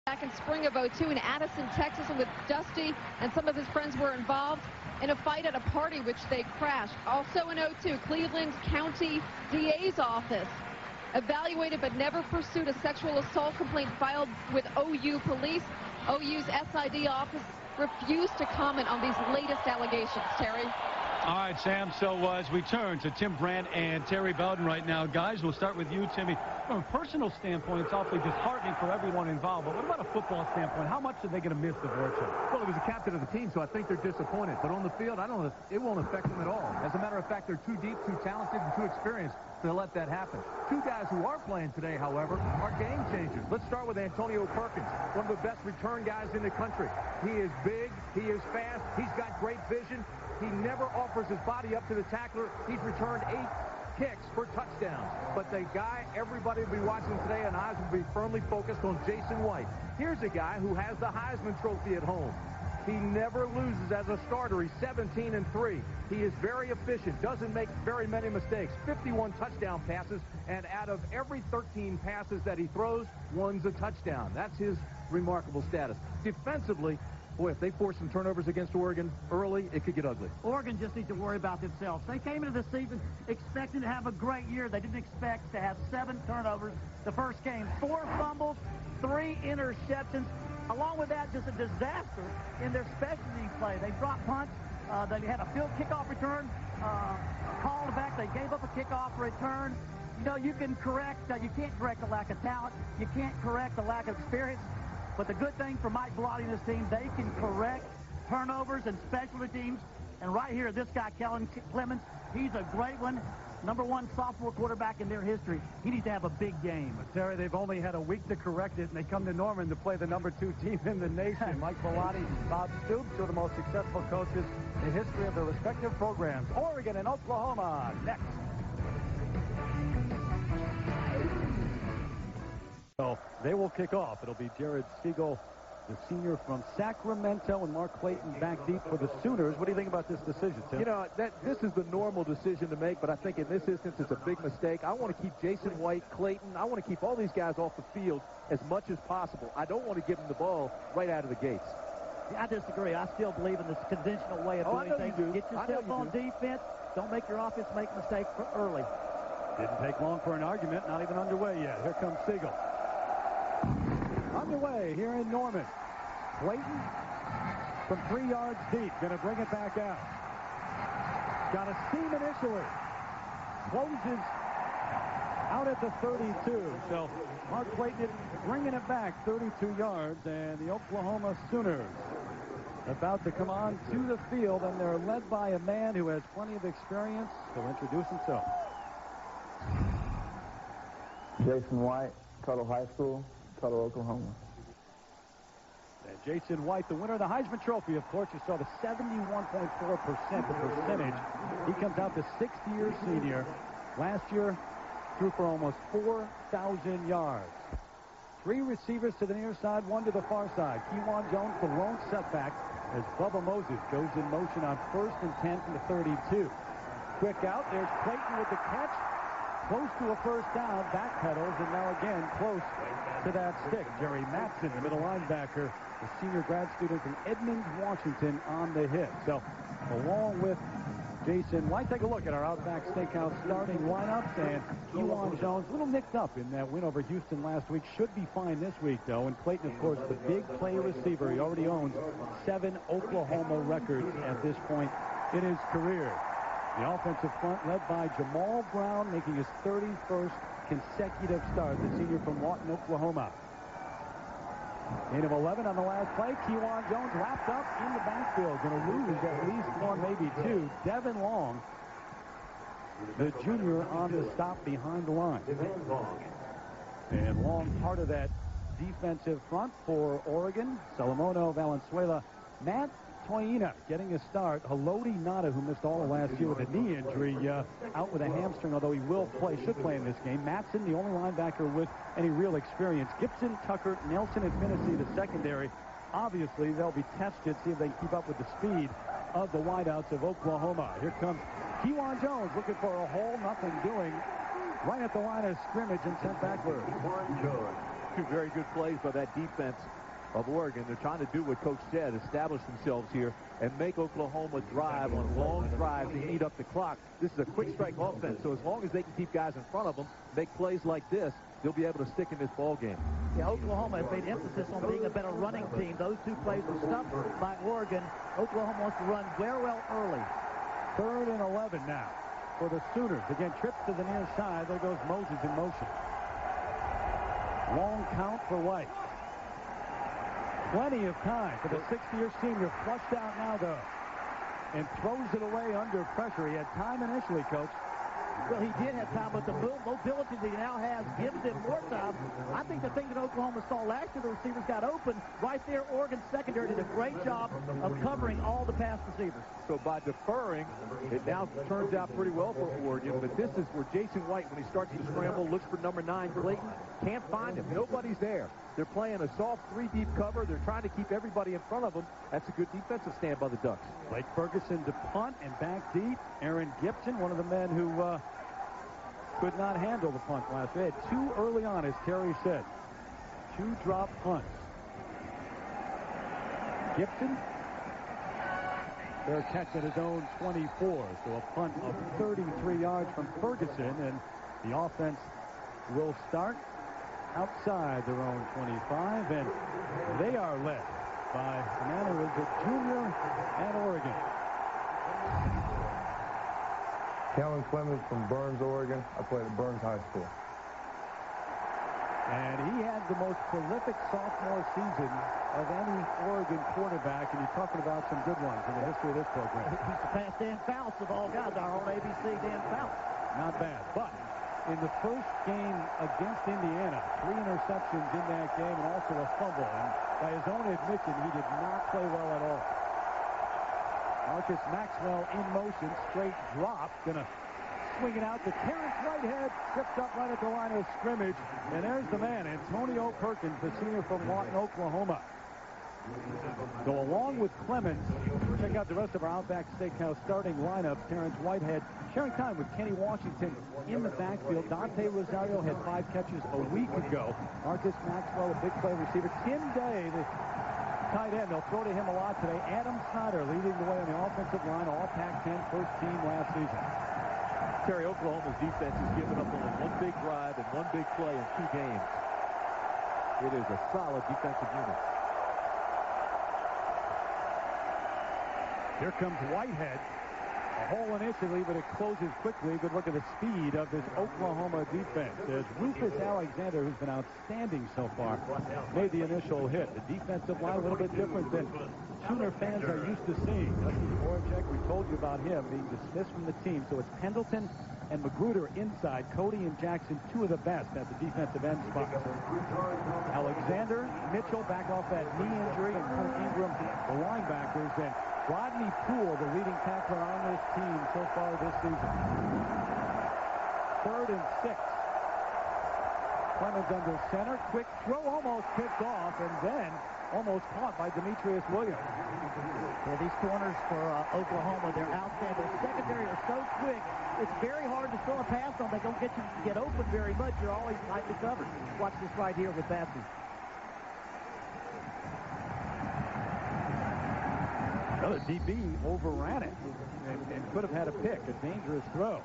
Back in spring of '02 in Addison, Texas, and with Dusty and some of his friends were involved in a fight at a party which they crashed. Also in '02, Cleveland County DA's office evaluated but never pursued a sexual assault complaint filed with OU police. OU's SID office refused to comment on these latest allegations. Terry? All right, Sam, so as we turn to Tim Brandt and Terry Bowden right now, guys, we'll start with you, Timmy. From a personal standpoint, it's awfully disheartening for everyone involved, but what about a football standpoint? How much are they going to miss the Voracek? Well, he was the captain of the team, so I think they're disappointed. But on the field, I don't know, it won't affect them at all. As a matter of fact, they're too deep, too talented, and too experienced to let that happen. Two guys who are playing today, however, are game changers. Let's start with Antonio Perkins, one of the best return guys in the country. He is big, he is fast, he's got great vision. He never offers his body up to the tackler. He's returned 8 kicks for touchdowns. But the guy everybody will be watching today, and eyes will be firmly focused on Jason White. Here's a guy who has the Heisman Trophy at home. He never loses as a starter. He's 17-3. He is very efficient, doesn't make very many mistakes. 51 touchdown passes, and out of every 13 passes that he throws, one's a touchdown. That's his remarkable status. Defensively, boy, if they force some turnovers against Oregon early, it could get ugly. Oregon just needs to worry about themselves. They came into the season expecting to have a great year. They didn't expect to have 7 turnovers the first game. 4 fumbles, 3 interceptions. Along with that, just a disaster in their special team play. They dropped punts. They had a field kickoff return called back. They gave up a kickoff return. You know, you can correct. You can't correct the lack of talent. You can't correct the lack of experience. But the good thing for Mike Bellotti and his team, they can correct turnovers and specialty teams. And right here, this guy, Kellen Clemens, he's a great one. #1 sophomore quarterback in their history. He needs to have a big game. Terry, they've only had a week to correct it, and they come to Norman to play the #2 team in the nation. Mike Bellotti, Bob Stoops, two of the most successful coaches in history of their respective programs. Oregon and Oklahoma next. So they will kick off. It'll be Jared Siegel, the senior from Sacramento, and Mark Clayton back deep for the Sooners. What do you think about this decision, Tim? You know, this is the normal decision to make, but I think in this instance it's a big mistake. I want to keep Jason White, Clayton. I want to keep all these guys off the field as much as possible. I don't want to give them the ball right out of the gates. Yeah, I disagree. I still believe in this conventional way of doing things. Get yourself on defense. Don't make your offense make mistakes early. Didn't take long for an argument. Not even underway yet. Here comes Siegel. Underway here in Norman. Clayton from 3 yards deep. Going to bring it back out. Got a seam initially. Closes out at the 32. So Mark Clayton bringing it back 32 yards. And the Oklahoma Sooners about to come on to the field. And they're led by a man who has plenty of experience. He'll introduce himself. Jason White, Tuttle High School, Tuttle, Oklahoma. And Jason White, the winner of the Heisman Trophy, of course. You saw the 71.4% percentage. He comes out the 6th-year senior. Last year, threw for almost 4,000 yards. 3 receivers to the near side, 1 to the far side. Kewan Jones, the lone setback, as Bubba Moses goes in motion on 1st and 10 from the 32. Quick out. There's Clayton with the catch. Close to a first down, backpedals, and now again close to that stick. Jerry Matson, the middle linebacker, the senior grad student from Edmonds, Washington, on the hit. So, along with Jason White, take a look at our Outback Steakhouse starting lineups. And Kewan Jones, a little nicked up in that win over Houston last week. Should be fine this week, though. And Clayton, of course, the big play receiver. He already owns 7 Oklahoma records at this point in his career. The offensive front led by Jamal Brown, making his 31st consecutive start, the senior from Lawton, Oklahoma. Gain of 11 on the last play. Kewan Jones wrapped up in the backfield. Going to lose at least 1, maybe 2. Devin Long, the junior, on the stop behind the line. And Long, part of that defensive front for Oregon. Salomono, Valenzuela, Matt Toyina getting a start. Haloti Nada, who missed all of last year with a knee injury, out with a hamstring, although he should play in this game. Matson, the only linebacker with any real experience. Gibson, Tucker, Nelson, and Finney, the secondary. Obviously, they'll be tested, see if they can keep up with the speed of the wideouts of Oklahoma. Here comes Kewan Jones looking for a hole, nothing doing. Right at the line of scrimmage and sent backward. two very good plays by that defense of Oregon. They're trying to do what Coach said, establish themselves here and make Oklahoma drive on long drives to eat up the clock. This is a quick strike offense, so as long as they can keep guys in front of them, make plays like this, they'll be able to stick in this ball game. Yeah, Oklahoma has made emphasis on being a better running team. Those two plays were stuffed by Oregon. Oklahoma wants to run very well early. 3rd and 11 now for the Sooners. Again, trips to the near side. There goes Moses in motion. Long count for White. Plenty of time for the 6th-year senior. Flushed out now, though, and throws it away under pressure. He had time initially, Coach. Well, he did have time, but the mobility that he now has gives him more time. I think the thing that Oklahoma saw last year, the receivers got open. Right there, Oregon secondary did a great job of covering all the pass receivers. So by deferring, it now turns out pretty well for Oregon, but this is where Jason White, when he starts to scramble, looks for number 9, Clayton, can't find him. Nobody's there. They're playing a soft 3-deep cover. They're trying to keep everybody in front of them. That's a good defensive stand by the Ducks. Blake Ferguson to punt and back deep. Aaron Gibson, one of the men who could not handle the punt last year. Had 2 early on, as Terry said. 2 drop punts. Gibson, their catch at his own 24. So a punt of 33 yards from Ferguson, and the offense will start outside their own 25, and they are led by a man who is a junior at Oregon. Kellen Clemens from Burns, Oregon. I played at Burns High School. And he had the most prolific sophomore season of any Oregon quarterback, and you're talking about some good ones in the history of this program. He surpassed Dan Fouts of all guys, our own ABC Dan Fouts. Not bad, but in the first game against Indiana, 3 interceptions in that game and also a fumble, and by his own admission, he did not play well at all. Marcus Maxwell in motion, straight drop, gonna swing it out to Terrence Whitehead, tripped up right at the line of scrimmage, and there's the man, Antonio Perkins, the senior from Lawton, Oklahoma. So along with Clemens, check out the rest of our Outback Steakhouse starting lineup. Terrence Whitehead sharing time with Kenny Washington in the backfield. Dante Rosario had 5 catches a week ago. Marcus Maxwell, a big play receiver. Tim Day, the tight end, they'll throw to him a lot today. Adam Snyder leading the way on the offensive line, all Pac-10 first team last season. Terry, Oklahoma's defense has given up only 1 big drive and 1 big play in 2 games. It is a solid defensive unit. Here comes Whitehead. A hole initially, but it closes quickly. Good look at the speed of this Oklahoma defense. As Rufus Alexander, who's been outstanding so far, made the initial hit. The defensive line a little bit different than Sooner fans are used to seeing. Dusty Voracek, we told you about him being dismissed from the team. So it's Pendleton and Magruder inside. Cody and Jackson, 2 of the best at the defensive end spots. Alexander, Mitchell back off that knee injury, and Cole Ingram, the linebackers, and Rodney Poole, the leading tackler on this team so far this season. 3rd and 6. Clemens under center. Quick throw, almost picked off, and then almost caught by Demetrius Williams. Yeah, these corners for Oklahoma, they're outstanding. Their secondary are so quick, it's very hard to throw a pass on. They don't get you to get open very much. You're always tightly covered. Watch this right here with Babson. Another DB overran it and could have had a pick, a dangerous throw.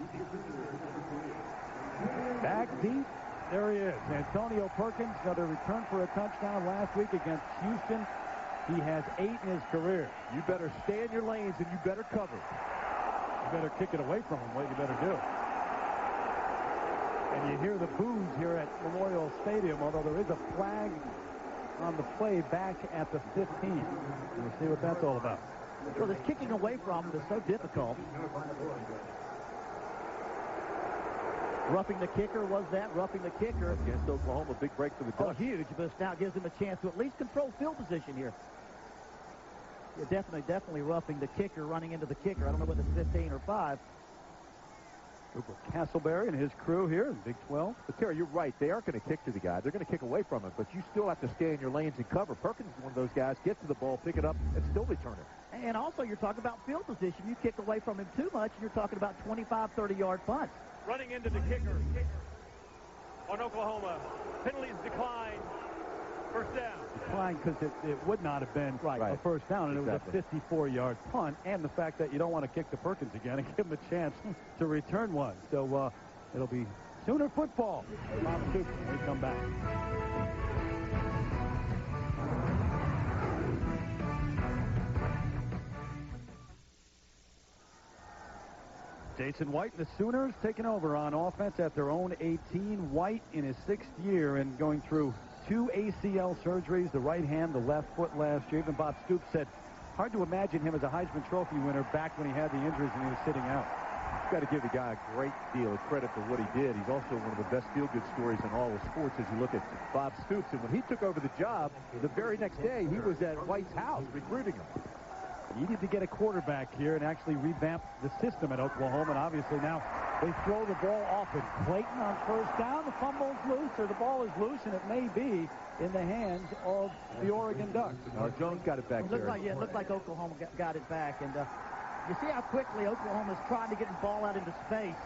Back deep, there he is. Antonio Perkins, another return for a touchdown last week against Houston. He has 8 in his career. You better stay in your lanes and you better cover. You better kick it away from him, what you better do. And you hear the boos here at Memorial Stadium, although there is a flag on the play back at the 15. We'll see what that's all about. So this kicking away from him is so difficult. Roughing the kicker, was that? Roughing the kicker. Against Oklahoma, big break for the Ducks. Oh, huge, but now gives him a chance to at least control field position here. Yeah, definitely roughing the kicker, running into the kicker. I don't know whether it's 15 or 5. Cooper Castleberry and his crew here in Big 12. But Terry, you're right. They aren't going to kick to the guy. They're going to kick away from it, but you still have to stay in your lanes and cover. Perkins is one of those guys. Get to the ball, pick it up, and still return it. And also, you're talking about field position. You kick away from him too much, and you're talking about 25, 30-yard punts. Running into the kicker on Oklahoma. Penalties decline. First down. Declined because it would not have been a first down, and it was a 54-yard punt, and the fact that you don't want to kick to Perkins again and give him a chance to return one. So it'll be Sooner football. Bob Stoops when we come back. Jason White and the Sooners taking over on offense at their own 18. White in his 6th year and going through 2 ACL surgeries, the right hand, the left foot last year. Even Bob Stoops said, hard to imagine him as a Heisman Trophy winner back when he had the injuries and he was sitting out. Got to give the guy a great deal of credit for what he did. He's also one of the best feel-good stories in all of sports as you look at Bob Stoops. And when he took over the job, the very next day, he was at White's house recruiting him. Needed to get a quarterback here and actually revamp the system at Oklahoma. And obviously now they throw the ball often. Clayton on first down. The fumble's loose, or the ball is loose, and it may be in the hands of the Oregon Ducks. Jones got it back there. It looked like Oklahoma got it back. And you see how quickly Oklahoma's trying to get the ball out into space.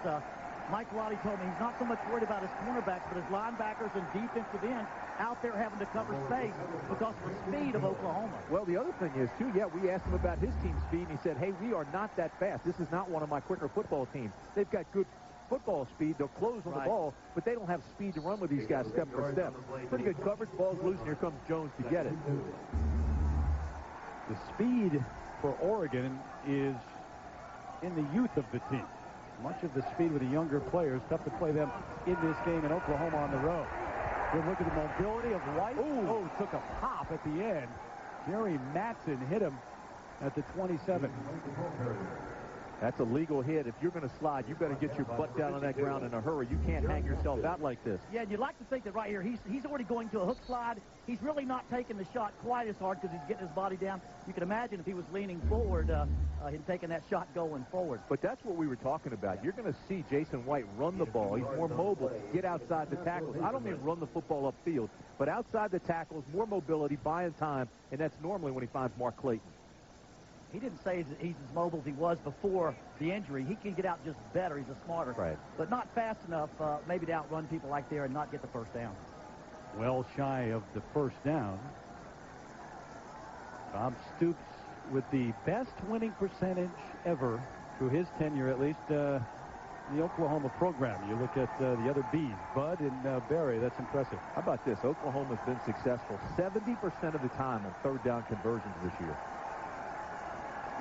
Mike Lottie told me he's not so much worried about his cornerbacks, but his linebackers and defensive ends out there having to cover space because of the speed of Oklahoma. Well, the other thing is, too, we asked him about his team speed, and he said, hey, we are not that fast. This is not one of my quicker football teams. They've got good football speed. They'll close on the ball, but they don't have speed to run with these guys step for step. Pretty good coverage. Ball's loose, and here comes Jones to get it. The speed for Oregon is in the youth of the team. Much of the speed with the younger players. Tough to play them in this game in Oklahoma on the road. Good look at the mobility of White. Oh, took a pop at the end. Jerry Matson hit him at the 27. That's a legal hit. If you're going to slide, you better get your butt down on that ground in a hurry. You can't hang yourself out like this. Yeah, and you'd like to think that right here, he's already going to a hook slide. He's really not taking the shot quite as hard because he's getting his body down. You can imagine if he was leaning forward, him taking that shot going forward. But that's what we were talking about. You're going to see Jason White run the ball. He's more mobile, get outside the tackles. I don't mean run the football upfield, but outside the tackles, more mobility, buying time, and that's normally when he finds Mark Clayton. He didn't say he's as mobile as he was before the injury. He can get out just better. He's a smarter. Right. But not fast enough maybe to outrun people like there and not get the first down. Well shy of the first down. Bob Stoops with the best winning percentage ever through his tenure, at least in the Oklahoma program. You look at the other B's, Bud and Barry. That's impressive. How about this? Oklahoma's been successful 70% of the time on third down conversions this year.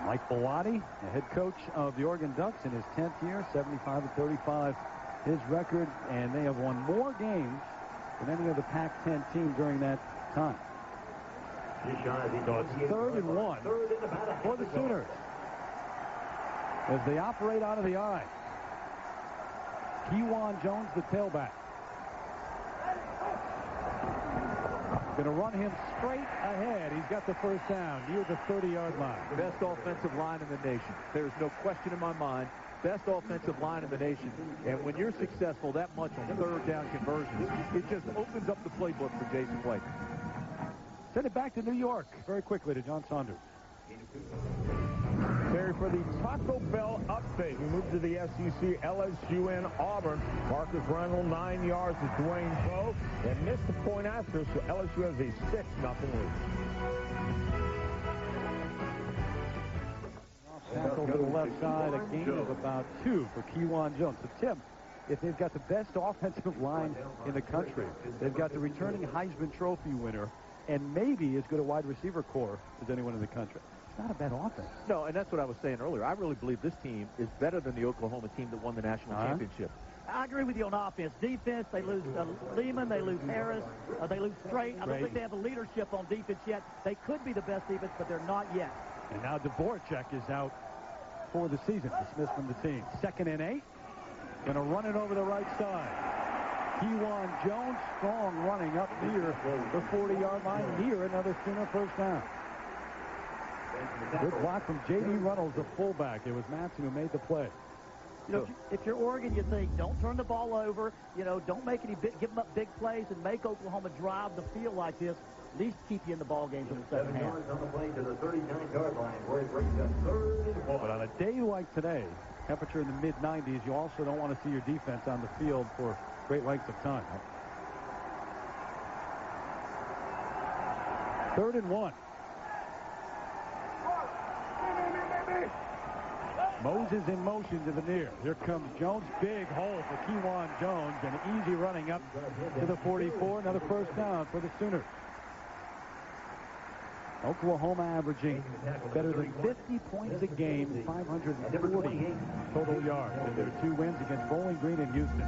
Mike Bellotti, the head coach of the Oregon Ducks in his 10th year, 75-35 his record, and they have won more games than any other Pac-10 team during that time. So it's 3rd and 1 for the Sooners as they operate out of the I. Kewan Jones, the tailback. Going to run him straight ahead. He's got the first down near the 30-yard line. Best offensive line in the nation. There's no question in my mind. Best offensive line in the nation. And when you're successful that much on third down conversions, it just opens up the playbook for Jason White. Send it back to New York very quickly to John Saunders. Terry, for the Taco Bell update, we move to the SEC, LSU and Auburn. Marcus Reynolds 9 yards to Dwayne Bowe and missed the point after, so LSU has a 6-0 lead. Tackle to the left side, a gain of about 2 for Kewan Jones. So, Tim, if they've got the best offensive line in the country, they've got the returning Heisman Trophy winner, and maybe as good a wide receiver core as anyone in the country. It's not a bad offense. No, and that's what I was saying earlier. I really believe this team is better than the Oklahoma team that won the national championship. I agree with you on offense. Defense, they lose Lehman, they lose Harris, they lose Strait. I don't think they have the leadership on defense yet. They could be the best defense, but they're not yet. And now Dvorak is out for the season, dismissed from the team. 2nd and 8. Going to run it over the right side. Kewan Jones, strong running up near the 40-yard line, near another Sooner first down. Good block from J.D. Reynolds, the fullback. It was Matson who made the play. You know, if you're Oregon, you think, don't turn the ball over. You know, don't make any give them up big plays and make Oklahoma drive the field like this. At least keep you in the ball game for the second half. On the play to the 39-yard line, where it brings up 3rd and 1. But on a day like today, temperature in the mid-90s, you also don't want to see your defense on the field for great lengths of time. 3rd and 1. Moses in motion to the near. Here comes Jones. Big hole for Kewan Jones, and easy running up to the 44. Another first down for the Sooners. Oklahoma averaging better than 50 points a game, 540 total yards in their 2 wins against Bowling Green and Houston.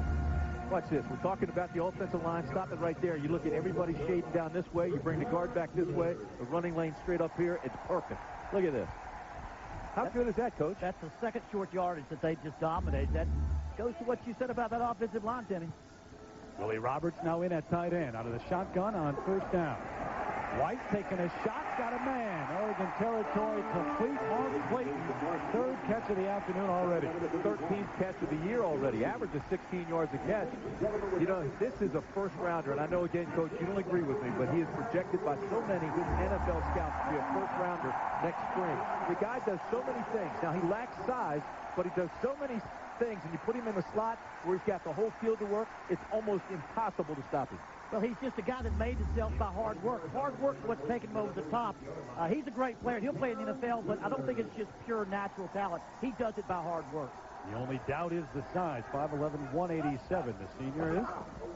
Watch this. We're talking about the offensive line. Stop it right there. You look at everybody shading down this way. You bring the guard back this way. The running lane straight up here. It's perfect. Look at this. How good is that, Coach? That's the second short yardage that they just dominated. That goes to what you said about that offensive line, Timmy. Willie Roberts now in at tight end out of the shotgun on first down. White taking a shot, got a man. Oregon territory complete. Mark Clayton, 3rd catch of the afternoon already. 13th catch of the year already. Average of 16 yards a catch. You know, this is a first rounder, and I know, again, Coach, you don't agree with me, but he is projected by so many NFL scouts to be a first rounder next spring. The guy does so many things. Now, he lacks size, but he does so many things, and you put him in the slot where he's got the whole field to work, it's almost impossible to stop him. Well, he's just a guy that made himself by hard work. Hard work is what's taking him over the top. He's a great player. He'll play in the NFL, but I don't think it's just pure natural talent. He does it by hard work. The only doubt is the size. 5'11", 187. The senior is.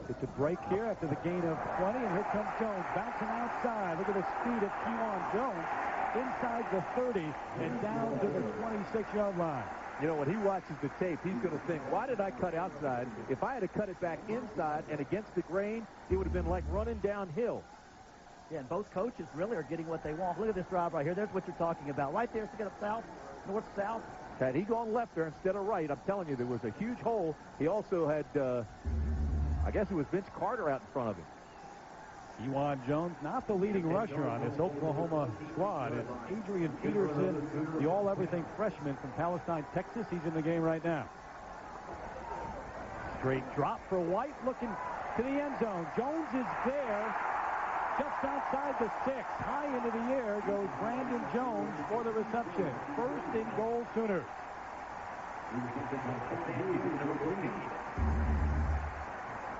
It's a break here after the gain of 20, and here comes Jones. Bouncing outside. Look at the speed of Kewan Jones. Inside the 30 and down to the 26-yard line. You know, when he watches the tape, he's going to think, why did I cut outside? If I had to cut it back inside and against the grain, it would have been like running downhill. Yeah, and both coaches really are getting what they want. Look at this drive right here. There's what you're talking about. Right there, stick it up south, north-south. Had he gone left there instead of right, I'm telling you, there was a huge hole. He also had, I guess it was Vince Carter out in front of him. Kewan Jones, not the leading rusher on this Oklahoma squad. It's Adrian Peterson, the all-everything freshman from Palestine, Texas. He's in the game right now. Straight drop for White, looking to the end zone. Jones is there, just outside the 6. High into the air goes Brandon Jones for the reception. 1st and goal, Sooners.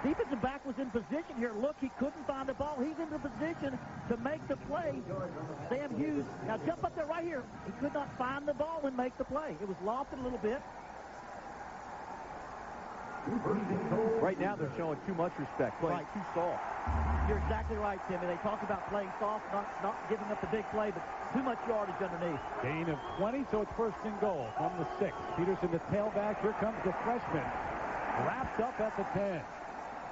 Defensive back was in position here. Look, he couldn't find the ball. He's in the position to make the play. Sam Hughes, now jump up there right here. He could not find the ball and make the play. It was lofted a little bit. Right now, they're showing too much respect, playing too soft. You're exactly right, Timmy. They talk about playing soft, not giving up the big play, but too much yardage underneath. Gain of 20, so it's 1st and goal from the 6. Peterson, the tailback. Here comes the freshman. Wrapped up at the 10.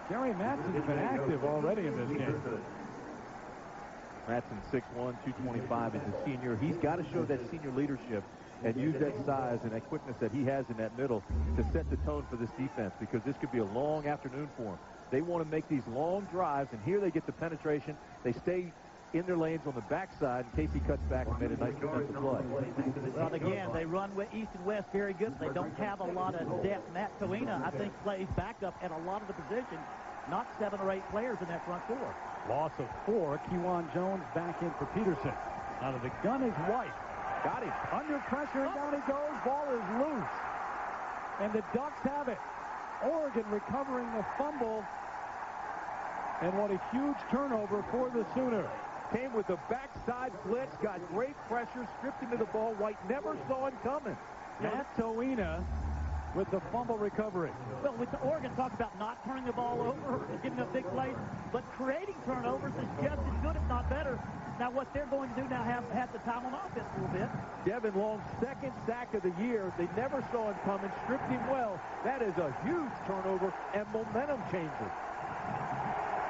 Jerry Matson's been active already in this game. Matson, 6'1", 225, is a senior. He's got to show that senior leadership and use that size and that quickness that he has in that middle to set the tone for this defense, because this could be a long afternoon for him. They want to make these long drives, and here they get the penetration. They stay in their lanes on the backside in case he cuts back and made a nice defensive play. Well, again, they run with east and west very good. They don't have a lot of depth. Matt Toina, I think, plays backup at a lot of the positions, not 7 or 8 players in that front 4. Loss of 4. Kewan Jones back in for Peterson. Out of the gun is White. Got him. Under pressure, and down he goes. Ball is loose. And the Ducks have it. Oregon recovering the fumble. And what a huge turnover for the Sooners. Came with the backside blitz, got great pressure, stripped him to the ball. White never saw him coming. Matt Toina with the fumble recovery. Well, with the Oregon, talk about not turning the ball over, giving up big plays, but creating turnovers is just as good, if not better. Now, what they're going to do now, have the time on offense a little bit. Devin Long's 2nd sack of the year. They never saw him coming, stripped him well. That is a huge turnover and momentum changer.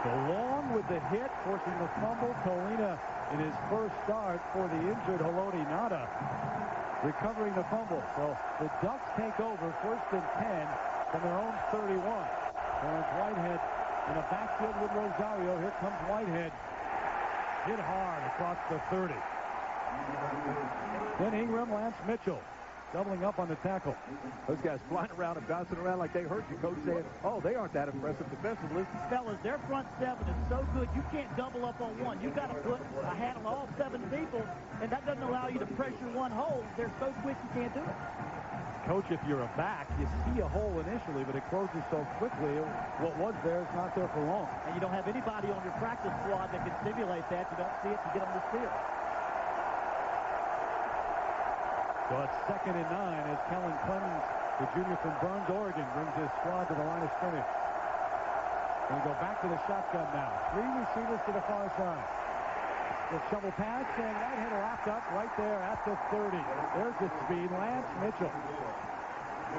Long with the hit, forcing the fumble. Toina in his first start for the injured Haloti Nada, recovering the fumble. So the Ducks take over 1st and 10 from their own 31. Terrence Whitehead in a backfield with Rosario. Here comes Whitehead. Hit hard across the 30. Then Ingram, Lance Mitchell doubling up on the tackle. Those guys flying around and bouncing around like they hurt you. Coach saying, oh, they aren't that impressive defensively. Fellas, their front 7 is so good, you can't double up on one. You've got to put a hat on all 7 people, and that doesn't allow you to pressure one hole. They're so quick you can't do it. Coach, if you're a back, you see a hole initially, but it closes so quickly. What was there is not there for long. And you don't have anybody on your practice squad that can simulate that. You don't see it, you get on the field. So it's 2nd and 9 as Kellen Clemens, the junior from Burns, Oregon, brings his squad to the line of scrimmage. We go back to the shotgun now. 3 receivers to the far side. The shovel pass, and Whitehead wrapped up right there at the 30. There's the speed. Lance Mitchell.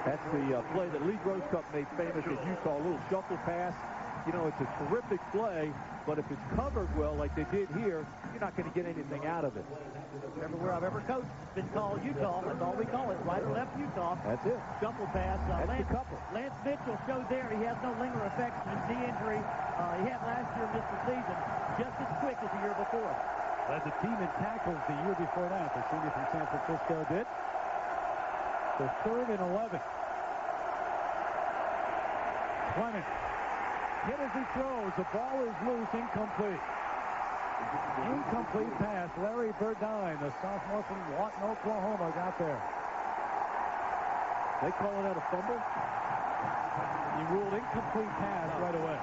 That's the play that Lee Grosscup made famous at Utah. A little shuffle pass. You know, it's a terrific play, but if it's covered well like they did here, you're not going to get anything out of it. Everywhere I've ever coached, it's been called Utah. That's all we call it, right or left Utah. That's it. Shuffle pass. Lance Mitchell showed there he has no lingering effects from his knee injury he had last year, missed the season, just as quick as the year before. Led the team in tackles the year before that. The senior from San Francisco did. So 3rd and 11. Clemens. Hit as he throws. The ball is loose. Incomplete. Incomplete pass. Larry Burdine, the sophomore from Lawton, Oklahoma, got there. They calling out a fumble? He ruled incomplete pass right away.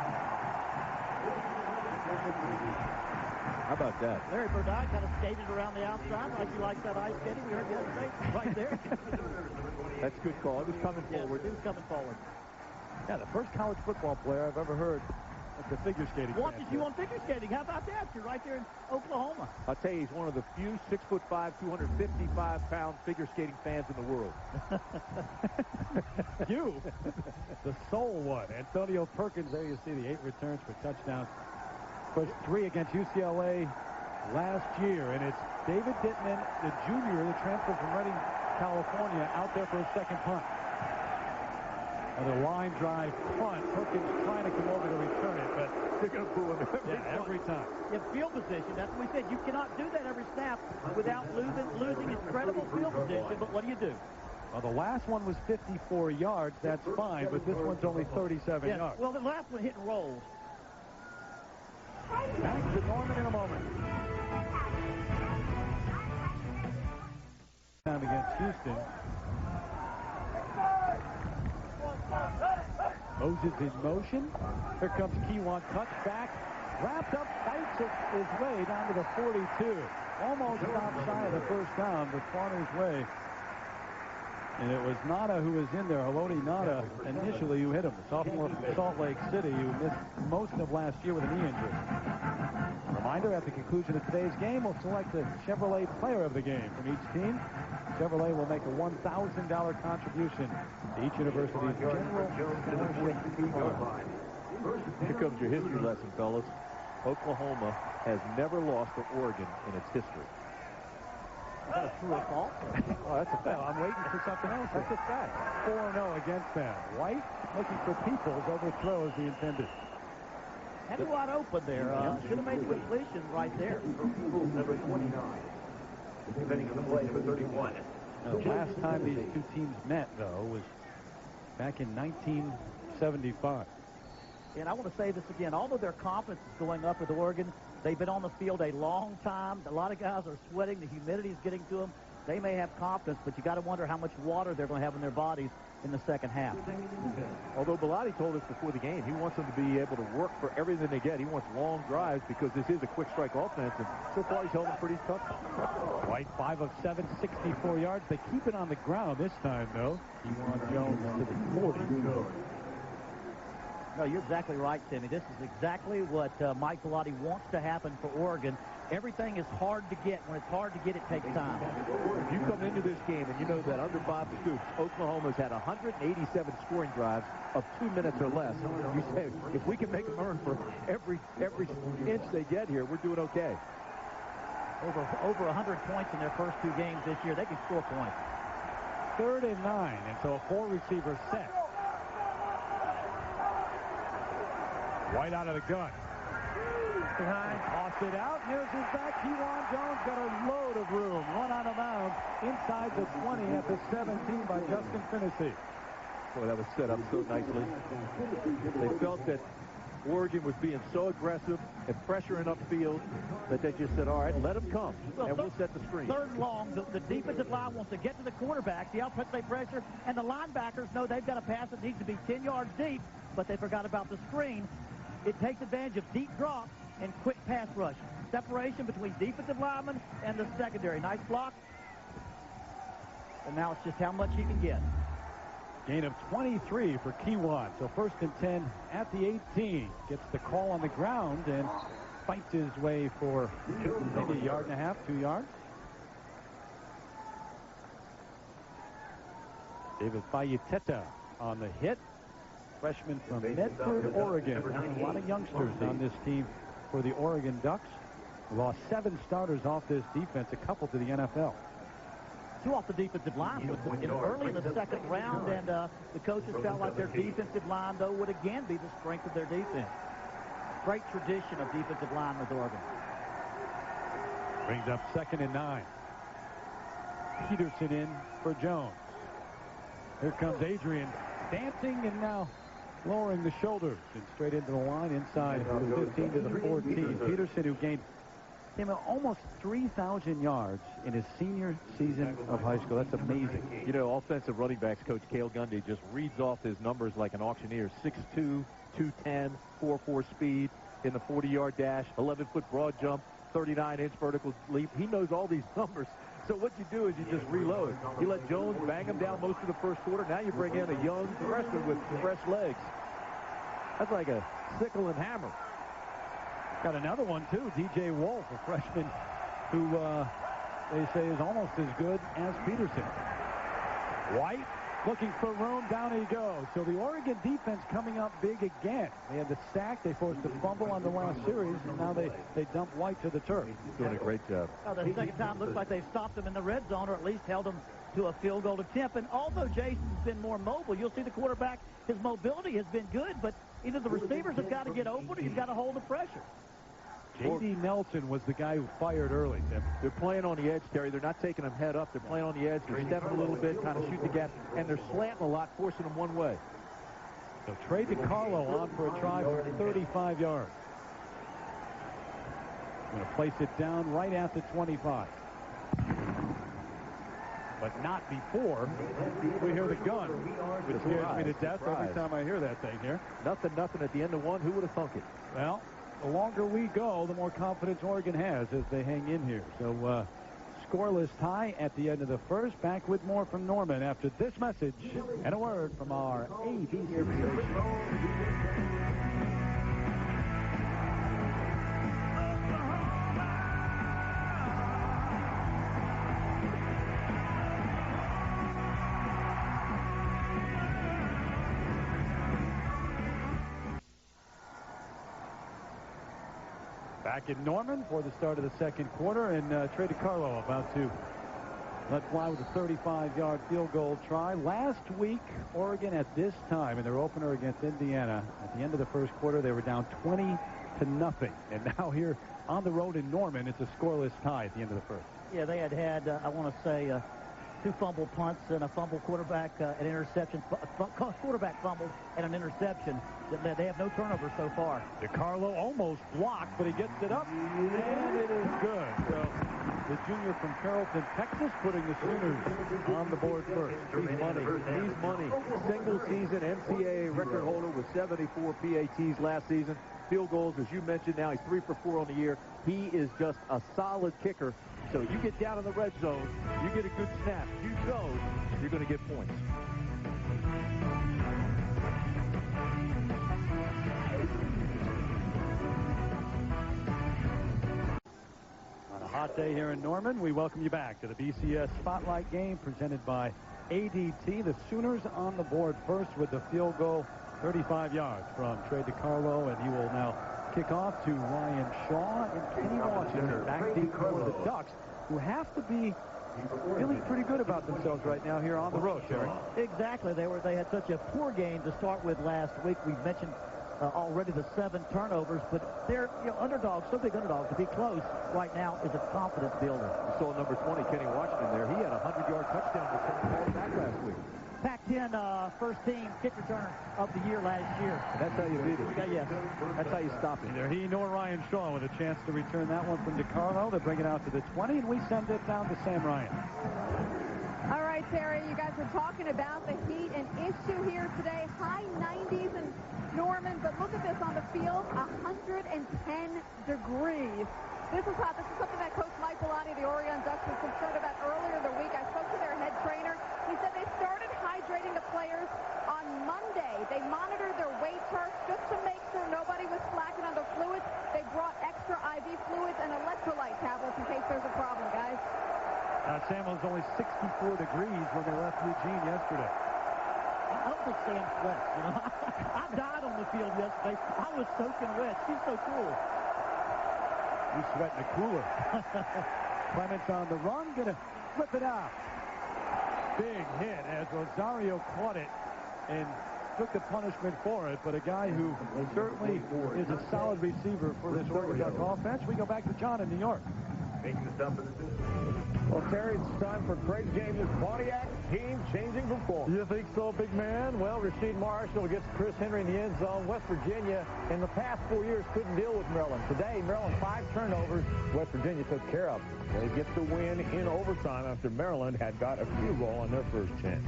How about that? Larry Burdine kind of skated around the outside like he likes that ice skating. We heard yesterday right there. That's a good call. It was coming forward. It was coming forward. Yeah, the first college football player I've ever heard at the figure skating. Watches you on figure skating. How about that? You're right there in Oklahoma. I'll tell you, he's one of the few 6'5", 255-pound figure skating fans in the world. You, the sole one. Antonio Perkins, there you see the 8 returns for touchdowns. Pushed 3 against UCLA last year, and it's David Dittman, the junior, the transfer from Redding, California, out there for a second punt. Another line drive punt. Perkins trying to come over to return it, but they're going to fool him every time. In field position, that's what we said. You cannot do that every snap without losing incredible field position, but what do? Well, the last one was 54 yards. That's fine, but this one's only 37 yards. Well, the last one hit and rolls. Back to Norman in a moment. Time against Houston. Moses in motion. Here comes Kewan. Cuts back. Wrapped up. Fights his way down to the 42. Almost stopped shy of the first down, but fought his way. And it was Nada who was in there. Haloti Nada initially who hit him. The sophomore from Salt Lake City who missed most of last year with a knee injury. Reminder, at the conclusion of today's game, we'll select the Chevrolet player of the game from each team. Chevrolet will make a $1,000 contribution to each university's general scholarship fund. Here comes your history lesson, fellas. Oklahoma has never lost to Oregon in its history. Is that a true or false? Oh, that's a fact. I'm waiting for something else. That's a fact. 4-0 against them. White looking for Peoples, overthrows the intended. Had it wide open there. Should have made the completion right there. Peoples, number 29. Defending on the play, number 31. The last time these two teams met, though, was back in 1975. And I want to say this again. Although their confidence is going up with Oregon, they've been on the field a long time. A lot of guys are sweating. The humidity is getting to them. They may have confidence, but you got to wonder how much water they're going to have in their bodies in the second half. Although Bellotti told us before the game he wants them to be able to work for everything they get. He wants long drives because this is a quick strike offense, and so far he's held them pretty tough. White 5 of 7, 64 yards. They keep it on the ground this time, though. Kewan Jones to the 40. No, you're exactly right, Timmy. This is exactly what Mike Bellotti wants to happen for Oregon. Everything is hard to get. When it's hard to get, it takes time. If you come into this game and you know that under Bob Stoops, Oklahoma's had 187 scoring drives of 2 minutes or less, you say, if we can make them earn for every inch they get here, we're doing okay. Over 100 points in their first 2 games this year. They can score points. 3rd and 9, and so a 4-receiver set. White out of the gun. Behind, tossed it out. Here's his back. Kewan Jones got a load of room. Run out of bounds inside the 20 at the 17 by Justin Finney. Boy, that was set up so nicely. They felt that Oregon was being so aggressive and pressuring upfield that they just said, all right, let them come, and we'll set the screen. Third and long, the defensive line wants to get to the quarterback, see how they pressure, and the linebackers know they've got a pass that needs to be 10 yards deep, but they forgot about the screen. It takes advantage of deep drops and quick pass rush. Separation between defensive linemen and the secondary. Nice block. And now it's just how much he can get. Gain of 23 for Kiwan. So 1st and 10 at the 18. Gets the call on the ground and fights his way for maybe a yard and a half, 2 yards. David Fayeteta on the hit. Freshman from Medford, Oregon. A lot of youngsters on this team for the Oregon Ducks. Lost 7 starters off this defense, a couple to the NFL. 2 off the defensive line early in the 2nd round, and the coaches felt like their defensive line, though, would again be the strength of their defense. Great tradition of defensive line with Oregon. Brings up 2nd and 9. Peterson in for Jones. Here comes Adrian dancing and now lowering the shoulders and straight into the line inside the 15 to the 14. Peterson, who gained him almost 3,000 yards in his senior season of high school. That's amazing. You know, offensive running backs coach Cale Gundy just reads off his numbers like an auctioneer. 6'2", 210, 4.4 speed in the 40-yard dash, 11-foot broad jump, 39-inch vertical leap. He knows all these numbers. So what you do is you just reload. You let Jones bang him down most of the first quarter. Now you bring in a young freshman with fresh legs. That's like a sickle and hammer. Got another one, too. DJ Wolf, a freshman who they say is almost as good as Peterson. White looking for room. Down he goes. So the Oregon defense coming up big again. They had the sack. They forced a fumble on the last series, and now they dump White to the turf. He's doing a great job. The 2nd time looks like they've stopped him in the red zone, or at least held him to a field goal attempt. And although Jason's been more mobile, you'll see the quarterback, his mobility has been good, but either the receivers have got to get open or you've got to hold the pressure. J.D. Nelson was the guy who fired early, Tim. They're playing on the edge, Terry. They're not taking them head up. They're playing on the edge. They're stepping a little bit, kind of shooting the gap, and they're slanting a lot, forcing them one way. So Trey DiCarlo on for a try for 35 yards. Going to place it down right at the 25. But not before we hear the gun, which scares me to death every time I hear that thing here. Nothing at the end of one. Who would have thunk it? Well, the longer we go, the more confidence Oregon has as they hang in here. So scoreless tie at the end of the first. Back with more from Norman after this message and a word from our ABC station. Back in Norman for the start of the 2nd quarter, and Trey DiCarlo about to let fly with a 35-yard field goal try. Last week, Oregon at this time in their opener against Indiana, at the end of the first quarter, they were down 20-0. And now here on the road in Norman, it's a scoreless tie at the end of the first. Yeah, they had I want to say, 2 fumble punts and a fumble quarterback, an interception, quarterback fumbled and an interception. They have no turnovers so far. DiCarlo almost blocked, but he gets it up, and it is good. So the junior from Carrollton, Texas, putting the Sooners on the board first. He's money. He's money. Single season NCAA record holder with 74 PATs last season. Field goals, as you mentioned, now he's 3 for 4 on the year. He is just a solid kicker. So you get down in the red zone, you get a good snap, you know you're going to get points. On a hot day here in Norman, we welcome you back to the BCS Spotlight game presented by ADT. The Sooners on the board first with the field goal, 35 yards from Trey DiCarlo, and he will now kick off to Ryan Shaw and Kenny Washington back deep for the Ducks, who have to be feeling pretty good about themselves right now here on the road, Terry. Exactly. They had such a poor game to start with last week. We've mentioned already the 7 turnovers, but they're underdogs, so big underdogs. To be close right now is a confidence builder. You saw number 20, Kenny Washington there. He had a 100-yard touchdown return back last week. Pac-12 10 first-team kick returner of the year last year. That's how you beat it. Yeah, yes. That's how you stop it. Neither he nor Ryan Shaw with a chance to return that one from DiCarlo. They bring it out to the 20, and we send it down to Sam Ryan. All right, Terry, you guys were talking about the heat, an issue here today. High 90s in Norman, but look at this on the field, 110 degrees. This is hot. This is something that Coach Mike Bellani, the Oregon Ducks, was concerned about earlier in the week. I spoke to their head trainer. He said they started hydrating the players on Monday. They monitored their weight charts just to make sure nobody was slacking on the fluids. They brought extra IV fluids and electrolyte tablets in case there's a problem, guys. Sam, was only 64 degrees when they left Eugene yesterday. I don't think Sam sweats, you know. I died on the field yesterday. I was soaking wet. She's so cool. You sweat in the cooler. Clements on the run, gonna flip it out. Big hit as Rosario caught it and took the punishment for it, but a guy who certainly is a solid receiver for this Oregon Duck offense. We go back to John in New York. Making the stop for the system. Well, Terry, it's time for Craig James' Pontiac team-changing performance. You think so, big man? Well, Rasheed Marshall gets Chris Henry in the end zone. West Virginia, in the past 4 years, couldn't deal with Maryland. Today, Maryland 5 turnovers. West Virginia took care of. They get the win in overtime after Maryland had got a field goal on their first chance.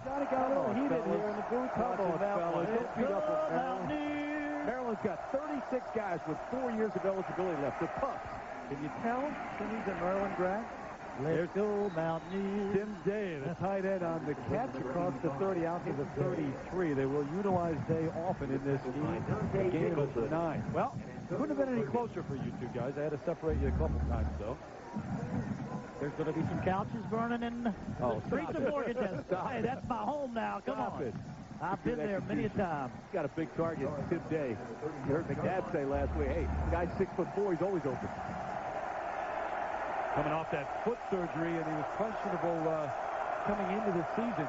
Johnny got a little heated here in the booth. Come on, fellas. Don't beat up on Maryland. Maryland's got 36 guys with 4 years of eligibility left. They're pups. Can you tell? He's a Maryland grad. Let's go, Mountaineers. Tim Day, the tight end on the catch across the 30 out to the 33. They will utilize Day often in this game. Game of 9. Well, couldn't have been any closer for you two guys. I had to separate you a couple times, though. There's going to be some couches burning in the streets of Morgantown. Hey, that's my home now. Come on. It. I've been there many a time. He's got a big target, Tim Day. You heard McNabb say last week, hey, the guy's 6'4", he's always open. Coming off that foot surgery, and he was questionable coming into the season.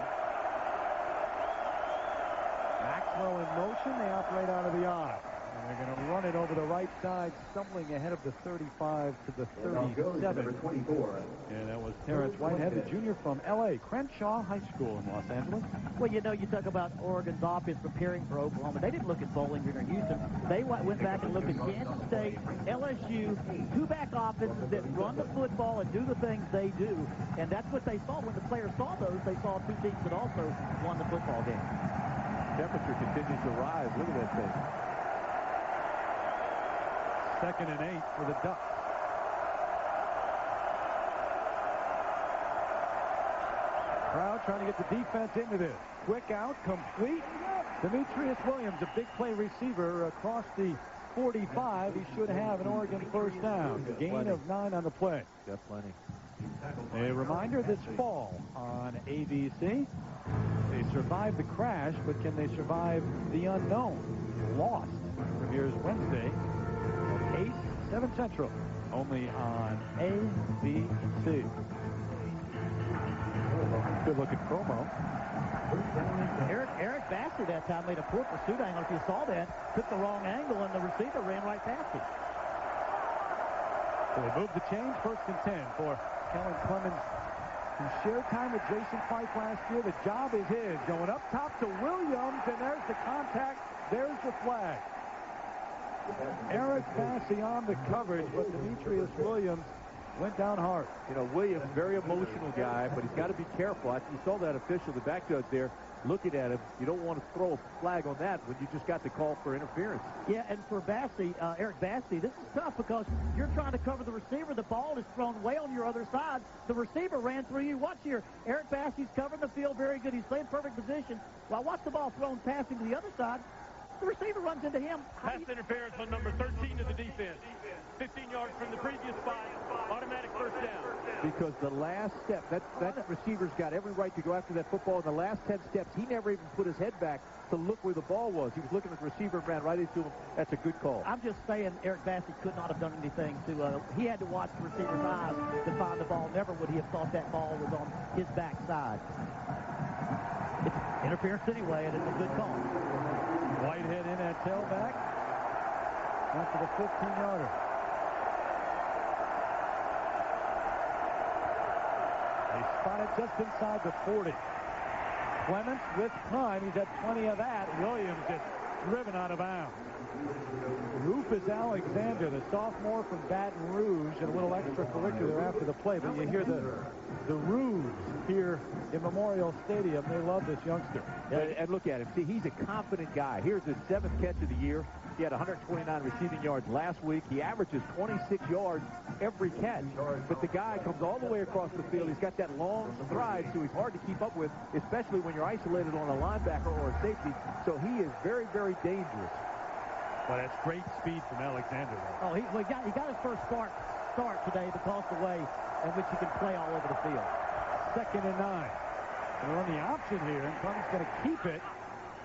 Maxwell in motion. They operate out of the I. And they're going to run it over the right side, stumbling ahead of the 35 to the 37. Number 24. And that was Terrence Whitehead, the junior from L.A., Crenshaw High School in Los Angeles. Well, you know, you talk about Oregon's offense preparing for Oklahoma. They didn't look at Bowling Green or Houston. They went back and looked at Kansas State, LSU, two-back offenses that run the football and do the things they do. And that's what they saw. When the players saw those, they saw two teams that also won the football game. Temperature continues to rise. Look at that thing. 2nd and 8 for the Ducks. Crowd trying to get the defense into this. Quick out, complete. Demetrius Williams, a big play receiver across the 45. He should have an Oregon first down. Gain of 9 on the play. Got plenty. A reminder this fall on ABC. They survived the crash, but can they survive the unknown? Lost premieres Wednesday at 8, 7 Central, only on ABC. Good looking promo. Eric Bassey that time made a poor pursuit angle. If you saw that, took the wrong angle, and the receiver ran right past him. So they moved the change, 1st and 10 for Kellen Clemens, who shared time with Jason Fife last year. The job is his. Going up top to Williams, and there's the contact. There's the flag. Eric Bassey on the coverage, but Demetrius Williams went down hard. You know, Williams, very emotional guy, but he's got to be careful. You saw that official, the back judge there, looking at him. You don't want to throw a flag on that when you just got the call for interference. Yeah, and for Bassey, Eric Bassey, this is tough because you're trying to cover the receiver. The ball is thrown way on your other side. The receiver ran through you. Watch here. Eric Bassey's covering the field very good. He's playing perfect position. Well, watch the ball thrown past him to the other side. The receiver runs into him. Pass interference on number 13 of the defense. 15 yards from the previous spot. Automatic first down. Because the last step, that receiver's got every right to go after that football. In the last 10 steps, he never even put his head back to look where the ball was. He was looking at the receiver and ran right into him. That's a good call. I'm just saying Eric Bassey could not have done anything to, he had to watch the receiver's eyes to find the ball. Never would he have thought that ball was on his backside. It's interference anyway, and it's a good call. Whitehead in at tailback. After the 15-yarder. They spotted just inside the 40. Clements with time. He's had plenty of that. Williams just driven out of bounds. Rufus Alexander, the sophomore from Baton Rouge, and a little extracurricular after the play, but you hear the Rouge here in Memorial Stadium. They love this youngster. And look at him. See, he's a confident guy. Here's his 7th catch of the year. He had 129 receiving yards last week. He averages 26 yards every catch. But the guy comes all the way across the field. He's got that long stride, so he's hard to keep up with, especially when you're isolated on a linebacker or a safety. So he is very, very dangerous. Well, that's great speed from Alexander. Oh, he got his first start today because of the way in which he can play all over the field. 2nd and 9. They're on the option here, and Clemens going to keep it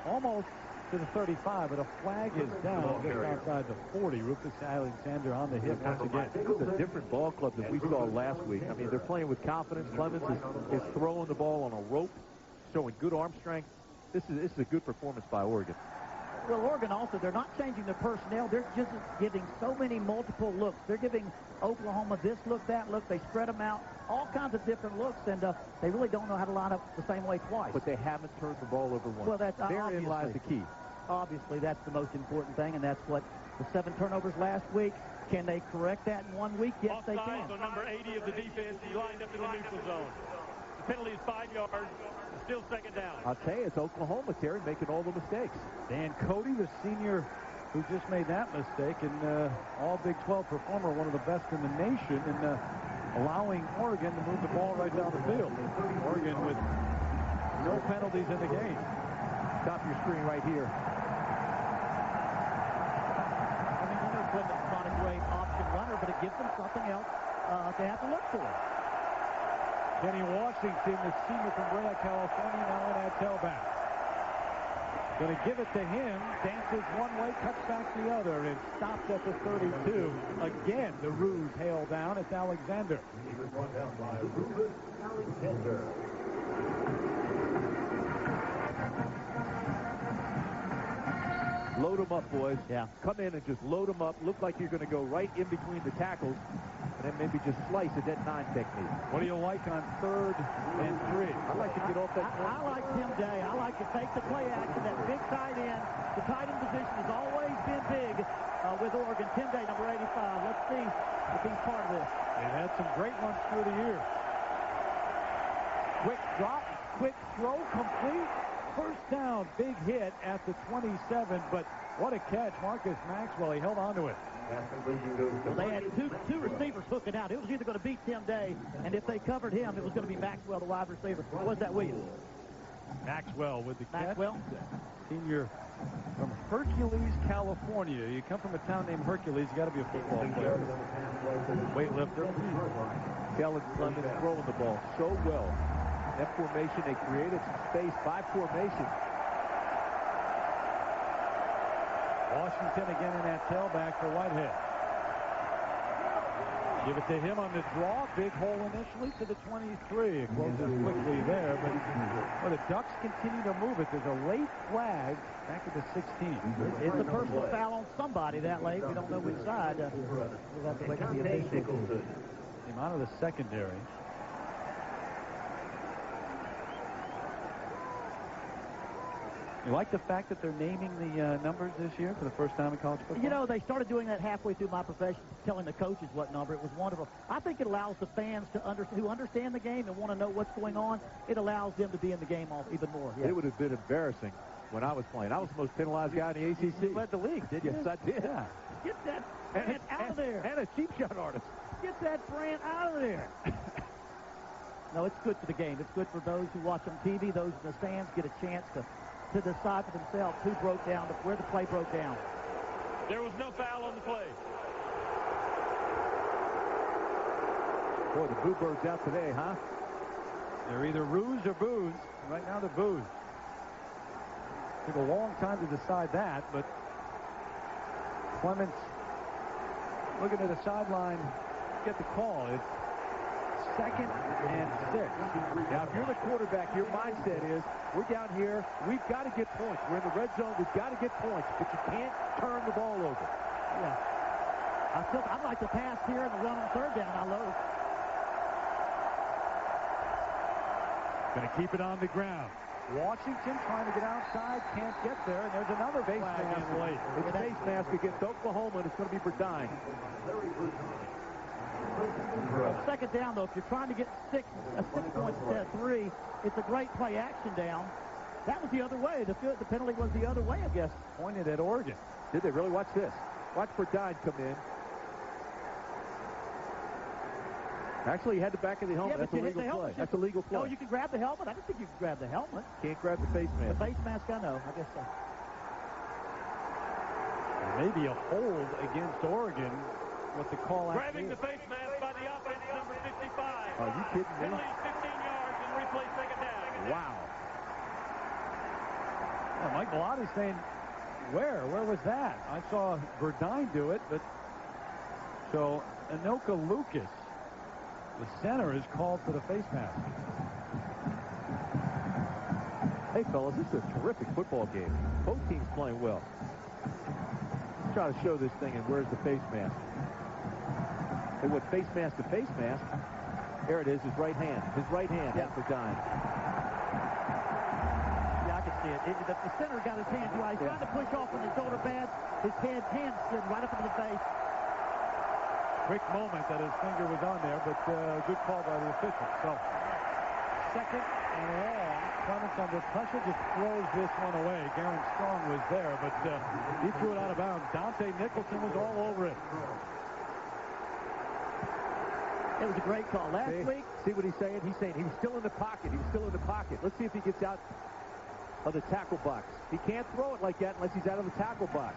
almost to the 35, but a flag is down just outside the 40. Rufus Alexander on the hit once again. This is a different ball club than we saw last week. I mean, they're playing with confidence. Clemens is throwing the ball on a rope, showing good arm strength. This is a good performance by Oregon. Well, Oregon also, they're not changing their personnel. They're just giving so many multiple looks. They're giving Oklahoma this look, that look. They spread them out, all kinds of different looks, and they really don't know how to line up the same way twice. But they haven't turned the ball over once. Well, that's therein lies the key. Obviously, that's the most important thing, and that's what the 7 turnovers last week. Can they correct that in 1 week? Yes, they can. Offside on number 80 of the defense. He lined up in the neutral zone. The penalty is 5 yards. Still 2nd down. I'll tell you, it's Oklahoma, Terry, making all the mistakes. Dan Cody, the senior who just made that mistake, and all Big 12 performer, one of the best in the nation, and allowing Oregon to move the ball right down the field. Oregon with no penalties in the game. Top of your screen right here. I mean, you know, Clemens not a great option runner, but it gives them something else to have to look for. Kenny Washington, the senior from Brea, California, now in at tailback. Going to give it to him. Dances one way, cuts back the other, and stops at the 32. Again, the Rouge hail down. It's Alexander. He was brought down by Rufus Alexander. Load them up, boys. Yeah. Come in and just load them up. Look like you're going to go right in between the tackles, and then maybe just slice a dead 9 technique. What do you like on 3rd and 3? I like to get off that. I like Tim Day. I like to fake the play action. That big tight end. The tight end position has always been big with Oregon. Tim Day, number 85. Let's see if he's part of this. They've had some great ones through the year. Quick drop, quick throw, complete. First down, big hit at the 27, but what a catch. Marcus Maxwell, he held on to it. Well, they had two receivers hooking out. It was either going to be Tim Day, and if they covered him, it was going to be Maxwell, the wide receiver. Was that Williams? Maxwell with the catch. Maxwell? Senior from Hercules, California. You come from a town named Hercules, you got to be a football player. Weightlifter. Kellen Clemens throwing the ball so well. That formation, they created some space by formation. Washington again in that tailback for Whitehead. Give it to him on the draw. Big hole initially to the 23. It closes quickly there, but the Ducks continue to move it. There's a late flag back at the 16. It's a personal foul on somebody that late. We don't know which side. We'll have to wait for the official. Came out of the secondary. You like the fact that they're naming the numbers this year for the first time in college football? You know, they started doing that halfway through my profession, telling the coaches what number. It was wonderful. I think it allows the fans to who understand the game and want to know what's going on. It allows them to be in the game even more. Yeah. It would have been embarrassing when I was playing. I was the most penalized guy in the ACC. You led the league, did you? Yes, I did. Yeah. Get that brand out of there. And a cheap shot artist. Get that brand out of there. No, it's good for the game. It's good for those who watch on TV. Those in the stands get a chance to decide for themselves who broke down, where the play broke down. There was no foul on the play. Boy, the Boo Birds out today, huh? They're either ruse or booze. Right now they're booze. Took a long time to decide that, but Clements looking at the sideline, get the call. It's 2nd and 6. Now, if you're the quarterback, your mindset is, we're down here, we've got to get points. We're in the red zone, we've got to get points, but you can't turn the ball over. Yeah. I'd like to pass here and run on 3rd down. I love it. Going to keep it on the ground. Washington trying to get outside, can't get there, and there's another face mask late. It's face mask against Oklahoma, and it's going to be Burdine. Second down, though, if you're trying to get 6 points instead of 3, it's a great play action down. That was the other way. The penalty was the other way, I guess. Pointed at Oregon. Did they really? Watch this. Watch Burdine come in. Actually, he had the back of the helmet. Yeah, That's a legal play. That's a legal play. Oh, you can grab the helmet? I didn't think you could grab the helmet. Can't grab the face mask. The face mask, I know. I guess so. Maybe a hold against Oregon with the call out. Grabbing the face mask by the offense, number 55. Are you kidding me? Penalty 15 yards and replay second down. Wow. Yeah, Mike Belotti's saying, where was that? I saw Burdine do it, but so Anoka Lucas, the center, is called for the face mask. Hey, fellas, this is a terrific football game. Both teams playing well. Let's try to show this thing, and where's the face mask? They went face mask to face mask. There it is, his right hand. His right hand, yeah. Burdine. Yeah, I can see it. The center got his hand. He's trying to push off on the shoulder pads. His hand slid right up into the face. Quick moment that his finger was on there, but good call by the official. So, second and long. Clements under pressure just throws this one away. Garen Strong was there, but he threw it out of bounds. Dante Nicholson was all over it. It was a great call. Last week. See what he's saying? He's saying he was still in the pocket. He was still in the pocket. Let's see if he gets out of the tackle box. He can't throw it like that unless he's out of the tackle box.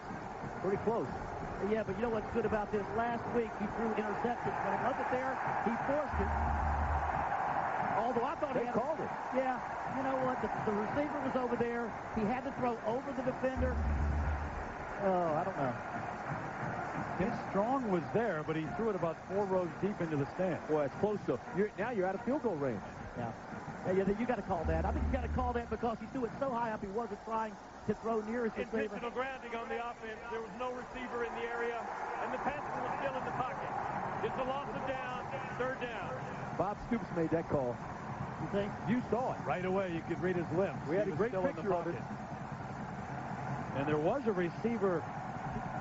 Pretty close. Yeah, but you know what's good about this? Last week he threw interceptions. When it wasn't there, he forced it. Although I thought they called it. Yeah, you know what? The receiver was over there. He had to throw over the defender. Oh, I don't know. Tim Strong was there, but he threw it about 4 rows deep into the stand. Boy, it's close, though. Now you're out of field goal range. Yeah. You got to call that. I think you got to call that because he threw it so high up he wasn't trying to throw near his receiver. Intentional grounding on the offense. There was no receiver in the area, and the passer was still in the pocket. It's a loss of down, third down. Bob Stoops made that call. You think? You saw it. Right away, you could read his lips. We had a great picture of it. And there was a receiver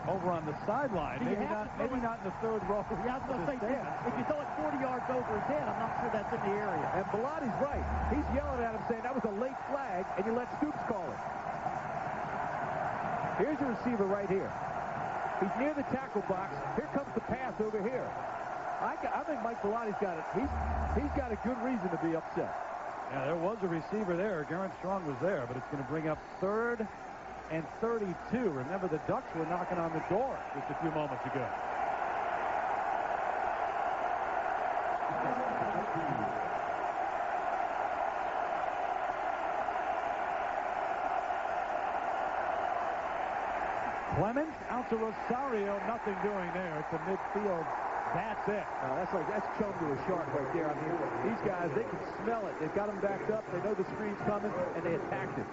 over on the sideline. Maybe not in the third row. Yeah, I was going to say, if you throw it 40 yards over his head, I'm not sure that's in the area. And Belotti's right. He's yelling at him saying that was a late flag, and you let Stoops call it. Here's the receiver right here. He's near the tackle box. Here comes the pass over here. I think Mike Belotti's got it. He's got a good reason to be upset. Yeah, there was a receiver there. Garen Strong was there, but it's going to bring up 3rd and 32. Remember, the Ducks were knocking on the door just a few moments ago. Clemens out to Rosario. Nothing doing there. It's a midfield. That's it. That's chum to a shark right there. I mean, these guys, they can smell it. They've got him backed up. They know the screen's coming, and they attacked it.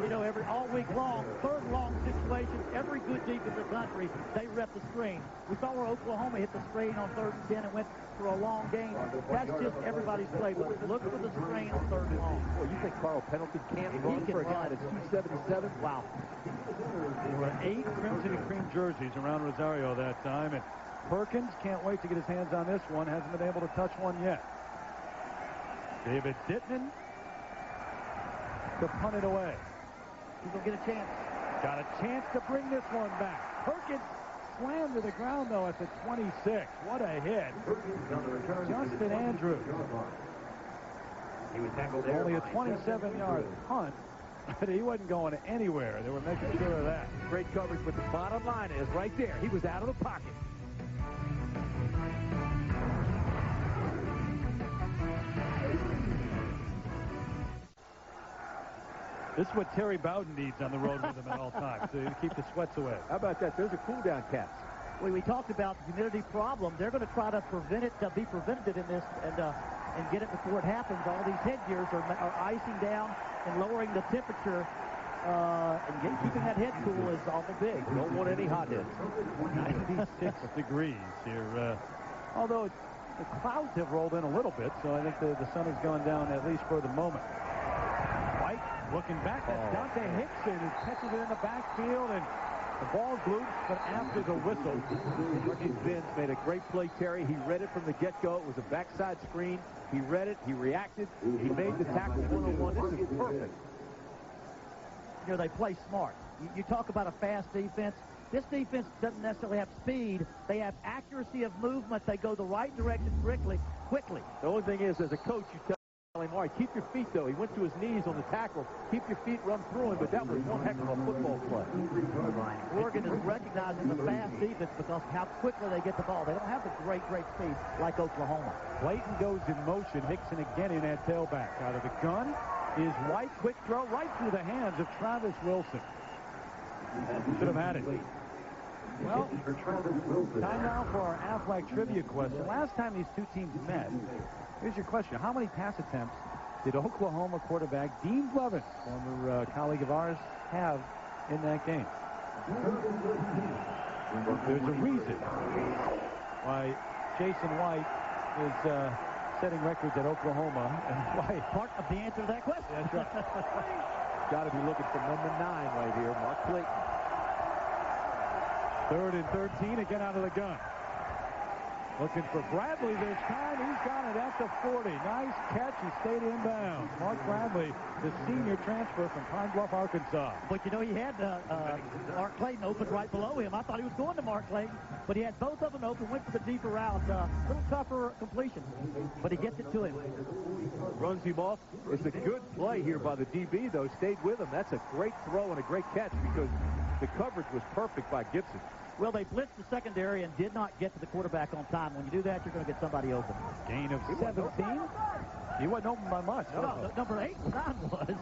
You know, all week long, third long situations, every good deep in the country, they rep the screen. We saw where Oklahoma hit the screen on 3rd and 10 and went for a long game. That's just everybody's playbook. Look for the screen on 3rd and long. Well, you think Carl Pendleton can't run for a guy that's 277? Wow. There were 8 crimson and cream jerseys around Rosario that time, and Perkins can't wait to get his hands on this one. Hasn't been able to touch one yet. David Dittman to punt it away. He's going to get a chance. Got a chance to bring this one back. Perkins slammed to the ground, though, at the 26. What a hit. Justin Andrews. He was tackled Only a 27-yard punt, but he wasn't going anywhere. They were making sure of that. Great coverage, but the bottom line is right there. He was out of the pocket. This is what Terry Bowden needs on the road with him at all times, to keep the sweats away. How about that? There's a cool-down catch. We talked about the humidity problem. They're going to try to prevent it, be prevented in this, and get it before it happens. All these headgears are icing down and lowering the temperature, and keeping that head cool is awful big. Don't want any hot heads. 96 degrees here. Although The clouds have rolled in a little bit, so I think the sun has gone down at least for the moment. White looking back. That's Dante Hickson who catches it in the backfield, and the ball glued, but after the whistle. Marcus Binns made a great play, Terry. He read it from the get-go. It was a backside screen. He read it. He reacted. He made the tackle one-on-one. This is perfect. You know, they play smart. You talk about a fast defense. This defense doesn't necessarily have speed. They have accuracy of movement. They go the right direction quickly. The only thing is, as a coach, you tell him, all right, keep your feet, though. He went to his knees on the tackle. Keep your feet, run through him, but that was one heck of a football play. Oregon is recognizing the fast defense because of how quickly they get the ball. They don't have the great speed like Oklahoma. Clayton goes in motion. Hickson again in that tailback. Out of the gun is White. Quick throw right through the hands of Travis Wilson. Should have had it. Well, time now for our Aflac trivia question. Last time these two teams met, here's your question. How many pass attempts did Oklahoma quarterback Dean Blevins, former colleague of ours, have in that game? There's a reason why Jason White is setting records at Oklahoma, and why Part of the answer to that question. That's right. Got to be looking for number 9 right here, Mark Clayton. 3rd and 13, again out of the gun. Looking for Bradley this time. He's got it at the 40. Nice catch. He stayed inbounds. Mark Bradley, the senior transfer from Pine Bluff, Arkansas. But, you know, he had Mark Clayton open right below him. I thought he was going to Mark Clayton, but he had both of them open, went for the deeper route. A little tougher completion, but he gets it to him. Runs him off. It's a good play here by the DB, though. Stayed with him. That's a great throw and a great catch because the coverage was perfect by Gibson. Well, they blitzed the secondary and did not get to the quarterback on time. When you do that, you're going to get somebody open. Gain of 17. He wasn't open by much. No, number 8 and 9 was.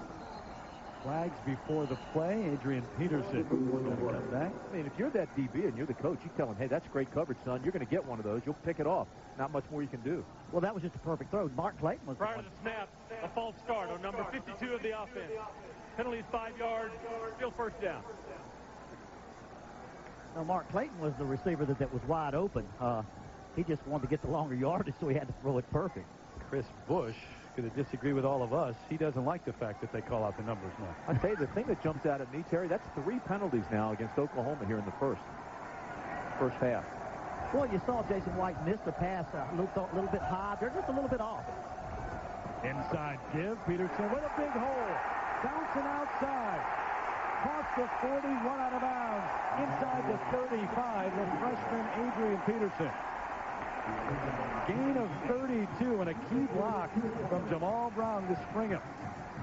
Flags before the play. Adrian Peterson going to come back. I mean, if you're that DB and you're the coach, you tell him, hey, that's great coverage, son. You're going to get one of those. You'll pick it off. Not much more you can do. Well, that was just a perfect throw. Mark Clayton was prior to the snap, a false start on number 52 of the offense. Penalty is 5 yards. Still first down. No, Mark Clayton was the receiver that was wide open. He just wanted to get the longer yardage, so he had to throw it perfect. Chris Bush going to disagree with all of us. He doesn't like the fact that they call out the numbers now. I tell you, the thing that jumps out at me, Terry, that's 3 penalties now against Oklahoma here in the first half. Well, you saw Jason White miss the pass a little bit high. They're just a little bit off. Inside give. Peterson with a big hole. Bouncing outside. Cross the 40, run out of bounds. Inside the 35, the freshman Adrian Peterson. Gain of 32 and a key block from Jamal Brown to spring him.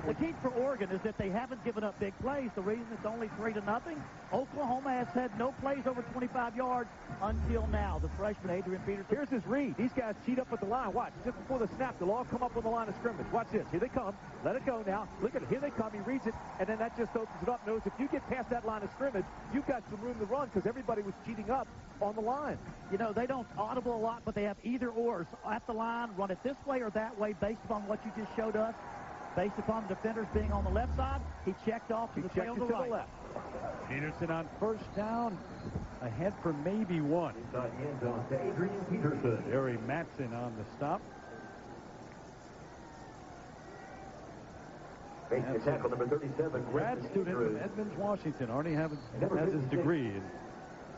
The key for Oregon is that they haven't given up big plays. The reason it's only 3-0. Oklahoma has had no plays over 25 yards until now. The freshman Adrian Peterson. Here's his read. These guys cheat up at the line. Watch. Just before the snap, they'll all come up on the line of scrimmage. Watch this. Here they come. Let it go now. Look at it. Here they come. He reads it, and then that just opens it up. Knows if you get past that line of scrimmage, you've got some room to run because everybody was cheating up on the line. You know, they don't audible a lot, but they have either or. At the line, run it this way or that way based upon what you just showed us. Based upon the defenders being on the left side, he checked off to the play on the right. Left. Peterson on first down, ahead for maybe one. Adrian Peterson. Barry Matson on the stop. Making a tackle, number 37. Grad student from Edmonds, Washington. Already has his degree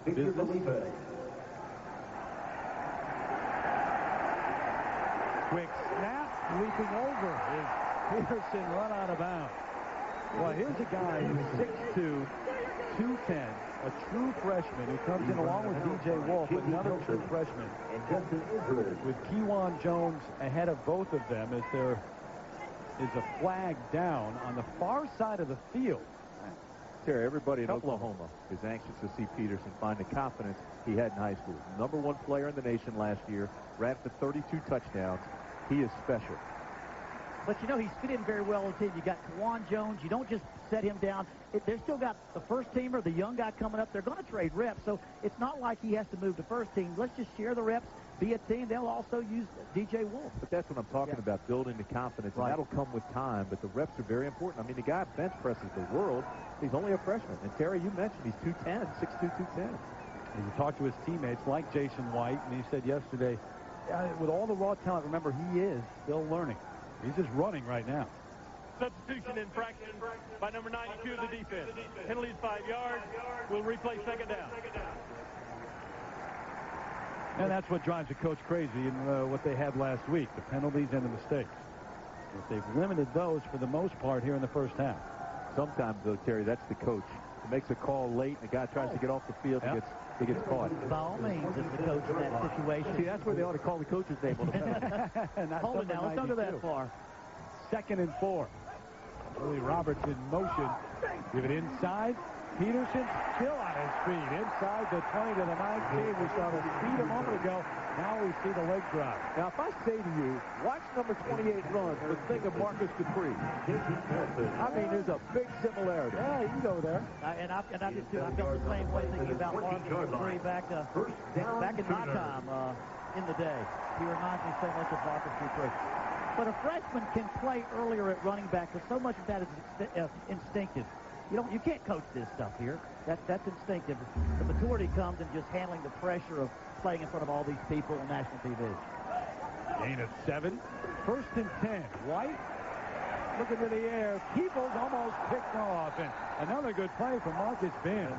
in business. Quick snap, leaping over is Peterson, run out of bounds. Well, here's a guy who's 6'2", 210, a true freshman who comes in along with DJ Wolf, another true freshman, with Kewan Jones ahead of both of them as there is a flag down on the far side of the field. Terry, everybody in Oklahoma is anxious to see Peterson find the confidence he had in high school. #1 player in the nation last year, ran for 32 touchdowns. He is special. But, you know, he's fit in very well with the team. You got Kewan Jones. You don't just set him down. They've still got the first teamer, the young guy coming up. They're going to trade reps, so it's not like he has to move to first team. Let's just share the reps, be a team. They'll also use DJ Wolf. But that's what I'm talking about, building the confidence, and that'll come with time. But the reps are very important. I mean, the guy bench presses the world. He's only a freshman. And, Terry, you mentioned he's 210, 6'2", 210. And you talk to his teammates like Jason White, and he said yesterday, with all the raw talent, remember, he is still learning. He's just running right now. Substitution infraction by number 92 of the defense. Penalty is 5 yards. We'll replay second down. And that's what drives a coach crazy in what they had last week, the penalties and the mistakes. But they've limited those for the most part here in the first half. Sometimes, though, Terry, that's the coach. He makes a call late, and the guy tries to get off the field and he gets caught. By all means, it's the coach in that situation. See, that's where they ought to call the coach's name on the penalty. Hold it now. Let's not go that far. 2nd and 4. Willie Roberts in motion. Give it inside. Peterson still on his feet. Inside the 20 to the 19. We saw the speed a moment ago. Now we see the leg drive. Now, if I say to you, watch number 28 run, but think of Marcus Dupree. I mean, there's a big similarity. Yeah, you can go there. And I did too. I felt the same way thinking about Marcus Dupree back in my time in the day. He reminds me so much of Marcus Dupree. But a freshman can play earlier at running back because so much of that is instinctive. You can't coach this stuff here. That's instinctive. The maturity comes in just handling the pressure of playing in front of all these people on national TV. Gain of 7. 1st and 10. White looking to the air. Keeples almost picked off. And another good play from Marcus Binns.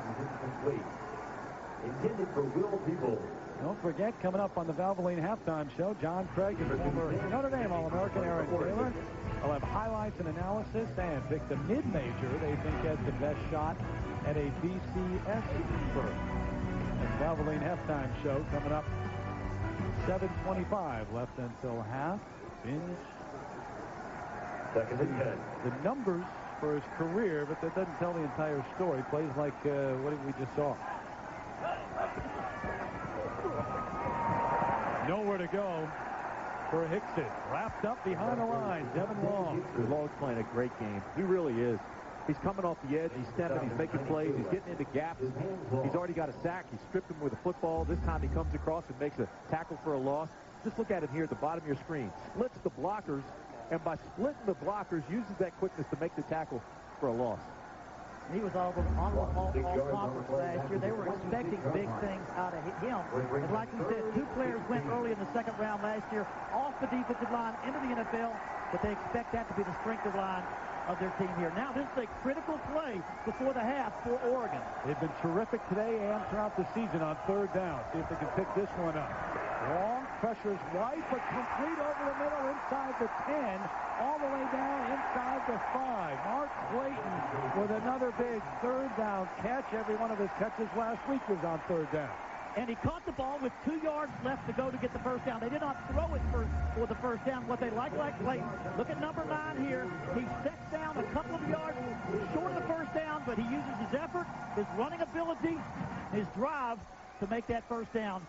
Intended for Will Peebles. Don't forget, coming up on the Valvoline Halftime Show, John Craig and former Notre Dame All-American Aaron Taylor will have highlights and analysis and pick the mid-major they think has the best shot at a BCS berth. The Valvoline Halftime Show coming up 7:25 left until half. Binns. The numbers for his career, but that doesn't tell the entire story. Plays like what we just saw. Nowhere to go for Hickson. Wrapped up behind the line. Devin Long. Long's playing a great game. He really is. He's coming off the edge. He's stemming. He's making plays. He's getting into gaps. He's already got a sack. He stripped him with a football. This time he comes across and makes a tackle for a loss. Just look at it here at the bottom of your screen. Splits the blockers, and by splitting the blockers, uses that quickness to make the tackle for a loss. He was all conference last year. They were expecting big things out of him. And like we said, 2 players went early in the 2nd round last year off the defensive line into the NFL, but they expect that to be the strength of line of their team here. Now, this is a critical play before the half for Oregon. They've been terrific today and throughout the season on 3rd down. See if they can pick this one up. Long pressures White, but complete over the middle inside the 10, all the way down inside the 5. Mark Clayton with another big 3rd down catch. Every one of his catches last week was on 3rd down. And he caught the ball with 2 yards left to go to get the 1st down. They did not throw it for the 1st down. What they like Clayton, look at number 9 here. He steps down a couple of yards short of the 1st down, but he uses his effort, his running ability, his drive to make that 1st down.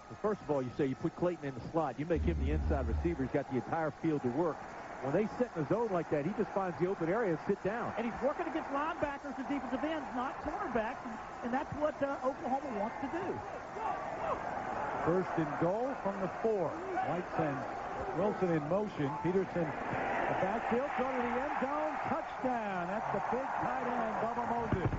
Well, first of all, you say you put Clayton in the slot. You make him the inside receiver. He's got the entire field to work. When they sit in a zone like that, he just finds the open area and sit down. And he's working against linebackers and defensive ends, not cornerbacks, and that's what Oklahoma wants to do. 1st and goal from the 4. White sends Wilson in motion. Peterson, the backfield, throw to the end zone, touchdown. That's the big tight end, Bubba Moses.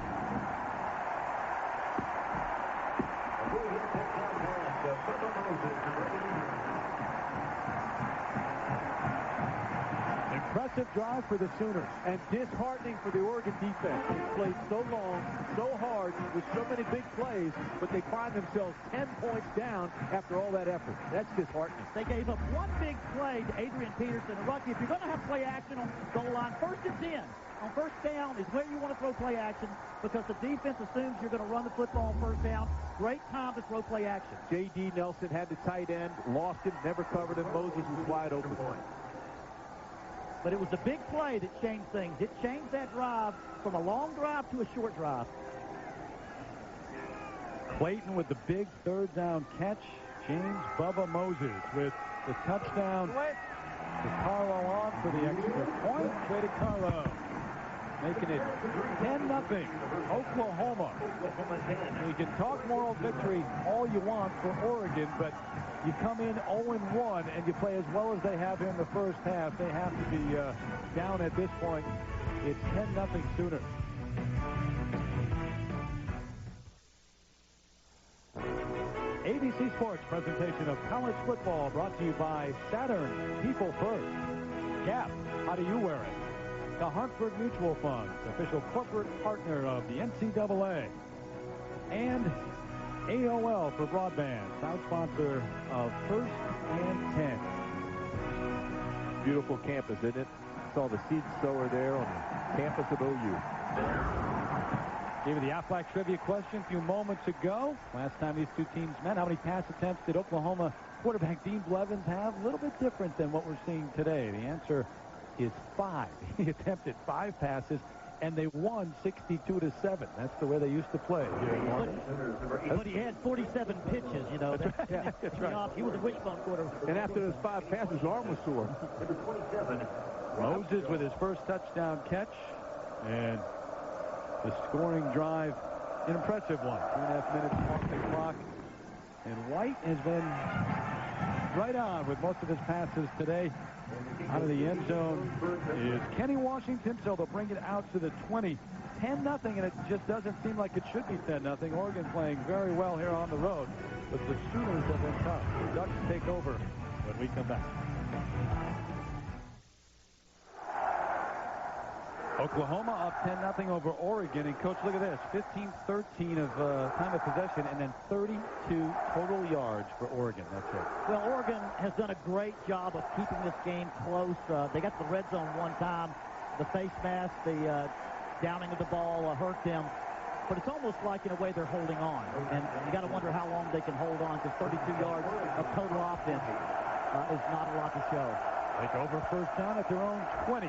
Impressive drive for the Sooners. And disheartening for the Oregon defense. They played so long, so hard, with so many big plays, but they find themselves 10 points down after all that effort. That's disheartening. They gave up one big play to Adrian Peterson. And Rucky, if you're going to have play action on goal line, 1st and 10. On 1st down is where you want to throw play action because the defense assumes you're going to run the football on 1st down. Great time to throw play action. J.D. Nelson had the tight end, lost him, never covered him. Moses was wide open. But it was the big play that changed things. It changed that drive from a long drive to a short drive. Clayton with the big 3rd down catch. James Bubba Moses with the touchdown. DeCarlo on for the extra point. Trey DeCarlo making it 10-0 Oklahoma. You can talk moral victory all you want for Oregon, but you come in 0-1 and you play as well as they have in the 1st half. They have to be down at this point. It's 10-0 Sooners. ABC NBC Sports presentation of college football brought to you by Saturn, People First. Gap, how do you wear it? The Hartford Mutual Funds, official corporate partner of the NCAA. And AOL for broadband, proud sponsor of First and 10. Beautiful campus, isn't it? Saw the seed sower there on the campus of OU. Gave you the Aflac trivia question a few moments ago. Last time these two teams met, how many pass attempts did Oklahoma quarterback Dean Blevins have? A little bit different than what we're seeing today. The answer is 5. He attempted 5 passes, and they won 62-7. That's the way they used to play. But he had 47 pitches, you know. That's right. That's right. He was a wishbone quarterback. And after those 5 passes, his arm was sore. Number 27. Moses with his first touchdown catch, and the scoring drive, an impressive one. 2.5 minutes off the clock. And White has been right on with most of his passes today. Out of the end zone is Kenny Washington, so they'll bring it out to the 20. 10-0, and it just doesn't seem like it should be 10-0. Oregon playing very well here on the road, but the Sooners have been tough. The Ducks take over when we come back. Oklahoma up 10-0 over Oregon. And, Coach, look at this. 15-13 of time of possession and then 32 total yards for Oregon. That's it. Well, Oregon has done a great job of keeping this game close. They got to the red zone one time. The face mask, the downing of the ball hurt them. But it's almost like, in a way, they're holding on. And you got to wonder how long they can hold on, because 32 yards of total offense is not a lot to show. Take over first down at their own 20.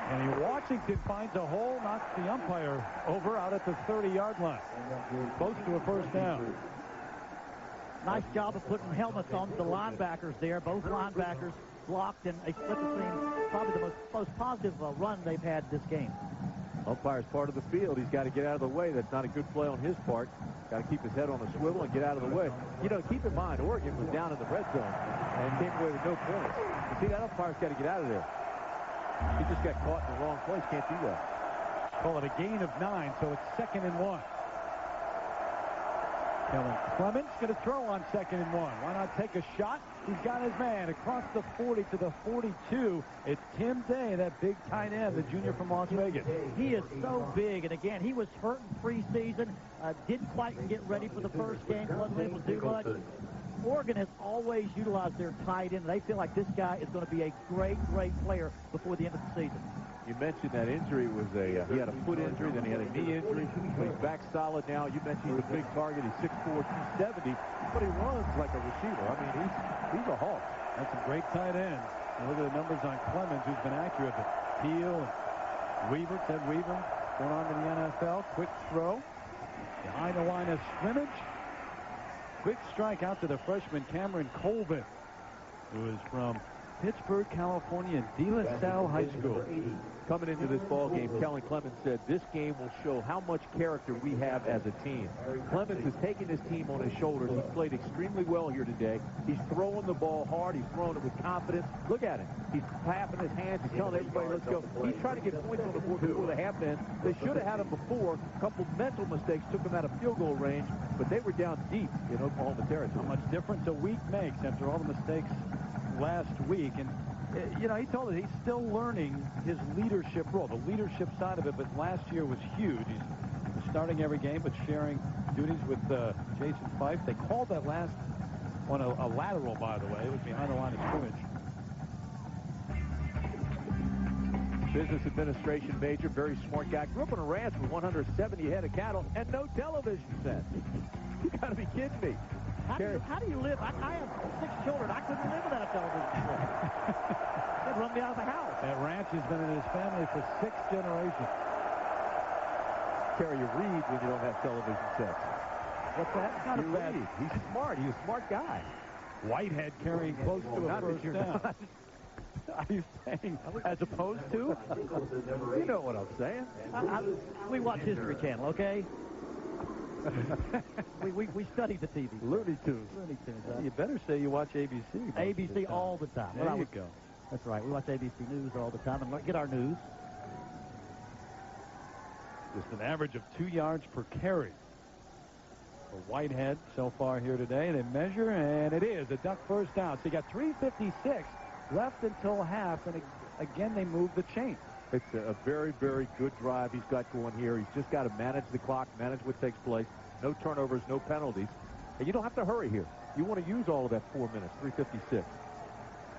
And Washington finds a hole, knocks the umpire over out at the 30-yard line. Close to a first down. Nice job of putting helmets on the linebackers there. Both linebackers blocked, and a split between probably the most positive run they've had this game. Umpire's part of the field. He's got to get out of the way. That's not a good play on his part. Got to keep his head on a swivel and get out of the way. You know, keep in mind, Oregon was down in the red zone and came away with no points. You see, that umpire's got to get out of there. He just got caught in the wrong place. Can't do that. Call it a gain of 9, so it's 2nd and 1. Kellen Clemens going to throw on 2nd and 1. Why not take a shot? He's got his man across the 40 to the 42. It's Tim Day, that big tight end, the junior from Las Vegas. He is so big, and again, he was hurt in preseason. Didn't quite get ready for the first game. Wasn't able to do much. Oregon has always utilized their tight end. They feel like this guy is going to be a great, great player before the end of the season. You mentioned that injury was he had a foot injury, then he had a knee injury. But he's back solid now. You mentioned he's a big target. He's 6'4", 270, but he runs like a receiver. I mean, he's a hawk. That's some great tight ends. And look at the numbers on Clemens, who's been accurate. But Peel and Weaver, Ted Weaver, going on to the NFL. Quick throw. Behind the line of scrimmage. Quick strike out to the freshman Cameron Colvin, who is from Pittsburgh, California, De La Salle High School. Coming into this ball game, Kellen Clemens said, this game will show how much character we have as a team. Clemens has taken his team on his shoulders. He's played extremely well here today. He's throwing the ball hard. He's throwing it with confidence. Look at him. He's clapping his hands. He's telling everybody, let's go. He's trying to get points on the board before the half ends. They should have had him before. A couple mental mistakes took him out of field goal range, but they were down deep in Oklahoma territory. How much difference a week makes after all the mistakes last week. And you know, he told us he's still learning his leadership role, the leadership side of it, but last year was huge. He's starting every game, but sharing duties with Jason Fife. They called that last one a lateral, by the way. It was behind the line of scrimmage. Business administration major, very smart guy. Grew up on a ranch with 170 head of cattle and no television set. You got to be kidding me. How do you live? I have 6 children. I couldn't live without a television set. They'd run me out of the house. That ranch has been in his family for 6 generations. Carry a read when you don't have television sets. What's that? Not a bad. He's smart. He's a smart guy. Whitehead carrying close to a first down. Are you saying as opposed to? You know what I'm saying. We watch History Channel, okay? we study the TV. Looney Tunes. Looney Tunes. You better say you watch ABC. ABC all the time. There you go. That's right. We watch ABC News all the time and get our news. Just an average of 2 yards per carry for Whitehead so far here today. They measure, and it is a Duck first down. So you got 3:56 left until half, and again they move the chain. It's a very, very good drive he's got going here. He's just got to manage the clock, manage what takes place. No turnovers, no penalties. And you don't have to hurry here. You want to use all of that 4 minutes, 3:56.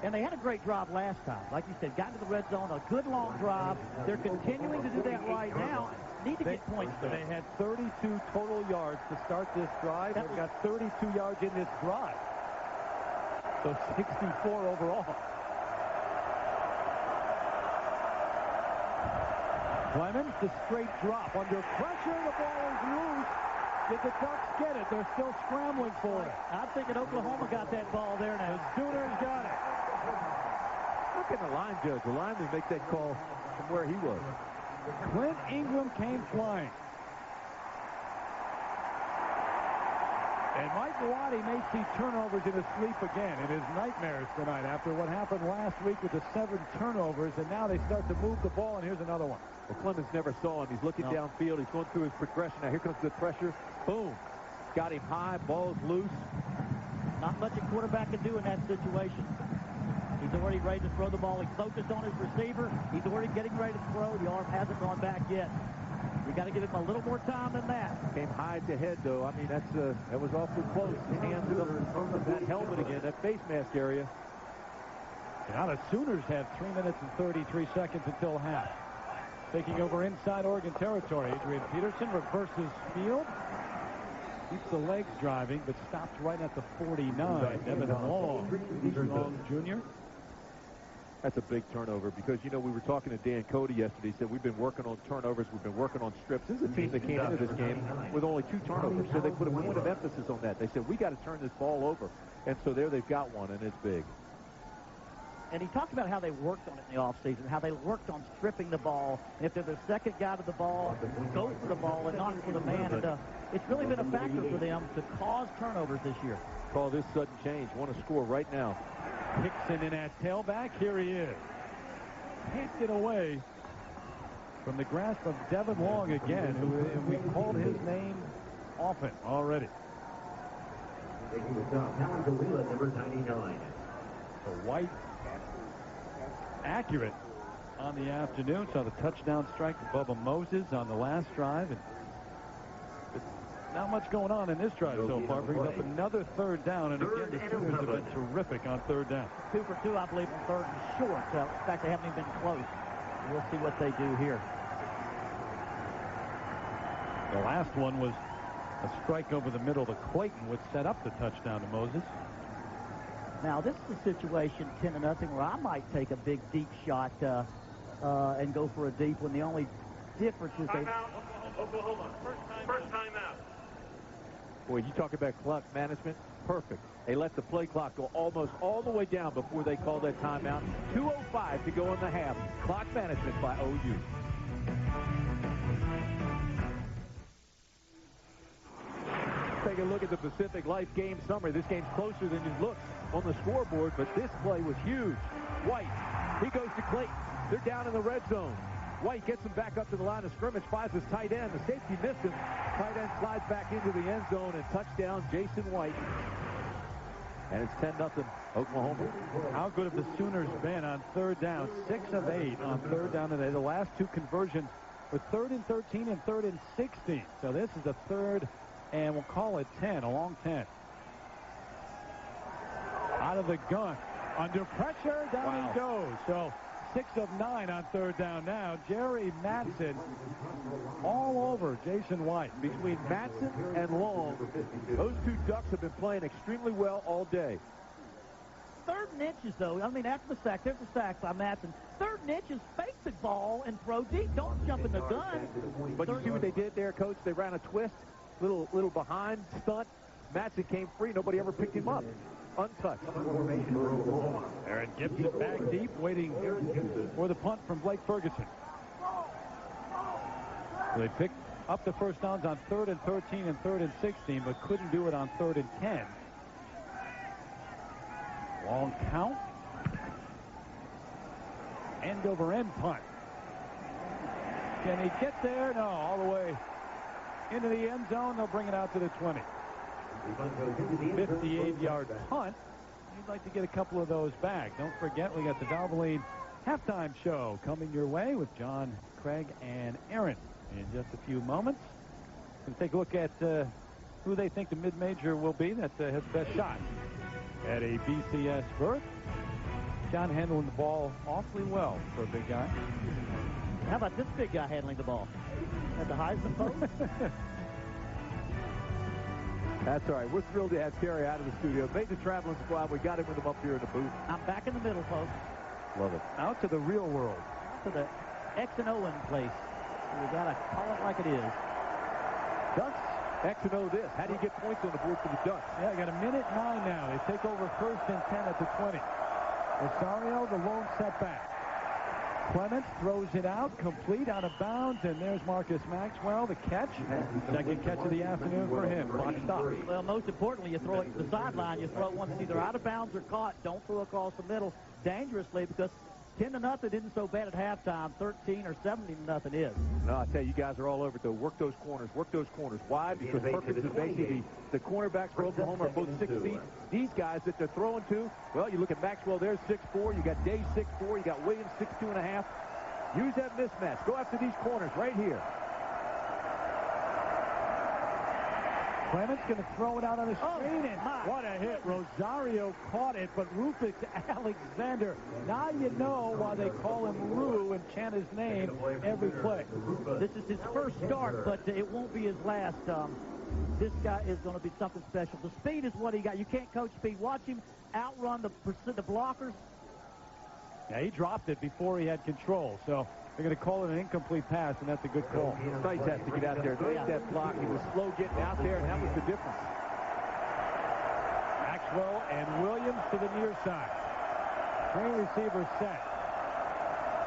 And they had a great drive last time. Like you said, got into the red zone, a good long drive. They're continuing to do that right now. Need to get points there. They had 32 total yards to start this drive. They've got 32 yards in this drive. So 64 overall. Clemens, the straight drop. Under pressure, the ball is loose. Did the Ducks get it? They're still scrambling for it. I'm thinking Oklahoma got that ball there now. The Sooners got it. How can the line judge, the lineman, make that call from where he was? Clint Ingram came flying. And Mike Malati may see turnovers in his sleep again, in his nightmares tonight after what happened last week with the 7 turnovers, and now they start to move the ball, and here's another one. Well, Clemens never saw him. He's looking downfield. He's going through his progression. Now here comes the pressure. Boom. Got him high. Ball's loose. Not much a quarterback can do in that situation. He's already ready to throw the ball. He's focused on his receiver. He's already getting ready to throw. The arm hasn't gone back yet. You got to give him a little more time than that. Came high to head, though. I mean, that was awfully close. Hands in that helmet again, that face mask area. Now the Sooners have 3 minutes and 33 seconds until half. Taking over inside Oregon territory. Adrian Peterson reverses field. Keeps the legs driving, but stops right at the 49. Evan Long Jr. That's a big turnover because, you know, we were talking to Dan Cody yesterday. He said, we've been working on turnovers. We've been working on strips. This is a team that came into this game with only 2 turnovers. So they put a point of emphasis on that. They said, we got to turn this ball over. And so there they've got one, and it's big. And he talked about how they worked on it in the offseason, how they worked on stripping the ball. And if they're the second guy to the ball, go for the ball and not for the man. And it's really been a factor for them to cause turnovers this year. Call this sudden change. Want to score right now. Hickson in at tailback. Here he is. Takes it away from the grasp of Devin Long again, who we called his name often already. Taking the stop now to Wheeler, number 99. So White accurate on the afternoon. Saw the touchdown strike to Bubba Moses on the last drive. And not much going on in this drive so far. Brings up another 3rd down. And again, the Sooners have been terrific on 3rd down. 2 for 2, I believe, on 3rd and short. In fact, they haven't even been close. We'll see what they do here. The last one was a strike over the middle to Clayton, which set up the touchdown to Moses. Now, this is a situation, 10-0, where I might take a big deep shot and go for a deep when the only difference is they... Oklahoma. First time out. Boy, you talk about clock management. Perfect. They let the play clock go almost all the way down before they call that timeout. 2:05 to go in the half. Clock management by OU. Take a look at the Pacific Life game summary. This game's closer than it looks on the scoreboard, but this play was huge. White, he goes to Clayton. They're down in the red zone. White gets him back up to the line of scrimmage, finds his tight end. The safety missed him. Tight end slides back into the end zone, and touchdown, Jason White. And it's 10-0 Oklahoma. How good have the Sooners been on 3rd down? 6 of 8 on 3rd down today. The last 2 conversions were 3rd and 13 and 3rd and 16. So this is a 3rd, and we'll call it 10, a long 10. Out of the gun. Under pressure, down he goes. So 6 of 9 on 3rd down now. Jerry Mattson all over Jason White. Between Mattson and Long, those 2 Ducks have been playing extremely well all day. 3rd and inches, though. I mean, after the sack, there's the sack by Mattson. 3rd and inches, fake the ball and throw deep. Don't jump in the gun. But you see what they did there, Coach? They ran a twist, little behind stunt. Mattson came free. Nobody ever picked him up. Untouched. Aaron Gibson back deep, waiting for the punt from Blake Ferguson. They picked up the first downs on 3rd and 13 and 3rd and 16, but couldn't do it on 3rd and 10. Long count. End over end punt. Can he get there? No, all the way into the end zone. They'll bring it out to the 20. Refund goes into the insert. 58-yard punt. You'd like to get a couple of those back. Don't forget, we got the Valvoline halftime show coming your way with John, Craig, and Aaron in just a few moments. We'll take a look at who they think the mid-major will be that has the best shot at a BCS berth. John handling the ball awfully well for a big guy. How about this big guy handling the ball? At the Heisman post? That's all right. We're thrilled to have Terry out of the studio. Made the traveling squad. We got him with him up here in the booth. I'm back in the middle, folks. Love it. Out to the real world. To the X and O place. We got to call it like it is. Ducks, X and O this. How do you get points on the board for the Ducks? Yeah, got a minute 9 now. They take over first and 10 at the 20. Rosario, the lone setback. Clements throws it out, complete, out of bounds, and there's Marcus Maxwell, the catch. Second catch of the afternoon for him. Clock stops. Well, most importantly, you throw it to the sideline. You throw it once it's either out of bounds or caught. Don't throw across the middle dangerously, because 10-0 isn't so bad at halftime. 13 or 17-0 is. No, I tell you, guys are all over it, though. Work those corners. Work those corners. Why? Because Perkins and Macy, the cornerbacks for Oklahoma, are both 6 feet. These guys that they're throwing to, well, you look at Maxwell, there's 6'4". You got Day 6'4". You got Williams 6'2.5". Use that mismatch. Go after these corners right here. Clements going to throw it out on the screen, and what a hit. Rosario caught it, but Rufus Alexander. Now you know why they call him Roo and chant his name every play. This is his first start, but it won't be his last. This guy is going to be something special. The speed is what he got. You can't coach speed. Watch him outrun the blockers. Yeah, he dropped it before he had control, so they're going to call it an incomplete pass, and that's a good call. Stites has to get out there and make that block. He was slow getting out there, and that was the difference. Maxwell and Williams to the near side. 3 receivers set.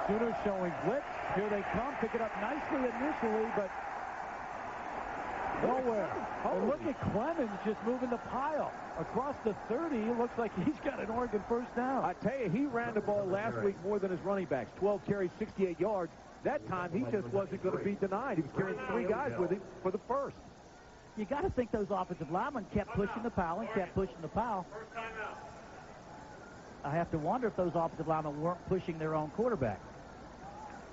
Sooners showing blitz. Here they come. Pick it up nicely initially, but nowhere. And look at Clemens just moving the pile. Across the 30, it looks like he's got an Oregon first down. I tell you, he ran the ball last week more than his running backs. 12 carries, 68 yards. That time, he just wasn't going to be denied. He was carrying 3 guys with him for the first. You got to think those offensive linemen kept pushing the pile and kept pushing the pile. I have to wonder if those offensive linemen weren't pushing their own quarterback.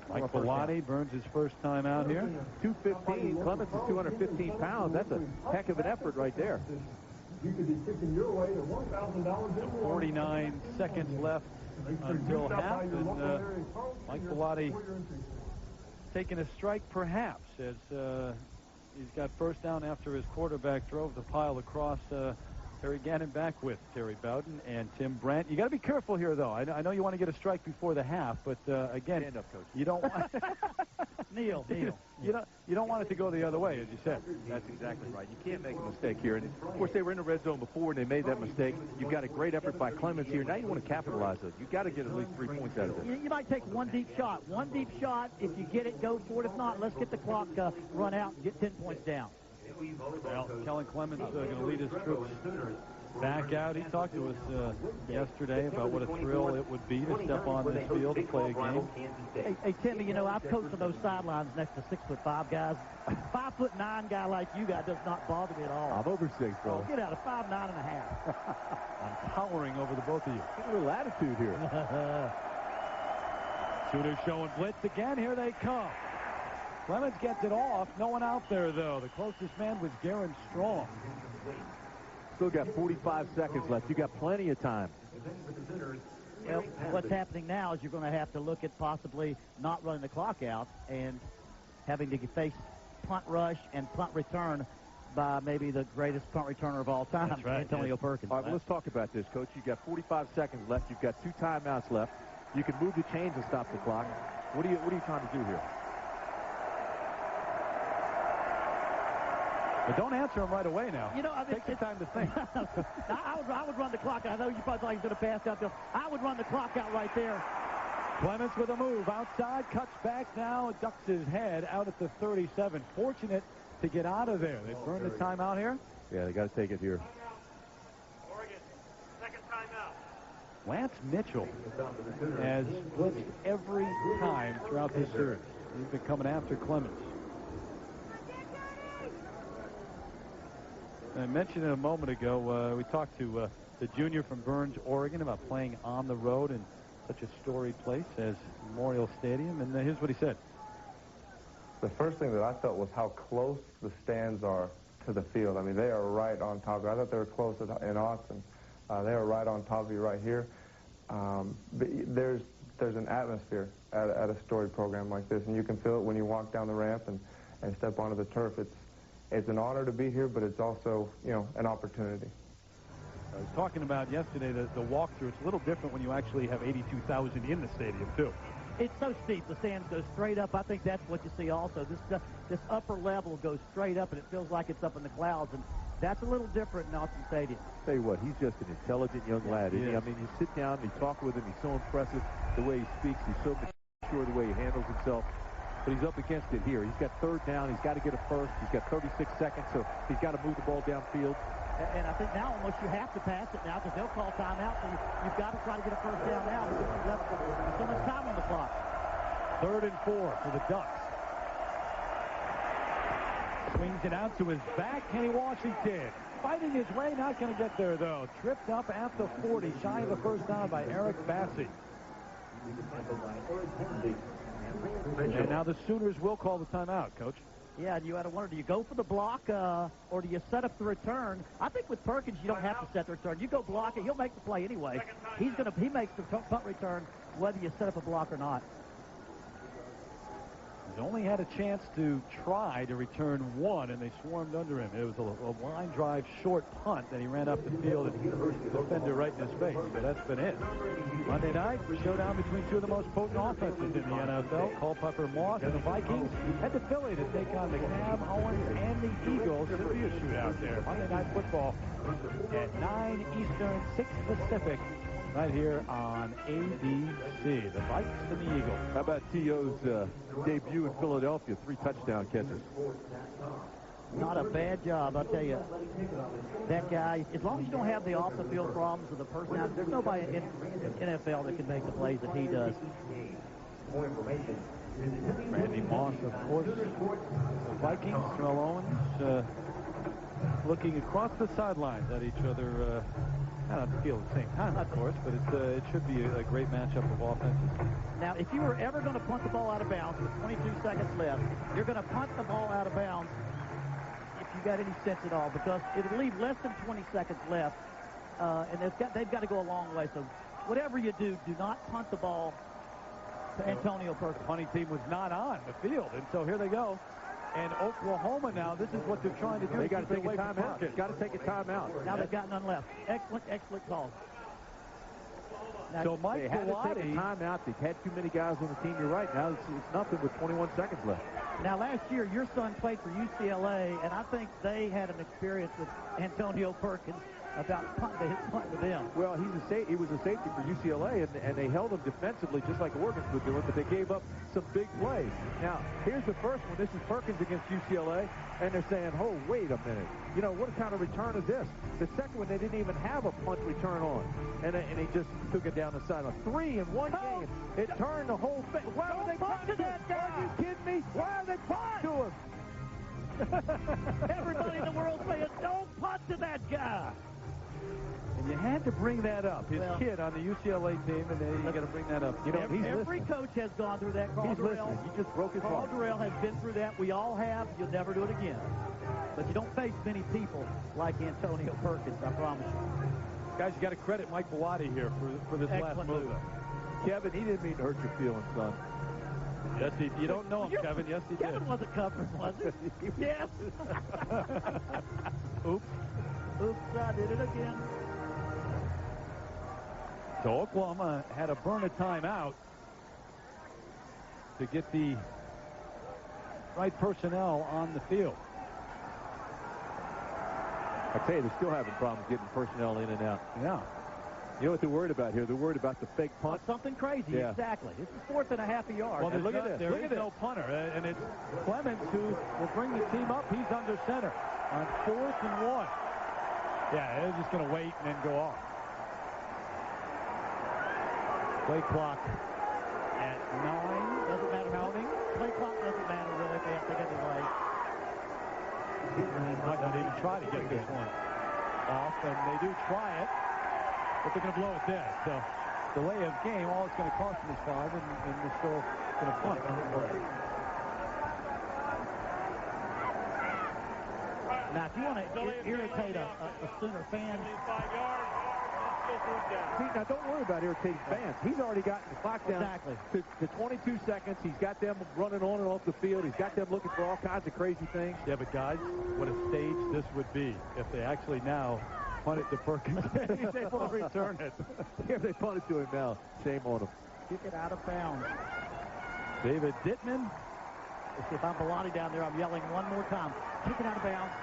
Mike Bellotti burns his first time out here. 215. Clements is 215 pounds. That's a heck of an effort right there. You could be kicking your way to $1,000. 49 seconds left until half, and Mike Bellotti taking a strike perhaps as he's got first down after his quarterback drove the pile across. Terry Gannon back with Terry Bowden and Tim Brandt. You got to be careful here, though. I know you want to get a strike before the half, but again, stand up, coach. You don't want Neil. You don't want it to go the other way, as you said. That's exactly right. You can't make a mistake here. And of course, they were in the red zone before, and they made that mistake. You've got a great effort by Clements here. Now you want to capitalize it. You've got to get at least 3 points out of this. You might take one deep shot. One deep shot. If you get it, go for it. If not, let's get the clock run out and get 10 points down. Well, Kellen Clements going to lead his troops back out. He talked to us yesterday about what a thrill it would be to step on this field to play a game. Hey, Timmy, you know, I've coached on those sidelines next to 6'5" guys. 5'9" guy like you guy does not bother me at all. I'm over 6, bro. Oh, get out of 5'9.5". I'm towering over the both of you. Get a little attitude here. Sooners showing blitz again. Here they come. Clements gets it off. No one out there, though. The closest man was Garen Strong. Still got 45 seconds left. You got plenty of time. Well, what's happening now is you're going to have to look at possibly not running the clock out and having to face punt rush and punt return by maybe the greatest punt returner of all time, right, Antonio Perkins. All right, well, let's talk about this, Coach. You've got 45 seconds left. You've got 2 timeouts left. You can move the chains and stop the clock. What are you trying to do here? But don't answer him right away now. You know, I mean, take your time to think. I would run the clock out. I know you probably thought he was going to pass out there. I would run the clock out right there. Clements with a move outside, cuts back now, ducks his head out at the 37. Fortunate to get out of there. They burned the timeout here. Yeah, they got to take it here. Oregon, second timeout. Lance Mitchell has blitzed every time throughout this series. He's been coming after Clements. I mentioned it a moment ago. We talked to the junior from Burns, Oregon, about playing on the road in such a storied place as Memorial Stadium, and here's what he said. The first thing that I felt was how close the stands are to the field. I mean, they are right on top of you. I thought they were close in Austin. They are right on top of you right here. There's an atmosphere at a storied program like this, and you can feel it when you walk down the ramp and step onto the turf. It's an honor to be here, but it's also, you know, an opportunity. I was talking about yesterday the walkthrough. It's a little different when you actually have 82,000 in the stadium, too. It's so steep. The stands go straight up. I think that's what you see also. This upper level goes straight up, and it feels like it's up in the clouds, and that's a little different in Austin Stadium. Tell you what, he's just an intelligent young lad, isn't he? I mean, you sit down and you talk with him. He's so impressive the way he speaks. He's so mature the way he handles himself. But he's up against it here. He's got third down. He's got to get a first. He's got 36 seconds, so he's got to move the ball downfield. And I think now almost you have to pass it now because they'll call timeout, so you've got to try to get a first down now because there's left so much time on the clock. 3rd and 4 for the Ducks. Swings it out to his back, Kenny Washington. Fighting his way, not going to get there, though. Tripped up at the 40, shy of the first down by Eric Bassey. And now the Sooners will call the timeout, Coach. Yeah, and you had to wonder, do you go for the block or do you set up the return? I think with Perkins, you don't have to set the return. You go block it, he'll make the play anyway. He makes the punt return whether you set up a block or not. He's only had a chance to try to return one, and they swarmed under him. It was a line drive short punt that he ran up the field and the defender right in his face. So that's been it. Monday night, showdown between two of the most potent offenses in the NFL. Culpepper Moss and the Vikings head to Philly to take on the Cam Owens and the Eagles. Should be a shootout there. Monday Night Football at 9 Eastern, 6 Pacific. Right here on ABC, the Vikes and the Eagles. How about T.O.'s debut in Philadelphia? 3 touchdown catches. Not a bad job, I'll tell you. That guy, as long as you don't have the off-the-field problems with the personality, there's nobody in NFL that can make the plays that he does. Randy Moss, of course. The Vikings, Terrell Owens, looking across the sidelines at each other. Not on the field at the same time, of course, but it should be a great matchup of offenses. Now, if you were ever going to punt the ball out of bounds with 22 seconds left, you're going to punt the ball out of bounds if you got any sense at all, because it'll leave less than 20 seconds left, and they've got to go a long way. So whatever you do, do not punt the ball to Antonio Perkins. The punting team was not on the field, and so here they go. And Oklahoma now, this is what they're trying to do. They got to take a timeout. They've got to take a timeout. Now they've got none left. Excellent call. Now, so Mike they had to take a timeout. They've had too many guys on the team. You're right. Now it's nothing with 21 seconds left. Now last year, your son played for UCLA, and I think they had an experience with Antonio Perkins about punting to them. Well, he was a safety for UCLA, and they held him defensively just like Oregon was doing, but they gave up some big plays. Now, here's the first one. This is Perkins against UCLA, and they're saying, oh, wait a minute. You know, what kind of return is this? The second one, they didn't even have a punt return on, and they just took it down the sideline. 3 in one game. It turned the whole thing. Why would they punt to that guy? Are you kidding me? Why are they punting to him? Everybody in the world saying, don't punt to that guy. And you had to bring that up. His kid on the UCLA team, and then you got to bring that up. You know, every coach has gone through that. He's listening. He just broke his heart. Carl Durrell has been through that. We all have. You'll never do it again. But you don't face many people like Antonio Perkins, I promise you. Guys, you got to credit Mike Bellotti here for this last move. Kevin, he didn't mean to hurt your feelings, son. Yes, you don't know him, Kevin. Yes, he did. Kevin wasn't covering, was he? Yes. Oops. Oops, I did it again. So Oklahoma had to burn a timeout to get the right personnel on the field. I tell you, they're still having problems getting personnel in and out. Yeah. You know what they're worried about here? They're worried about the fake punt. Something crazy, yeah. Exactly. It's a 4th and a half a yard. Well, look at this. There is no punter, and it's Clemens who will bring the team up. He's under center on 4th and 1. Yeah, they're just going to wait and then go off. Play clock at 9. Doesn't matter. Counting. Play clock doesn't matter really if they get the right. Might not even try to get this one off, and they do try it, but they're going to blow it dead. So delay of game, all it's going to cost them is 5, and they're still going to punt. Now, if you want to irritate a Sooner fan, Now, don't worry about irritating fans. He's already gotten the clock down to 22 seconds. He's got them running on and off the field. He's got them looking for all kinds of crazy things. Yeah, but guys, what a stage this would be if they actually now punt it to Perkins. He's able to return it. If they punt it to him now, shame on him. kick it out of bounds. David Dittman. If I'm Bellotti down there, I'm yelling one more time. Kick it out of bounds.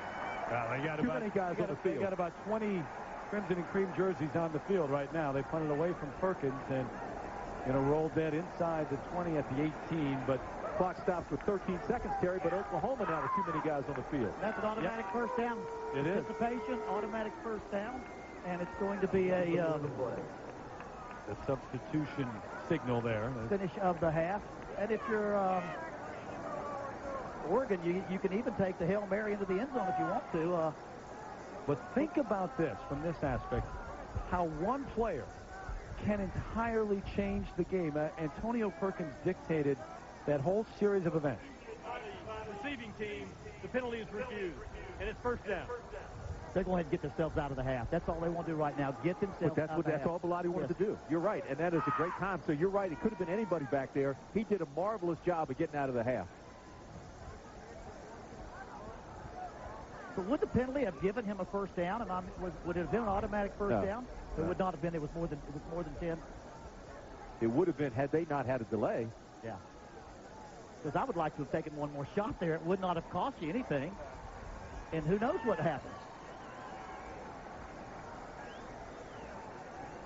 They got Too many guys on the field. They got about 20 crimson and cream jerseys on the field right now. They punted away from Perkins and roll dead inside the 20 at the 18, but clock stops with 13 seconds, Terry, but Oklahoma now with too many guys on the field. That's an automatic first down. It is. Anticipation, automatic first down, and it's going to be a substitution signal there. Finish of the half. And if you're Oregon, you can even take the Hail Mary into the end zone if you want to. But think about this from this aspect, how one player can entirely change the game. Antonio Perkins dictated that whole series of events. Receiving team, the penalty is refused, and it's first down. They're going to get themselves out of the half. That's all they want to do right now, get themselves out of the half. That's all Bellotti wanted to do. You're right, and that is a great time. So you're right, it could have been anybody back there. He did a marvelous job of getting out of the half. So would the penalty have given him a first down? And would it have been an automatic first down? It would not have been. It was more than 10. It would have been had they not had a delay. Yeah. Because I would like to have taken one more shot there. It would not have cost you anything. And who knows what happens.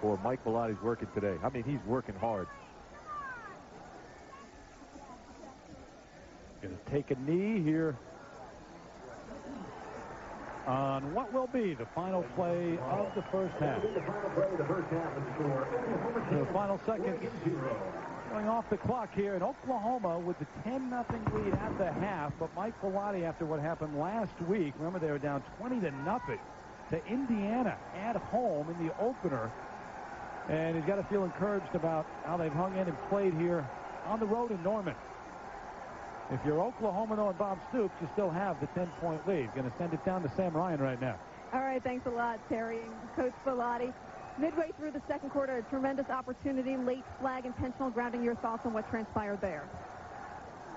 Boy, Mike Bellotti's working today. I mean, he's working hard. Going to take a knee here on what will be the final play of the first half. The final play of the first half of the score. The final seconds going off the clock here in Oklahoma with the 10-0 lead at the half. But Mike Bellotti, after what happened last week, remember they were down 20-0 to Indiana at home in the opener. And he's got to feel encouraged about how they've hung in and played here on the road in Norman. If you're Oklahoma, though, and Bob Stoops, you still have the 10-point lead. Going to send it down to Sam Ryan right now. All right, thanks a lot, Terry and Coach Bellotti. Midway through the second quarter, a tremendous opportunity, late flag, intentional grounding. Your thoughts on what transpired there?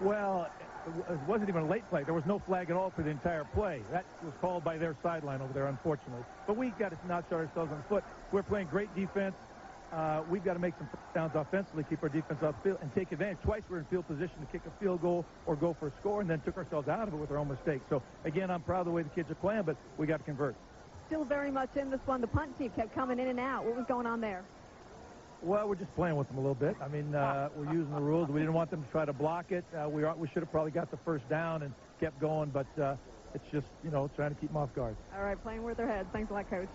Well, it wasn't even a late flag. There was no flag at all for the entire play. That was called by their sideline over there, unfortunately. But we got to not shut ourselves on the foot. We're playing great defense. We've got to make some first downs offensively, keep our defense off the field, and take advantage. Twice we were in field position to kick a field goal or go for a score, and then took ourselves out of it with our own mistakes. So, again, I'm proud of the way the kids are playing, but we got to convert. Still very much in this one. The punt team kept coming in and out. What was going on there? Well, we're just playing with them a little bit. I mean, we're using the rules. We didn't want them to try to block it. We should have probably got the first down and kept going, but it's just, trying to keep them off guard. All right, playing with their heads. Thanks a lot, Coach.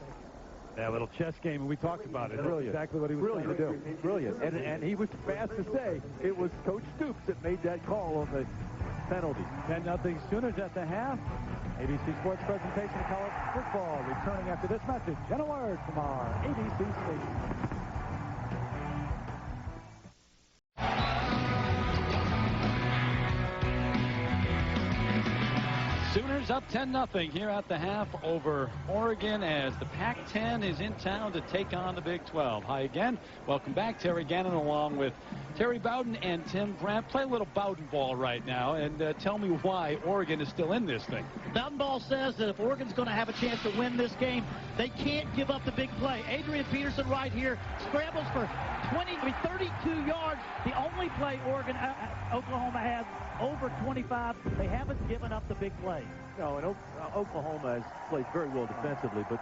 Yeah, little chess game, and we talked about it. Brilliant. Exactly what he was trying to do. Brilliant. And he was fast to say it was Coach Stoops that made that call on the penalty. 10-0 Sooners at the half. ABC Sports presentation of college football returning after this message and a word from our ABC station. Sooners up 10-0 here at the half over Oregon as the Pac-10 is in town to take on the Big 12. Hi again. Welcome back. Terry Gannon along with Terry Bowden and Tim Grant. Play a little Bowden ball right now and tell me why Oregon is still in this thing. Bowden ball says that if Oregon's going to have a chance to win this game, they can't give up the big play. Adrian Peterson right here scrambles for 32 yards. The only play Oklahoma has over 25. They haven't given up the big play. No, and Oklahoma has played very well defensively, but,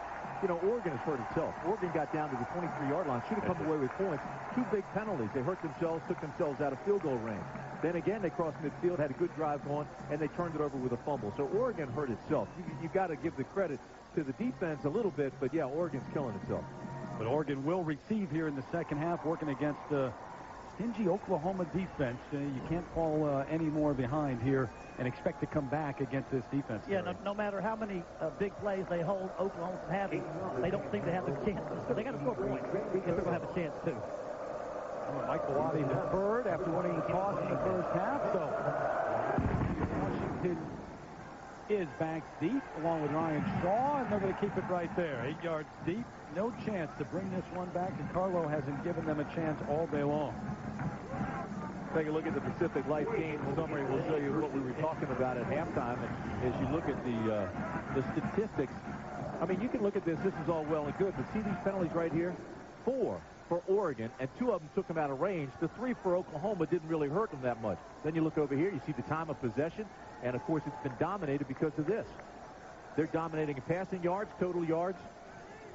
Oregon has hurt itself. Oregon got down to the 23-yard line, should have come away with points. 2 big penalties. They hurt themselves, took themselves out of field goal range. Then again, they crossed midfield, had a good drive going, and they turned it over with a fumble. So Oregon hurt itself. You got to give the credit to the defense a little bit, but, yeah, Oregon's killing itself. But Oregon will receive here in the second half, working against stingy Oklahoma defense. You can't fall any more behind here and expect to come back against this defense. Yeah, no matter how many big plays they hold Oklahoma from having, they don't seem to have the chance. So they got to score points if they're going to have a chance too. Mike Bellotti deferred after winning the toss in the first half. So Washington is back deep along with Ryan Shaw, and they're going to keep it right there. 8 yards deep. No chance to bring this one back, and Carlo hasn't given them a chance all day long. Take a look at the Pacific Life game summary. We'll show you what we were talking about at halftime. And as you look at the statistics, I mean, you can look at this. This is all well and good, but see these penalties right here? 4 for Oregon, and 2 of them took them out of range. The 3 for Oklahoma didn't really hurt them that much. Then you look over here, you see the time of possession, and, of course, it's been dominated because of this. They're dominating in passing yards, total yards.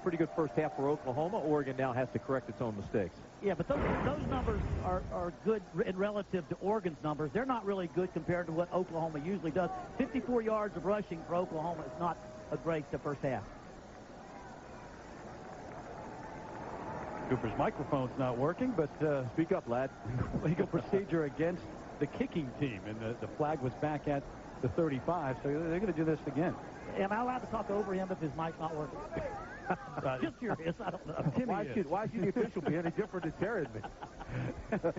Pretty good first half for Oklahoma. Oregon now has to correct its own mistakes. Yeah, but those numbers are good in relative to Oregon's numbers. They're not really good compared to what Oklahoma usually does. 54 yards of rushing for Oklahoma is not a great first half. Cooper's microphone's not working, but speak up, lad. Legal procedure against the kicking team, and the flag was back at the 35, so they're going to do this again. Am I allowed to talk over him if his mic's not working? Just curious, I don't know. Why should the official be any different than Terry and me?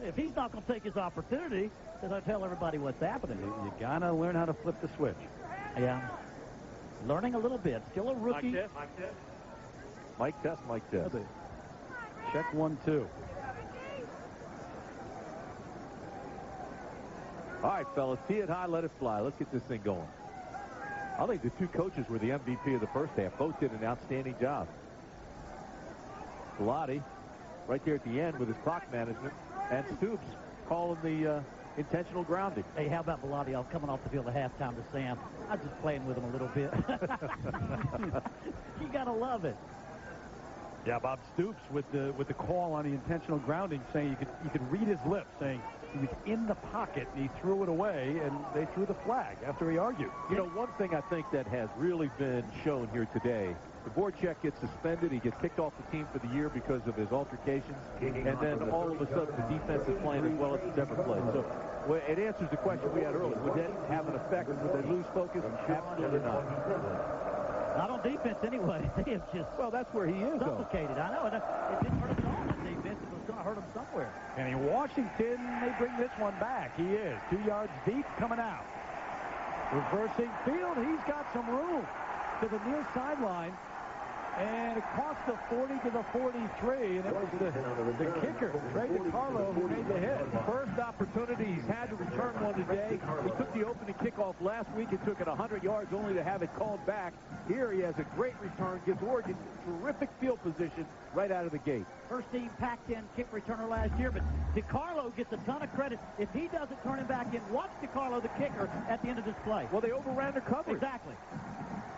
If he's not going to take his opportunity, then I'll tell everybody what's happening. You got to learn how to flip the switch. Yeah. Learning a little bit. Still a rookie. Mic test. Check 1, 2. All right, fellas, tee it high, let it fly. Let's get this thing going. I think the 2 coaches were the MVP of the first half. Both did an outstanding job. Bellotti right there at the end with his clock management, and Stoops calling the intentional grounding. Hey, how about Bellotti coming off the field at halftime to Sam? I'm just playing with him a little bit. You got to love it. Yeah, Bob Stoops with the call on the intentional grounding, saying you could read his lips, saying he was in the pocket and he threw it away, and they threw the flag after he argued. You know, one thing I think that has really been shown here today, the Voracek gets suspended. He gets kicked off the team for the year because of his altercations, and then all of a sudden the defense is playing as well as it's ever played. So it answers the question we had earlier. Would that have an effect? Would they lose focus? Absolutely not. Not on defense anyway. They have just that's where he is, suffocated. I know. It didn't hurt him at all on defense. It was going to hurt him somewhere. And in Washington, they bring this one back. He is 2 yards deep coming out. Reversing field. He's got some room to the near sideline. And across the 40 to the 43, and it was the kicker, Trey DiCarlo, who made the hit. First opportunity he's had to return one today. He took the opening kickoff last week and took it 100 yards only to have it called back. Here he has a great return, gives Oregon terrific field position right out of the gate. First team Pac-10 kick returner last year, but DiCarlo gets a ton of credit. If he doesn't turn him back in, watch DiCarlo, the kicker, at the end of this play. Well, they overran their coverage. Exactly.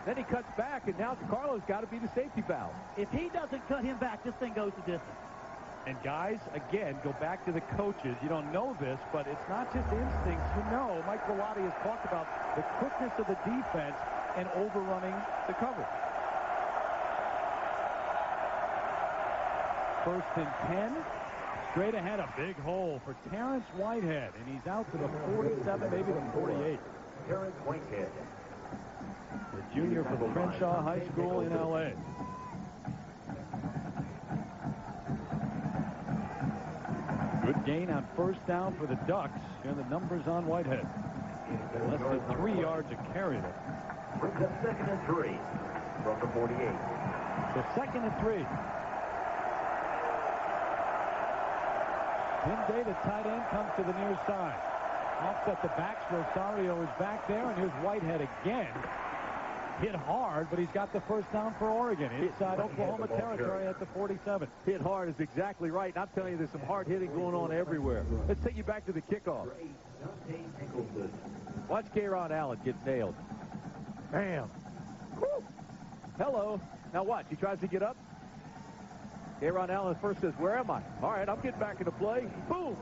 Then he cuts back, and now DiCarlo's got to be the safety valve. If he doesn't cut him back, this thing goes the distance. And guys, again, go back to the coaches. You don't know this, but it's not just instincts. You know, Mike Bellotti has talked about the quickness of the defense and overrunning the coverage. 1st and 10. Straight ahead, a big hole for Terrence Whitehead, and he's out to the 47, maybe the 48. Terrence Whitehead. The junior from Crenshaw High School in L.A. Good gain on 1st down for the Ducks. Here are the numbers on Whitehead. Less than 3 yards a carry there. Brings up 2nd and 3 from the 48. So 2nd and 3. Tim Day, the tight end, comes to the near side. Offset the backs. Rosario is back there, and here's Whitehead again. Hit hard, but he's got the 1st down for Oregon inside Oklahoma territory at the 47. Hit hard is exactly right. And I'm telling you, there's some hard hitting going on everywhere. Let's take you back to the kickoff. Watch Kayron Allen get nailed. Bam. Woo. Hello. Now watch. He tries to get up. Kayron Allen first says, where am I? All right, I'm getting back into play. Boom.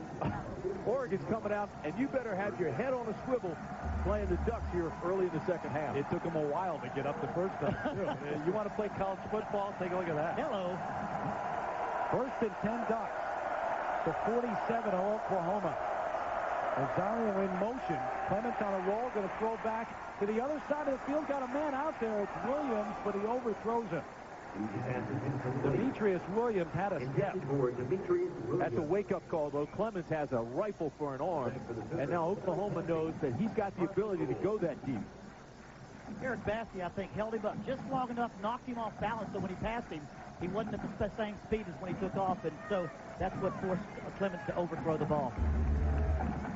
Oregon's coming out, and you better have your head on a swivel playing the Ducks here early in the 2nd half. It took them a while to get up the 1st down. You want to play college football? Take a look at that. Hello. 1st and 10 Ducks. the 47 of Oklahoma. Rosario in motion. Clements on a roll, going to throw back to the other side of the field. Got a man out there. It's Williams, but he overthrows him. Demetrius Williams had a step. That's a wake-up call, though. Clemens has a rifle for an arm, and now Oklahoma knows that he's got the ability to go that deep. Eric Bassey, I think, held him up just long enough, knocked him off balance, so when he passed him, he wasn't at the same speed as when he took off, and so that's what forced Clemens to overthrow the ball.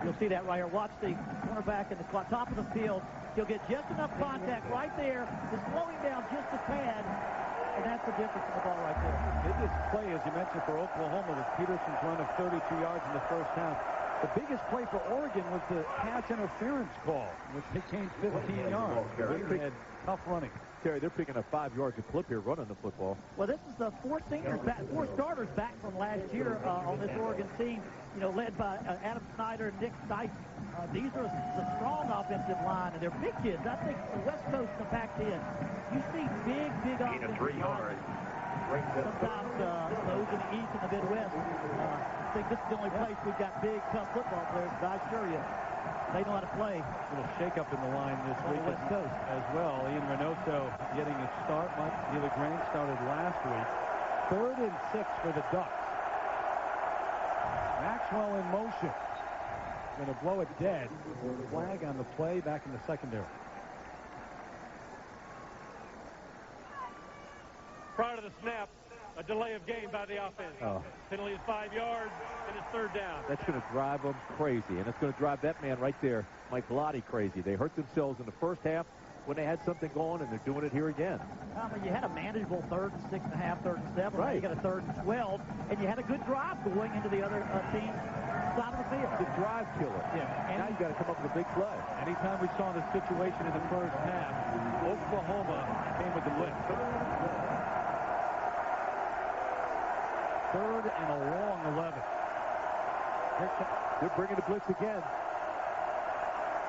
You'll see that right here. Watch the cornerback at the top of the field. He'll get just enough contact right there to slow him down just a tad, and that's the difference in the ball right there. Biggest play, as you mentioned, for Oklahoma was Peterson's run of 32 yards in the first half. The biggest play for Oregon was the pass interference call, which became 15 yards. They had tough running. Terry, they're picking up 5 yards a clip here running the football. Well, this is the four starters back from last year on this Oregon team, led by Adam Snyder and Nick Stice. These are the strong offensive line, and they're big kids. I think the West Coast and the Pac-10, you see big offensive line. Sometimes those in the East and the Midwest think this is the only place we've got big, tough football players, but I assure you, they know how to play. A little shake-up in the line this week West Coast as well. Ian Reynoso getting a start. Mike Gilligrane started last week. 3rd and 6 for the Ducks. Maxwell in motion. Going to blow it dead. Flag on the play back in the secondary. Prior to the snap, a delay of game by the offense. Penalty is 5 yards, and it's 3rd down. That's going to drive them crazy, and it's going to drive that man right there, Mike Bellotti, crazy. They hurt themselves in the first half when they had something going, and they're doing it here again. You had a manageable 3rd and 6.5, 3rd and 7. Right. You got a 3rd and 12, and you had a good drive going into the other team's side of the field. The drive killer. Yeah. And now you got to come up with a big play. Anytime we saw this situation in the first half, Oklahoma came with the blitz. 3rd and a long 11. They're bringing the blitz again.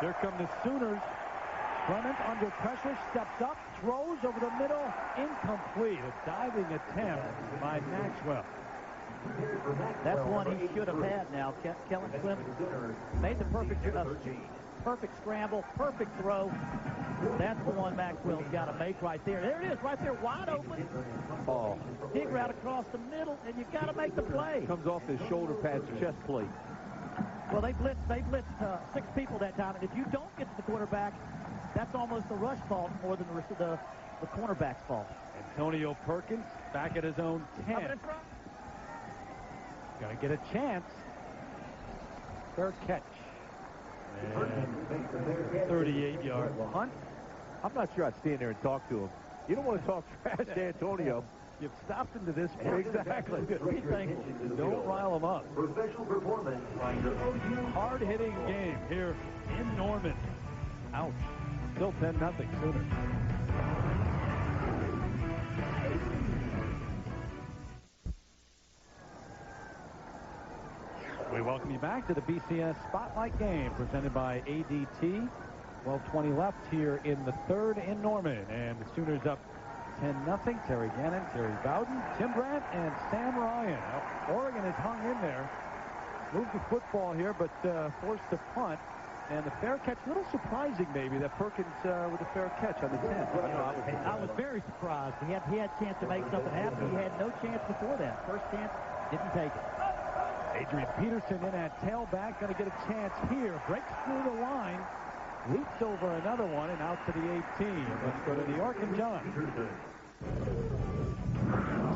Here come the Sooners. Clemens under pressure, steps up, throws over the middle, incomplete. A diving attempt by Maxwell. That's one he should have had now. Kellen Clemens made the perfect scramble, perfect throw. That's the one Maxwell's got to make right there. There it is, right there, wide open. Oh. Dig right across the middle, and you got to make the play. Comes off his shoulder pads, chest plate. Well, they blitzed 6 people that time, and if you don't get to the quarterback, that's almost the rush fault more than the cornerback's fault. Antonio Perkins back at his own 10. Got to get a chance. Fair catch. And 38-yard punt. I'm not sure I'd stand there and talk to him. You don't want to talk trash to Antonio. You've stopped him to this point. Exactly. Be thankful. Don't rile him up. Professional performance by your OU. Hard-hitting game here in Norman. Ouch. Still 10-0 Sooners. We welcome you back to the BCS Spotlight Game presented by ADT. 12:20 left here in the 3rd in Norman, and the Sooners up 10-0. Terry Gannon, Terry Bowden, Tim Brandt, and Sam Ryan. Now, Oregon has hung in there. Moved the football here, but forced to punt. And the fair catch, a little surprising maybe that Perkins with a fair catch on the 10. I was very surprised. He had a chance to make something happen. He had no chance before that. First chance, didn't take it. Adrian Peterson in at tailback, going to get a chance here. Breaks through the line, leaps over another one, and out to the 18. Let's go to New York and John.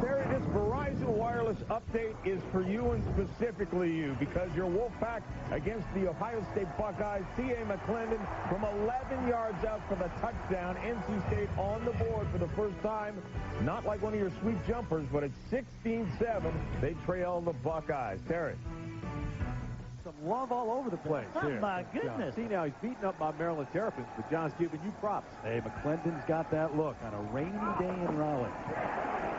Terry, this Verizon Wireless update is for you and specifically you because your Wolfpack against the Ohio State Buckeyes. C.A. McClendon from 11 yards out for the touchdown. NC State on the board for the first time. Not like one of your sweet jumpers, but it's 16-7. They trail the Buckeyes. Terry. Some love all over the place here. Oh, my goodness. See, now he's beaten up by Maryland Terrapins, but John's giving you props. Hey, McClendon's got that look on a rainy day in Raleigh.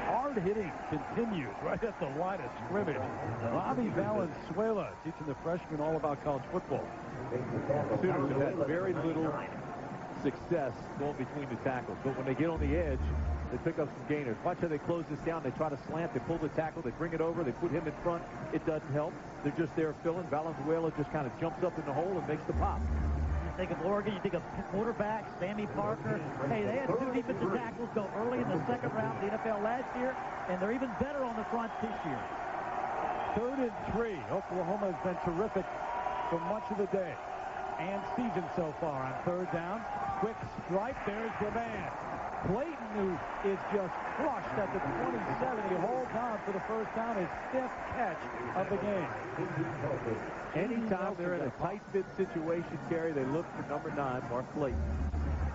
Hard hitting continues right at the line of scrimmage. Bobby Valenzuela teaching the freshmen all about college football. The Sooners have had very little success going between the tackles, but when they get on the edge, They pick up some gainers. Watch how they close this down. They try to slant. They pull the tackle. They bring it over. They put him in front. It doesn't help. They're just there filling. Valenzuela just kind of jumps up in the hole and makes the pop. You think of Oregon, you think of quarterback, Sammy Parker. Hey, they had 2 defensive tackles go early in the second round of the NFL last year, and they're even better on the front this year. 3rd and 3. Oklahoma has been terrific for much of the day and season so far. On 3rd down, quick strike. There's the man. Clayton, who is just crushed at the 27. He holds on for the first down, his 5th catch of the game. Anytime they're in a tight fit situation, Terry, they look for number 9, Mark Clayton.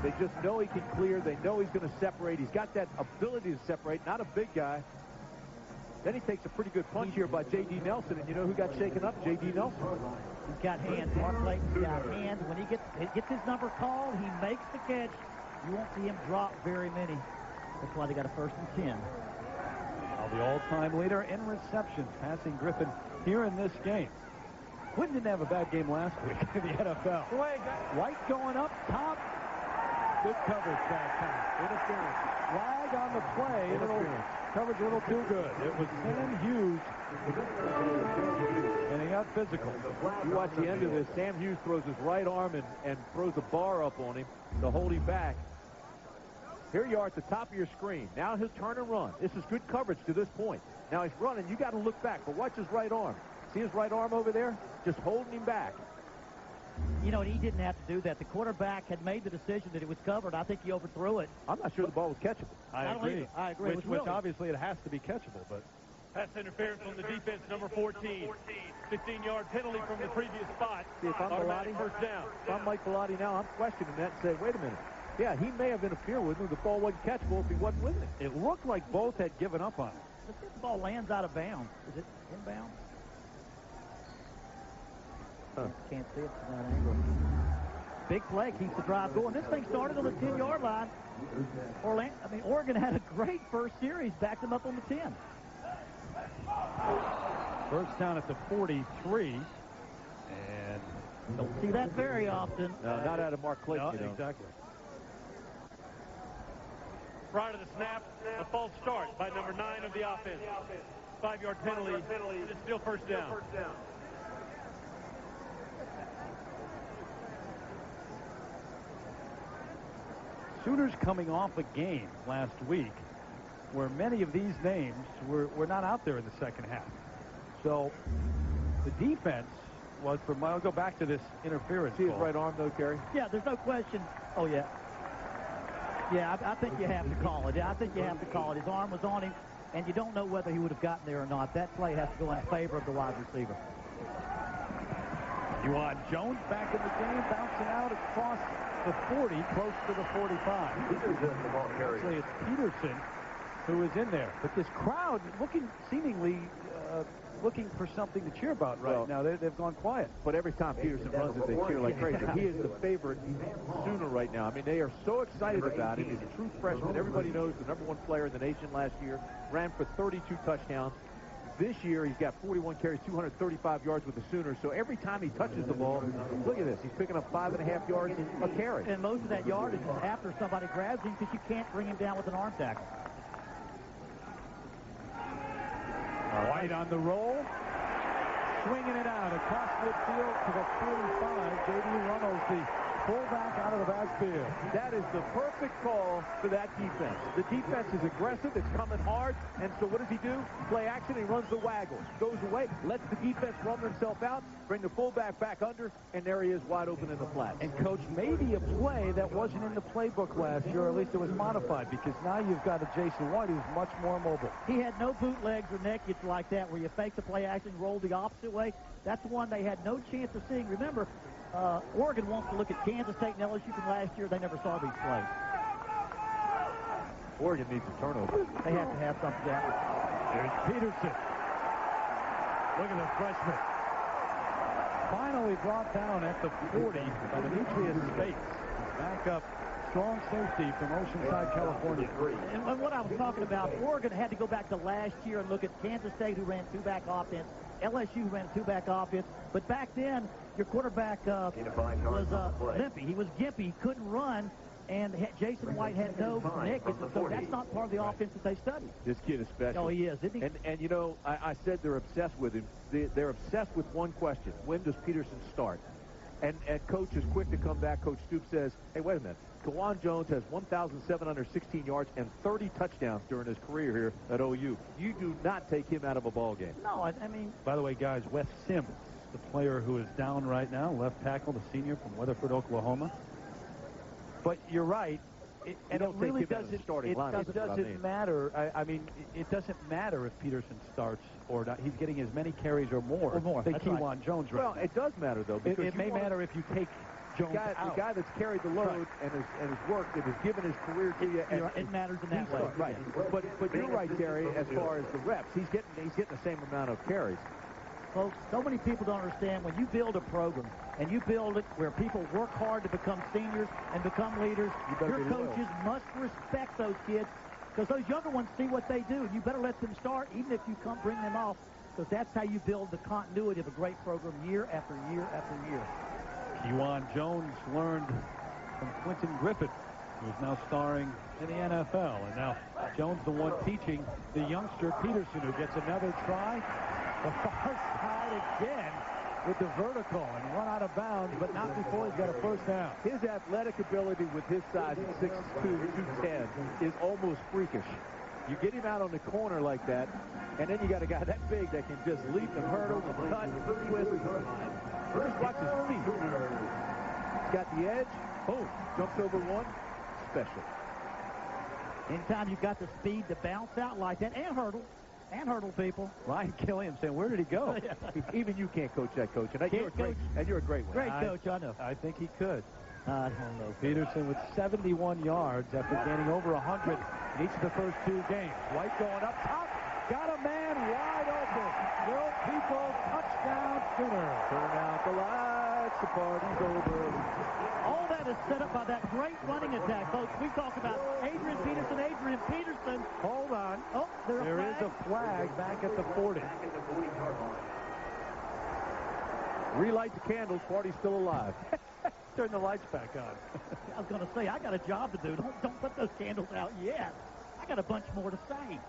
They just know he can clear. They know he's going to separate. He's got that ability to separate. Not a big guy. Then he takes a pretty good punch here by J.D. Nelson, and you know who got shaken up? J.D. Nelson. He's got hands. Mark Clayton's got hands. When he gets his number called, he makes the catch. You won't see him drop very many. That's why they got a 1st and 10. Well, the all-time leader in receptions, passing Griffin here in this game. Quinn didn't have a bad game last week in the NFL. White going up top. Good coverage that time. Interference. Flag on the play. Coverage a little too good. It was Sam Hughes, and he got physical. You watch the end of this. Sam Hughes throws his right arm and throws a bar up on him to hold him back. Here you are at the top of your screen. Now he'll turn and run. This is good coverage to this point. Now he's running. You got to look back, but watch his right arm. See his right arm over there? Just holding him back. You know, he didn't have to do that. The quarterback had made the decision that it was covered. I think he overthrew it. I'm not sure the ball was catchable. I agree. I agree. Which obviously it has to be catchable, but Pass interference on the defense, number 14. 15-yard penalty from the previous spot. See, if I'm Automatic first down. If I'm Mike Bellotti now, I'm questioning that and saying, wait a minute. Yeah, he may have interfered with him. The ball wasn't catchable if he wasn't with it. it looked like both had given up on it. Let's see if the ball lands out of bounds. Is it inbound? Can't see it from that angle. Big play keeps the drive going. This thing started on the 10-yard line. Oregon had a great first series, backed them up on the 10. First down at the 43, and don't see that very often. No, not out of Mark Clayton. No, exactly. Prior to the snap, a false start by number 9 of the offense. 5-yard penalty. It's still first down. Sooners coming off a game last week where many of these names were not out there in the second half. So the defense was from, I'll go back to this interference. See his right arm, though, Terry? Yeah, there's no question. Oh, yeah. Yeah, I think you have to call it. Yeah, I think you have to call it. His arm was on him, and you don't know whether he would have gotten there or not. That play has to go in favor of the wide receiver. Juwan Jones back in the game, bouncing out across the 40, close to the 45. Actually, it's Peterson who is in there. But this crowd seemingly looking for something to cheer about right now. They've gone quiet. But every time Peterson runs it, they cheer like crazy. He is the favorite Sooner right now. I mean, they are so excited about him. He's a true freshman. Everybody knows the #1 player in the nation last year. Ran for 32 touchdowns. This year, he's got 41 carries, 235 yards with the Sooners. So every time he touches the ball, look at this. He's picking up 5.5 yards a carry. And most of that yardage is after somebody grabs him because you can't bring him down with an arm tackle. White on the roll. Swinging it out across midfield to the 45. J.D. Runnels, the fullback out of the backfield. That is the perfect call for that defense. The defense is aggressive. It's coming hard. And so what does he do? Play action. He runs the waggle. Goes away. Lets the defense run themselves out. Bring the fullback back under. And there he is wide open in the flat. And, Coach, maybe a play that wasn't in the playbook last year, or at least it was modified, because now you've got a Jason White who's much more mobile. He had no bootlegs or nakeds like that where you fake the play action, roll the opposite way. That's one they had no chance of seeing. Remember, Oregon wants to look at Kansas State and LSU from last year. They never saw these plays. Oregon needs a turnover. They have to have something happen. There's Peterson. Look at the freshman. Finally brought down at the 40 by Demetrius Spates. Back up. Strong safety from Oceanside, California. And what I was talking about, Oregon had to go back to last year and look at Kansas State, who ran two-back offense, LSU ran two-back offense, but back then your quarterback was limpy. He was gimpy. He couldn't run. and Jason White had no nick, so that's not part of the offense that they studied. This kid is special. Oh, he is, isn't he? And you know, I said they're obsessed with him. They're obsessed with one question: when does Peterson start? And Coach is quick to come back. Coach Stoops says, hey, wait a minute. Kawan Jones has 1,716 yards and 30 touchdowns during his career here at OU. You do not take him out of a ball game. No, I mean... By the way, guys, Wes Sims, the player who is down right now, left tackle, the senior from Weatherford, Oklahoma. But you're right. It really doesn't matter. I mean, it doesn't matter if Peterson starts or not. He's getting as many carries or more than Kawan Jones right now. Well, it does matter, though. Because it may matter if you take Jones out. The guy that's carried the load and has worked and has given his career to you. And it matters in that way. Right. But you're right, Gary, as far as the reps. He's getting the same amount of carries. Folks, so many people don't understand when you build a program and you build it where people work hard to become seniors and become leaders, your coaches must respect those kids because those younger ones see what they do. You better let them start even if you come bring them off because that's how you build the continuity of a great program year after year after year. Kawan Jones learned from Quentin Griffith, who is now starring in the NFL. And now Jones the one teaching the youngster Peterson, who gets another try. The far side again with the vertical and run out of bounds, but not before he's got a first down. His athletic ability with his size at 6'2", 210 is almost freakish. You get him out on the corner like that, and then you got a guy that big that can just leap and hurdle and cut and twist. Just watch his feet. He's got the edge. Boom. Jumps over one. Special. Anytime you've got the speed to bounce out like that and hurdle people. Ryan Killiam saying, where did he go? Even you can't coach that, Coach. And you're a great one. Great coach, I know. I think he could. I don't know. Peterson with 71 yards after gaining over 100 in each of the first two games. White going up top. Got a man wide open. Will People touchdown Sooner. Turn out the lights. The party's over. All that is set up by that great running attack, folks. We talked about Adrian Peterson. Hold on. Oh, there is a flag back at the 40. Relight the candles. Party's still alive. Turn the lights back on. I was going to say, I got a job to do. Don't put those candles out yet. I got a bunch more to say.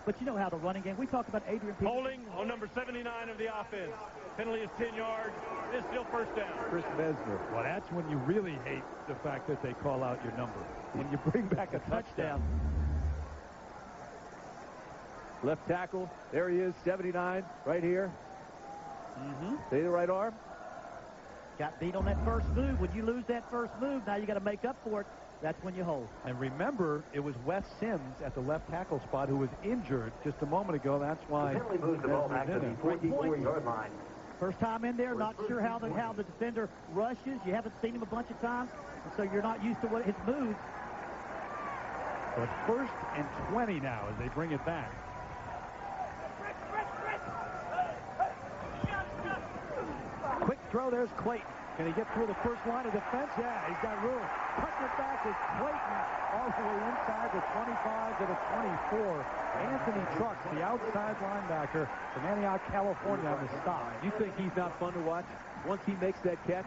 But you know how the running game, we talked about Adrian Peterson. Holding on number 79 of the offense. Penalty is 10 yards. It's still first down. Chris Mesner. Well, that's when you really hate the fact that they call out your number. When you bring back a touchdown. Left tackle. There he is, 79, right here. See the right arm? Got beat on that first move. When you lose that first move, now you got to make up for it. That's when you hold. And remember, it was Wes Sims at the left tackle spot who was injured just a moment ago. That's why. The penalty moves the ball back to the 44-yard line. First time in there, not sure how the defender rushes. You haven't seen him a bunch of times, and so you're not used to what his moves. So it's 1st and 20 now as they bring it back. Quick throw. There's Clayton. Can he get through the first line of defense? Yeah, he's got room. Cutting it back is Clayton all the way inside the 25 to the 24. Anthony Trucks, the outside linebacker from Antioch, California, on the stop. You think he's not fun to watch? Once he makes that catch,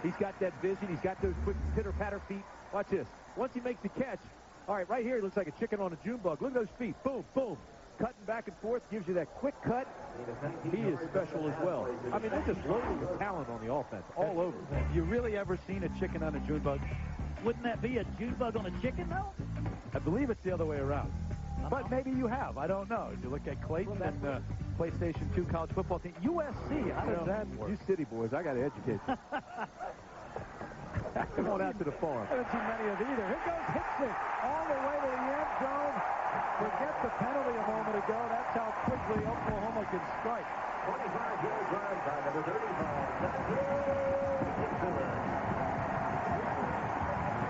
he's got that vision. He's got those quick pitter-patter feet. Watch this. Once he makes the catch, all right, right here he looks like a chicken on a June bug. Look at those feet. Boom, boom. Cutting back and forth, gives you that quick cut. He is special as well. I mean, they're just loaded with talent on the offense, all over. Have you really ever seen a chicken on a June bug? Wouldn't that be a June bug on a chicken, though? I believe it's the other way around. But maybe you have. I don't know. If you look at Clayton and PlayStation 2 college football team, USC, how does that work? You city boys, I got to educate you. Come on out to the farm. I haven't seen many of either. Here goes Hickson all the way to the end zone. Forget the penalty a moment ago. That's how quickly Oklahoma can strike. 25-yard drive by number 35.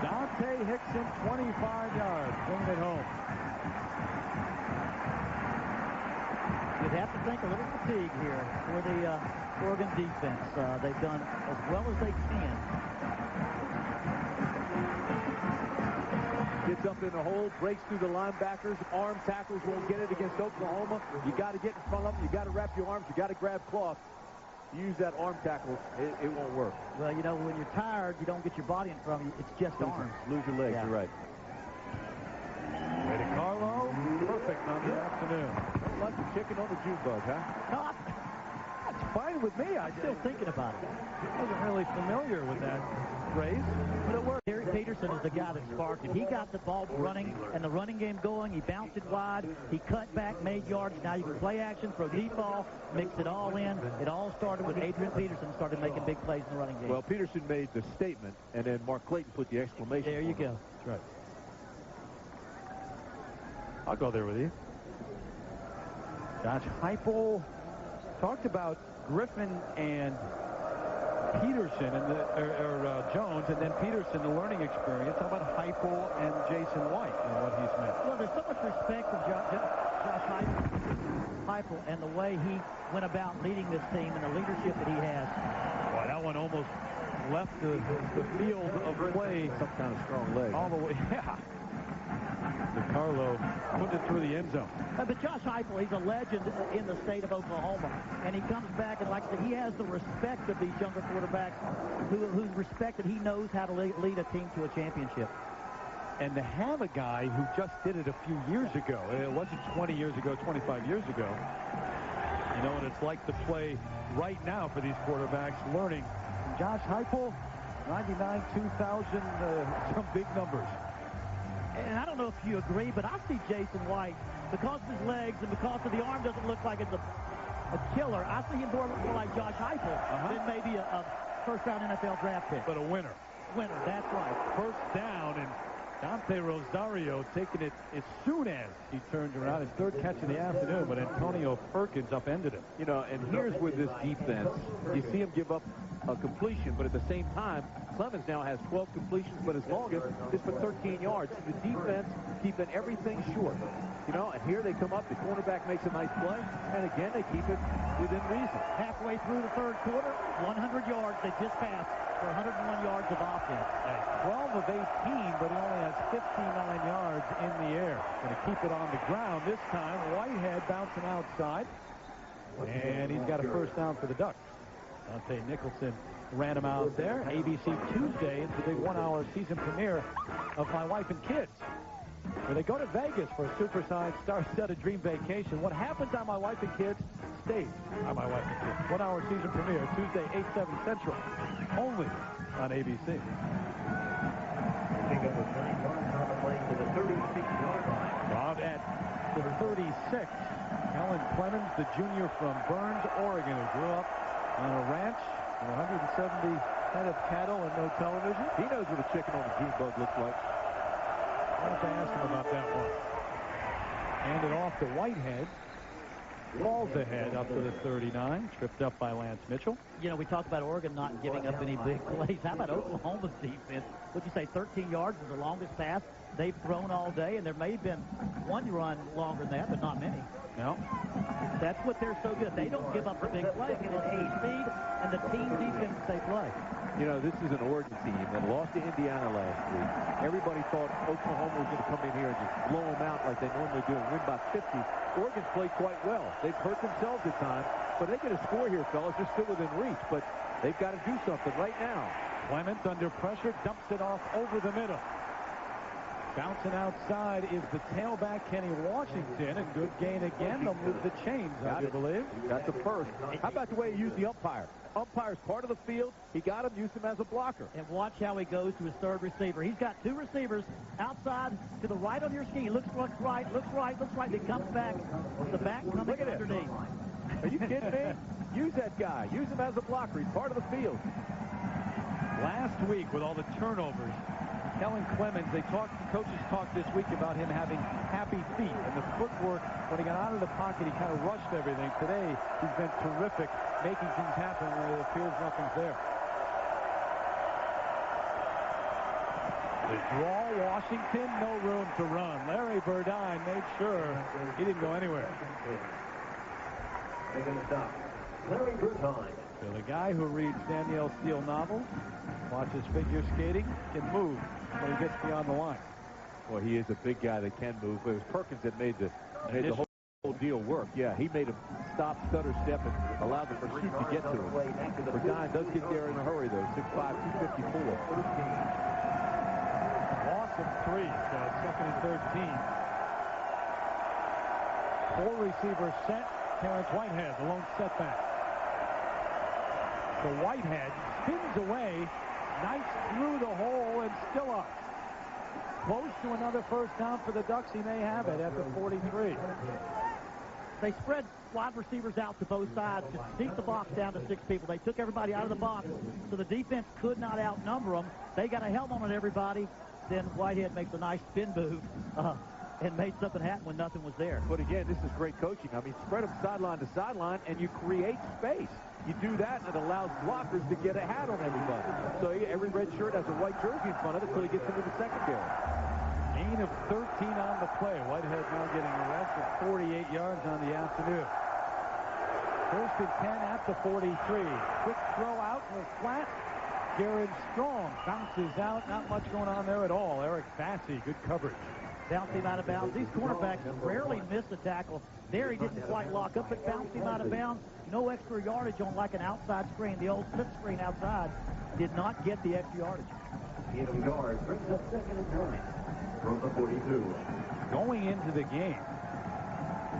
Dante Hickson, 25 yards, bringing it home. You'd have to think a little fatigue here for the Oregon defense. They've done as well as they can. Gets up in the hole, breaks through the linebackers. Arm tackles won't get it against Oklahoma. You got to get in front of them. You got to wrap your arms. You got to grab cloth. use that arm tackle, it won't work. Well, you know, when you're tired, you don't get your body in front of you. It's just arms. Lose your legs, you're right. Way to Carlo. Perfect on the afternoon. Don't like the chicken on the June bug, huh? No, That's fine with me. I'm still thinking about it. I wasn't really familiar with that phrase. But it worked. Eric Peterson is the guy that sparked it. He got the ball running and the running game going. He bounced it wide. He cut back, made yards. Now you can play action, throw deep ball, mix it all in. It all started with Adrian Peterson started making big plays in the running game. Well, Peterson made the statement, and then Mark Clayton put the exclamation. There you go. That's right. I'll go there with you. Josh Heupel talked about Griffin and Peterson and Jones, and then Peterson, the learning experience. How about Heupel and Jason White and what he's meant? Well, there's so much respect of Josh Heupel and the way he went about leading this team and the leadership that he has. Boy, that one almost left the field of play. Some kind of strong leg. All the way, yeah. DeCarlo put it through the end zone. But Josh Heupel, he's a legend in the state of Oklahoma. And he comes back, and like I said, he has the respect of these younger quarterbacks who's respected. He knows how to lead a team to a championship. And to have a guy who just did it a few years ago, it wasn't 20 years ago, 25 years ago, you know what it's like to play right now for these quarterbacks, learning. And Josh Heupel, 99, 2000, some big numbers. And I don't know if you agree, but I see Jason White, because of his legs and because of the arm doesn't look like it's a killer, I see him more like Josh Heupel than maybe a first-round NFL draft pick. But a winner. Winner, that's right. First down, and Dante Rosario taking it as soon as he turned around. His third catch of the afternoon, but Antonio Perkins upended him. You know, and here's with this defense. You see him give up a completion, but at the same time, Clemens now has 12 completions, but his longest is for 13 yards. The defense keeping everything short. You know, and here they come up. The cornerback makes a nice play, and again, they keep it within reason. Halfway through the third quarter, 100 yards. They just passed for 101 yards of offense. 12 of 18, but he only has 59 yards in the air. Going to keep it on the ground this time. Whitehead bouncing outside, and he's got a first down for the Ducks. Dante Nicholson ran him out there. ABC Tuesday, it's the big one-hour season premiere of My Wife and Kids, where they go to Vegas for a supersized star-studded dream vacation. What happens on My Wife and Kids stays on My Wife and Kids. One-hour season premiere, Tuesday, 8/7 Central, only on ABC. Pick up a 9-yard on the play to the 36-yard line. Out at the 36, Helen Clemens, the junior from Burns, Oregon, who grew up on a ranch with 170 head of cattle and no television. He knows what a chicken on a June bug looks like. I'll have to ask him about that one. Handed off to Whitehead. Falls ahead up to the 39. Tripped up by Lance Mitchell. You know, we talked about Oregon not giving up any big plays. How about Oklahoma's defense? Would you say 13 yards is the longest pass they've thrown all day? And there may have been one run longer than that, but not many. No. That's what they're so good. They don't give up the big plays. It's the speed and the team defense they play. You know, this is an Oregon team that lost to Indiana last week. Everybody thought Oklahoma was going to come in here and just blow them out like they normally do and win by 50. Oregon's played quite well. They've hurt themselves at times, but they get a score here, fellas. They're still within reach, but they've got to do something right now. Clements under pressure, dumps it off over the middle. Bouncing outside is the tailback, Kenny Washington, and good gain again. They'll move the chains, I do believe. That's a first. How about the way he used the umpire? Umpire's part of the field. He got him, used him as a blocker. And watch how he goes to his third receiver. He's got two receivers outside to the right on your ski. Looks right, looks right. Then comes back. The back coming underneath. Are you kidding me? Use that guy. Use him as a blocker. He's part of the field. Last week, with all the turnovers, Kellen Clemens, coaches talked this week about him having happy feet and the footwork. When he got out of the pocket, he kind of rushed everything. Today, he's been terrific, making things happen when it appears nothing's there. The draw, Washington, no room to run. Larry Burdine made sure he didn't go anywhere. Making a stop. Larry Burdine. So the guy who reads Danielle Steele novels, watches figure skating, can move when he gets beyond the line. Well, he is a big guy that can move. It was Perkins that made the whole double deal work. Yeah, he made a stop, stutter step, and allowed the pursuit to get to him. Verdine does get there in a hurry, though. 6'5", 254. Loss of 3, so 2nd and 13. 4 receivers set. Terrence Whitehead, the lone setback. So Whitehead spins away, Knights through the hole and still up. Close to another first down for the Ducks. He may have it at the 43. They spread wide receivers out to both sides to keep the box down to 6 people. They took everybody out of the box, so the defense could not outnumber them. They got a helmet on everybody. Then Whitehead makes a nice spin move and made something happen when nothing was there. But again, this is great coaching. I mean, spread them sideline to sideline, and you create space. You do that, and it allows blockers to get a hat on everybody. So every red shirt has a white jersey in front of it until he gets into the secondary. Gain of 13 on the play. Whitehead now getting a rest of 48 yards on the afternoon. 1st and 10 at the 43. Quick throw out to the flat. Jared Strong bounces out. Not much going on there at all. Eric Bassey, good coverage. Bounced him out of bounds. These cornerbacks rarely miss a tackle. There he didn't quite lock up, but bounced him out of bounds. No extra yardage on like an outside screen. The old slip screen outside did not get the extra yardage. Gaining yards brings up 2nd and 9 from the 42. Going into the game,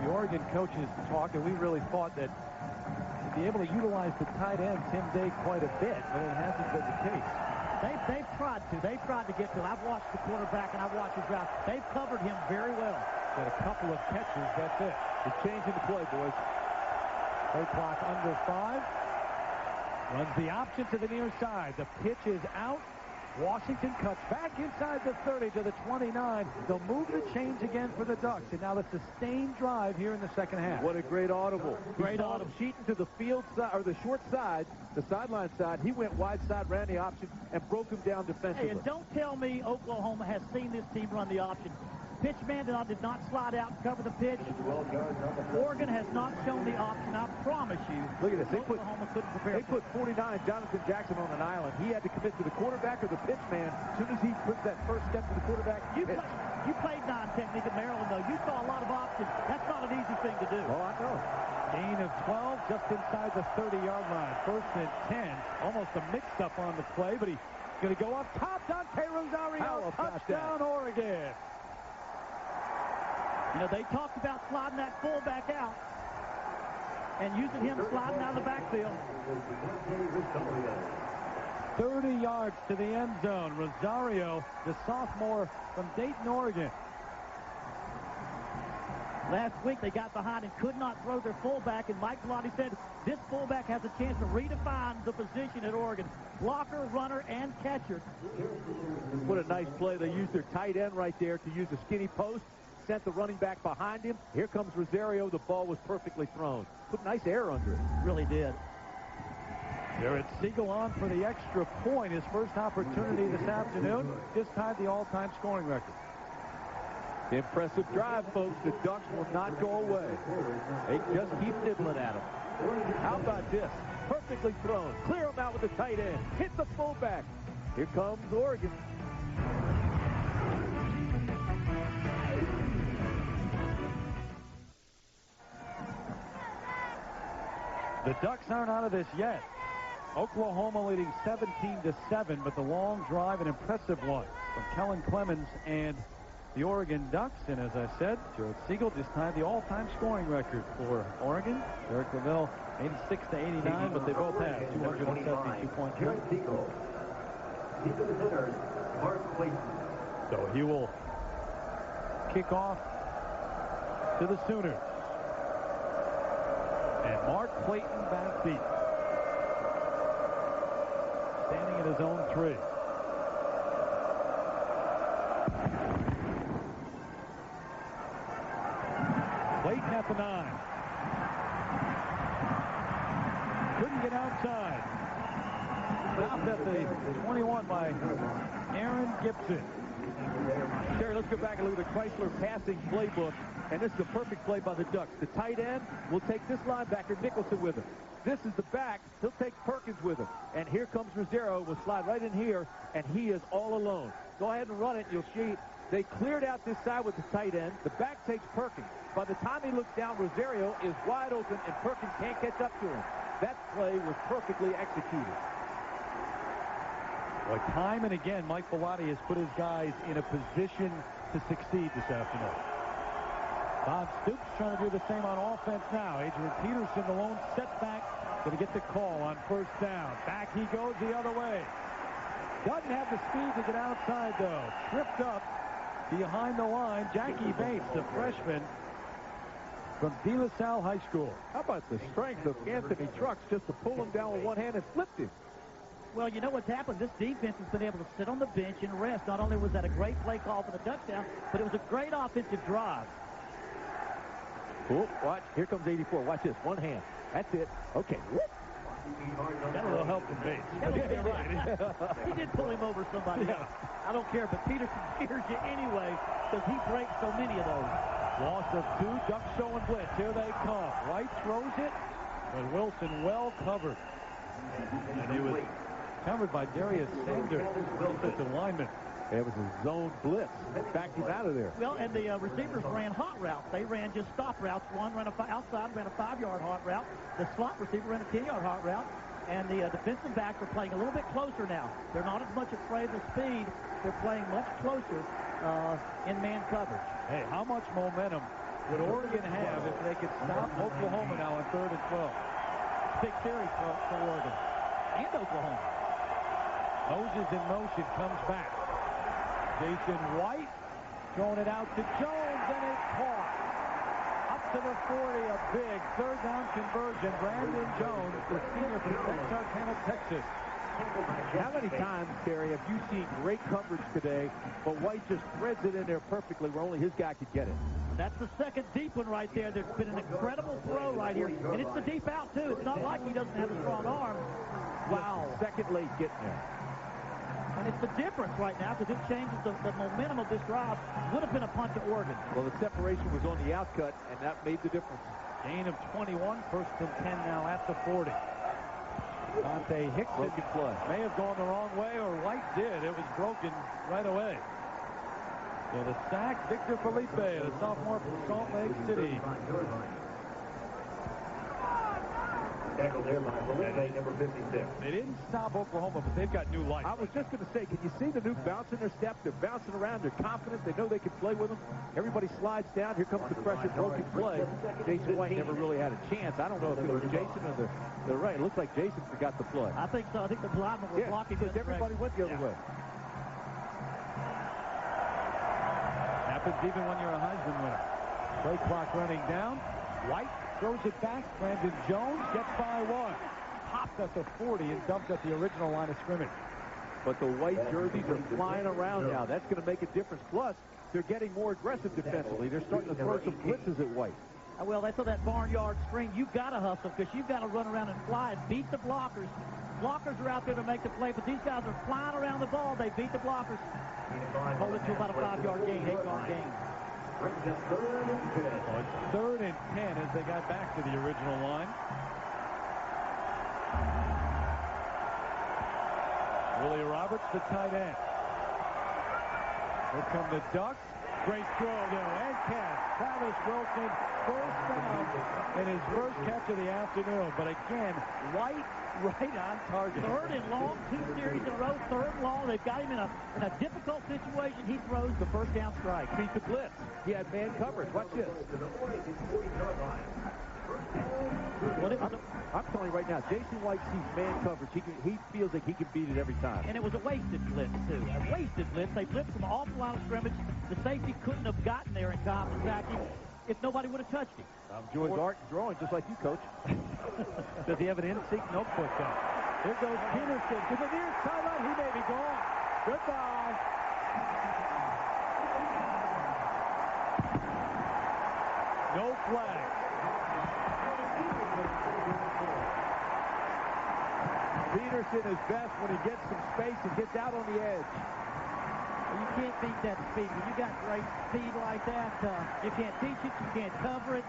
the Oregon coaches talked, and we really thought that to be able to utilize the tight end, Tim Day, quite a bit, but it hasn't been the case. They've tried to. They've tried to get to him. I've watched the quarterback, and I've watched his route. They've covered him very well. Got a couple of catches, that's it. It's changing the play, boys. Play clock under 5. Runs the option to the near side. The pitch is out. Washington cuts back inside the 30 to the 29. They'll move the chains again for the Ducks. And now the sustained drive here in the second half. What a great audible. Great audible. Cheating to the field side, or the short side, the sideline side. He went wide side, ran the option, and broke him down defensively. Hey, and don't tell me Oklahoma has seen this team run the option. Pitch man did not slide out and cover the pitch. Oregon has not shown the option. I promise you. Look at this. Oklahoma couldn't prepare. They put 49 Jonathan Jackson on an island. He had to commit to the quarterback or the pitch man. As soon as he puts that first step to the quarterback, You played 9 technique at Maryland, though. You saw a lot of options. That's not an easy thing to do. Oh, I know. Gain of 12 just inside the 30-yard line. 1st and 10. Almost a mix-up on the play, but he's going to go up top. Dante Rosario. Touchdown, Oregon. You know, they talked about sliding that fullback out and using him sliding out of the backfield. 30 yards to the end zone. Rosario, the sophomore from Dayton, Oregon. Last week they got behind and could not throw their fullback, and Mike Bellotti said this fullback has a chance to redefine the position at Oregon. Blocker, runner, and catcher. What a nice play. They used their tight end right there to use a skinny post. Sent the running back behind him. Here comes Rosario. The ball was perfectly thrown. Put nice air under it. Really did. Jared Siegel on for the extra point. His first opportunity this afternoon. Just tied the all-time scoring record. Impressive drive, folks. The Ducks will not go away. They just keep nibbling at them. How about this? Perfectly thrown. Clear him out with the tight end. Hit the fullback. Here comes Oregon. The Ducks aren't out of this yet. Oklahoma leading 17-7, but the long drive, an impressive one from Kellen Clemens and the Oregon Ducks. And as I said, Jared Siegel just tied the all-time scoring record for Oregon. Derek Lavelle, 86-89, but they both have 272 points. Jared Siegel. He's to the center, Mark Clayton. So he will kick off to the Sooners. And Mark Clayton back deep. Standing at his own 3. Clayton at the 9. Couldn't get outside. Stopped at the 21 by Aaron Gibson. Terry, let's go back and look at the Chrysler passing playbook. And this is a perfect play by the Ducks. The tight end will take this linebacker, Nicholson, with him. This is the back. He'll take Perkins with him. And here comes Rosario. Will slide right in here, and he is all alone. Go ahead and run it. You'll see They cleared out this side with the tight end. The back takes Perkins. By the time he looks down, Rosario is wide open, and Perkins can't catch up to him. That play was perfectly executed. Well, time and again, Mike Bellotti has put his guys in a position to succeed this afternoon. Bob Stoops trying to do the same on offense now. Adrian Peterson, the lone setback, going to get the call on first down. Back he goes the other way. Doesn't have the speed to get outside, though. Tripped up behind the line. Jackie Bates, the freshman from De La Salle High School. How about the strength of Anthony Trucks just to pull him down with one hand and flipped him? Well, you know what's happened? This defense has been able to sit on the bench and rest. Not only was that a great play call for the touchdown, but it was a great offensive drive. Oh, watch. Here comes 84. Watch this. One hand. That's it. Okay. Whoop. Got a little help from Bates. Yeah, right. He did pull him over somebody else. I don't care, but Peterson scares you anyway because he breaks so many of those. Loss of 2. Ducks showing blitz. Here they come. White throws it, but Wilson well covered. And he was covered by Darius Sanders, defensive lineman. It was a zone blitz. Backed him out of there. Well, and the receivers ran hot routes. They ran just stop routes. One ran outside, ran a 5-yard hot route. The slot receiver ran a 10-yard hot route. And the defensive backs are playing a little bit closer now. They're not as much afraid of the speed. They're playing much closer in man coverage. Hey, how much momentum would Oregon have if they could stop Oklahoma now on 3rd and 12? Big series for Oregon and Oklahoma. Moses in motion, comes back. Jason White throwing it out to Jones, and it's caught. Up to the 40, a big 3rd down conversion. Brandon Jones, the senior from Texarkana, Texas. How many times, Terry, have you seen great coverage today, but White just threads it in there perfectly where only his guy could get it? That's the second deep one right there. There's been an incredible throw right here. And it's the deep out, too. It's not like he doesn't have a strong arm. Wow. Second late getting there. And it's the difference right now because it changes the momentum of this drive. Would have been a punt to Oregon. Well, the separation was on the outcut, and that made the difference. Gain of 21, 1st and 10 now at the 40. Dante Hickson may have gone the wrong way, or White did. It was broken right away. So the sack, Victor Felipe, the sophomore from Salt Lake City. Tackled there by Felipe, number 56. They didn't stop Oklahoma, but they've got new life. I was just going to say, can you see the new bounce in their step? They're bouncing around. They're confident. They know they can play with them. Everybody slides down. Here comes the pressure, broken play. Jason White never really had a chance. I don't know if it was Jason or the right. It looks like Jason forgot the play. I think so. I think the linemen were blocking because everybody went the other way. Happens even when you're a Heisman winner. Play clock running down. White throws it back. Brandon Jones gets by 1. Popped at the 40 and dumped at the original line of scrimmage. But the white jerseys are flying around now. That's going to make a difference. Plus, they're getting more aggressive defensively. They're starting to throw some blitzes at White. Well, they throw that barnyard screen. You've got to hustle because you've got to run around and fly and beat the blockers. Blockers are out there to make the play, but these guys are flying around the ball. They beat the blockers. Hold it to about a 5-yard gain, 8-yard gain. Brings up 3rd and 10. So it's 3rd and 10 as they got back to the original line. Willie Roberts, the tight end. Here come the Ducks. Great throw, though, and catch. Travis Wilson, first down, and his first catch of the afternoon. But again, White right on target. 3rd and long, 2 series in a row, 3rd and long. They've got him in a difficult situation. He throws the first down strike. Beat the blitz. He had man coverage. Watch this. I'm telling you right now, Jason White sees man coverage. He feels like he can beat it every time. And it was a wasted blitz, too. A wasted blitz. They blitzed from off the line of scrimmage. The safety couldn't have gotten there in time to sack him if nobody would have touched him. Joy's art and drawing, just like you, Coach. Does he have an in-sync notebook, though? Here goes Peterson to the near sideline. He may be gone. Goodbye. No flag. Peterson is best when he gets some space and gets out on the edge. You can't beat that speed. When you got great speed like that, you can't teach it, you can't cover it.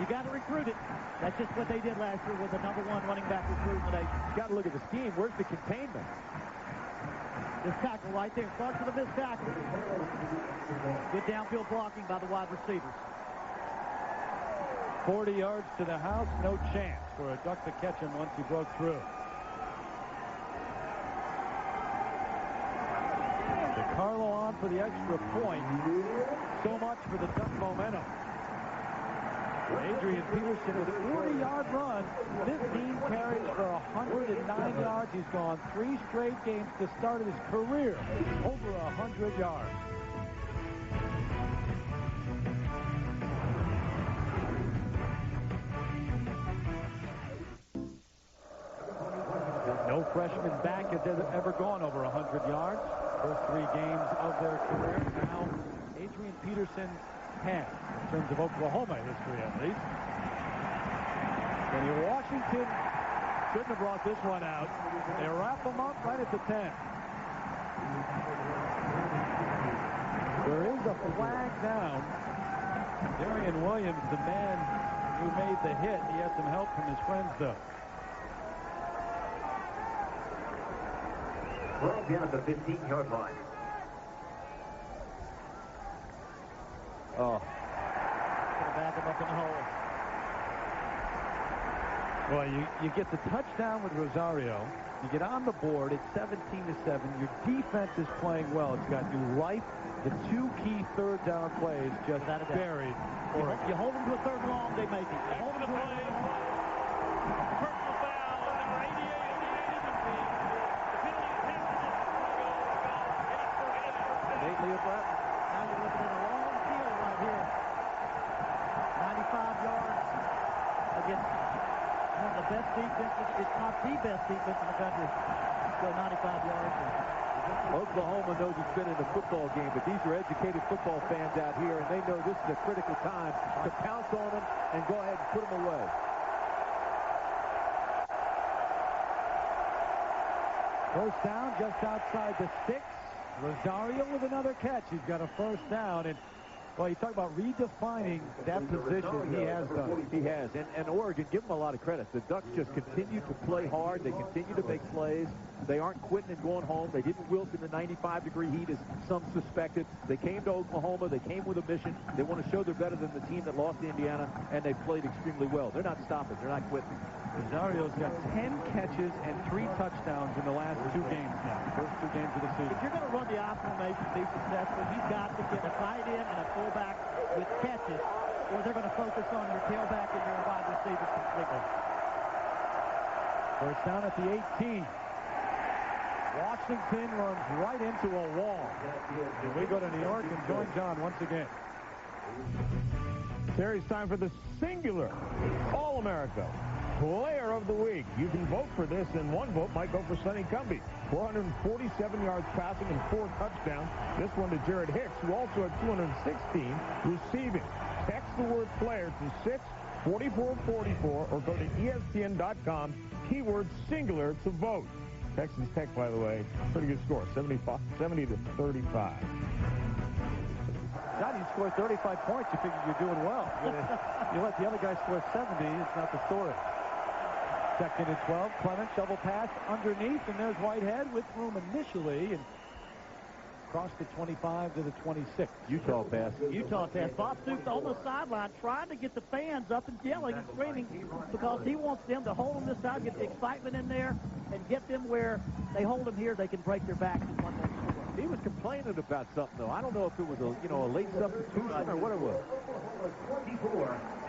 You got to recruit it. That's just what they did last year with the #1 running back recruit in the nation. You got to look at the scheme. Where's the containment? This tackle right there starts with a missed tackle. Good downfield blocking by the wide receivers. 40 yards to the house, no chance for a Duck to catch him once he broke through. DeCarlo on for the extra point. So much for the Duck momentum. Adrian Peterson with a 40-yard run, 15 carries for 109 yards. He's gone 3 straight games to start his career over 100 yards. No freshman back has ever gone over 100 yards. First 3 games of their career. Now, Adrian Peterson has, in terms of Oklahoma history at least. And Washington shouldn't have brought this one out. They wrap him up right at the 10. There is a flag down. Darian Williams, the man who made the hit, he had some help from his friends, though. Ball down at the 15-yard line. Oh. Gonna back him up in the hole. Well, you get the touchdown with Rosario. You get on the board. It's 17-7. Your defense is playing well. It's got new life. The 2 key third down plays just buried. You hold them to a third and long, they make it. You hold them to a third and long. Personal foul, number 88 on the team. The penalty is him. Now you're looking at a long field right here. 95 yards against one of the best defenses. It's not the best defense in the country. Go 95 yards. Oklahoma knows it's been in a football game, but these are educated football fans out here, and they know this is a critical time to pounce on them and go ahead and put them away. First down just outside the 6. Rosario with another catch. He's got a first down. And, well, you talk about redefining that position. He has done. He has. And Oregon, give them a lot of credit. The Ducks just continue to play hard. They continue to make plays. They aren't quitting and going home. They didn't wilt in the 95-degree heat as some suspected. They came to Oklahoma. They came with a mission. They want to show they're better than the team that lost to Indiana, and they played extremely well. They're not stopping. They're not quitting. Rosario's got 10 catches and 3 touchdowns in the last 2 games now. First 2 games of the season. If you're going to run the I formation to be successful, you've got to get a tight end and a fullback with catches, or they're going to focus on your tailback and your wide receivers completely. First down at the 18. Washington runs right into a wall. And we go to New York and join John once again. Terry, it's time for the singular All-America Player of the Week. You can vote for this, and one vote might go for Sonny Cumbie. 447 yards passing and 4 touchdowns. This one to Jared Hicks, who also had 216 receiving. Text the word player to 64444 or go to ESPN.com, keyword singular to vote. Texas Tech, by the way, pretty good score, 70 to 35. John, you score 35 points, you figure you're doing well. You let the other guy score 70, it's not the story. Second and 12, Clement shovel pass underneath, and there's Whitehead with room initially, and across the 25 to the 26. Utah pass. Utah pass. Bob Stoops on the sideline trying to get the fans up and yelling and screaming because he wants them to hold them this side, get the excitement in there, and get them where they hold them here, they can break their backs in one more score. He was complaining about something, though. I don't know if it was a late substitution or what it was.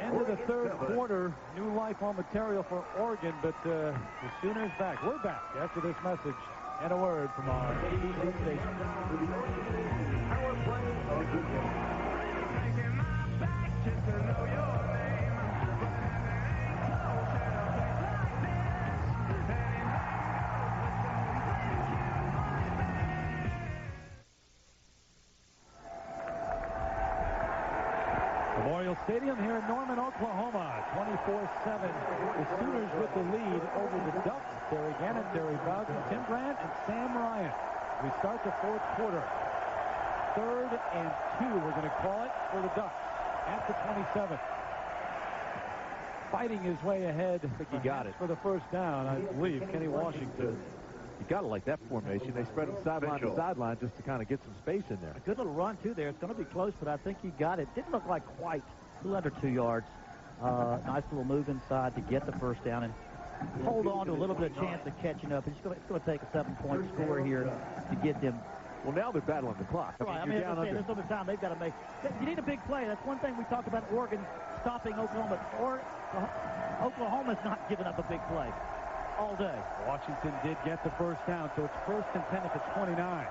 End of the third quarter, new life on material for Oregon, but the Sooners back. We're back after this message and a word from our ABC station. Power play of the game. Memorial Stadium here in Norman, Oklahoma, 24-7. The Sooners with the lead over the Ducks. Terry Gannon, Terry Bowden, Tim Brandt, and Sam Ryan. We start the fourth quarter. 3rd and 2, we're going to call it, for the Ducks at the 27. Fighting his way ahead. I think he got it for the first down, I believe, Kenny Washington. You got to like that formation. They spread them sideline to sideline just to kind of get some space in there. A good little run, too, there. It's going to be close, but I think he got it. Didn't look like quite. A little under 2 yards. Nice little move inside to get the first down and hold on to a little bit of chance of catching up. It's going to take a 7-point score here to get them. Well, now they're battling the clock. Right. I mean, there's no time. They've got to make. You need a big play. That's one thing we talked about Oregon stopping Oklahoma. Oklahoma's not giving up a big play all day. Washington did get the first down, so it's 1st and 10 at the 29.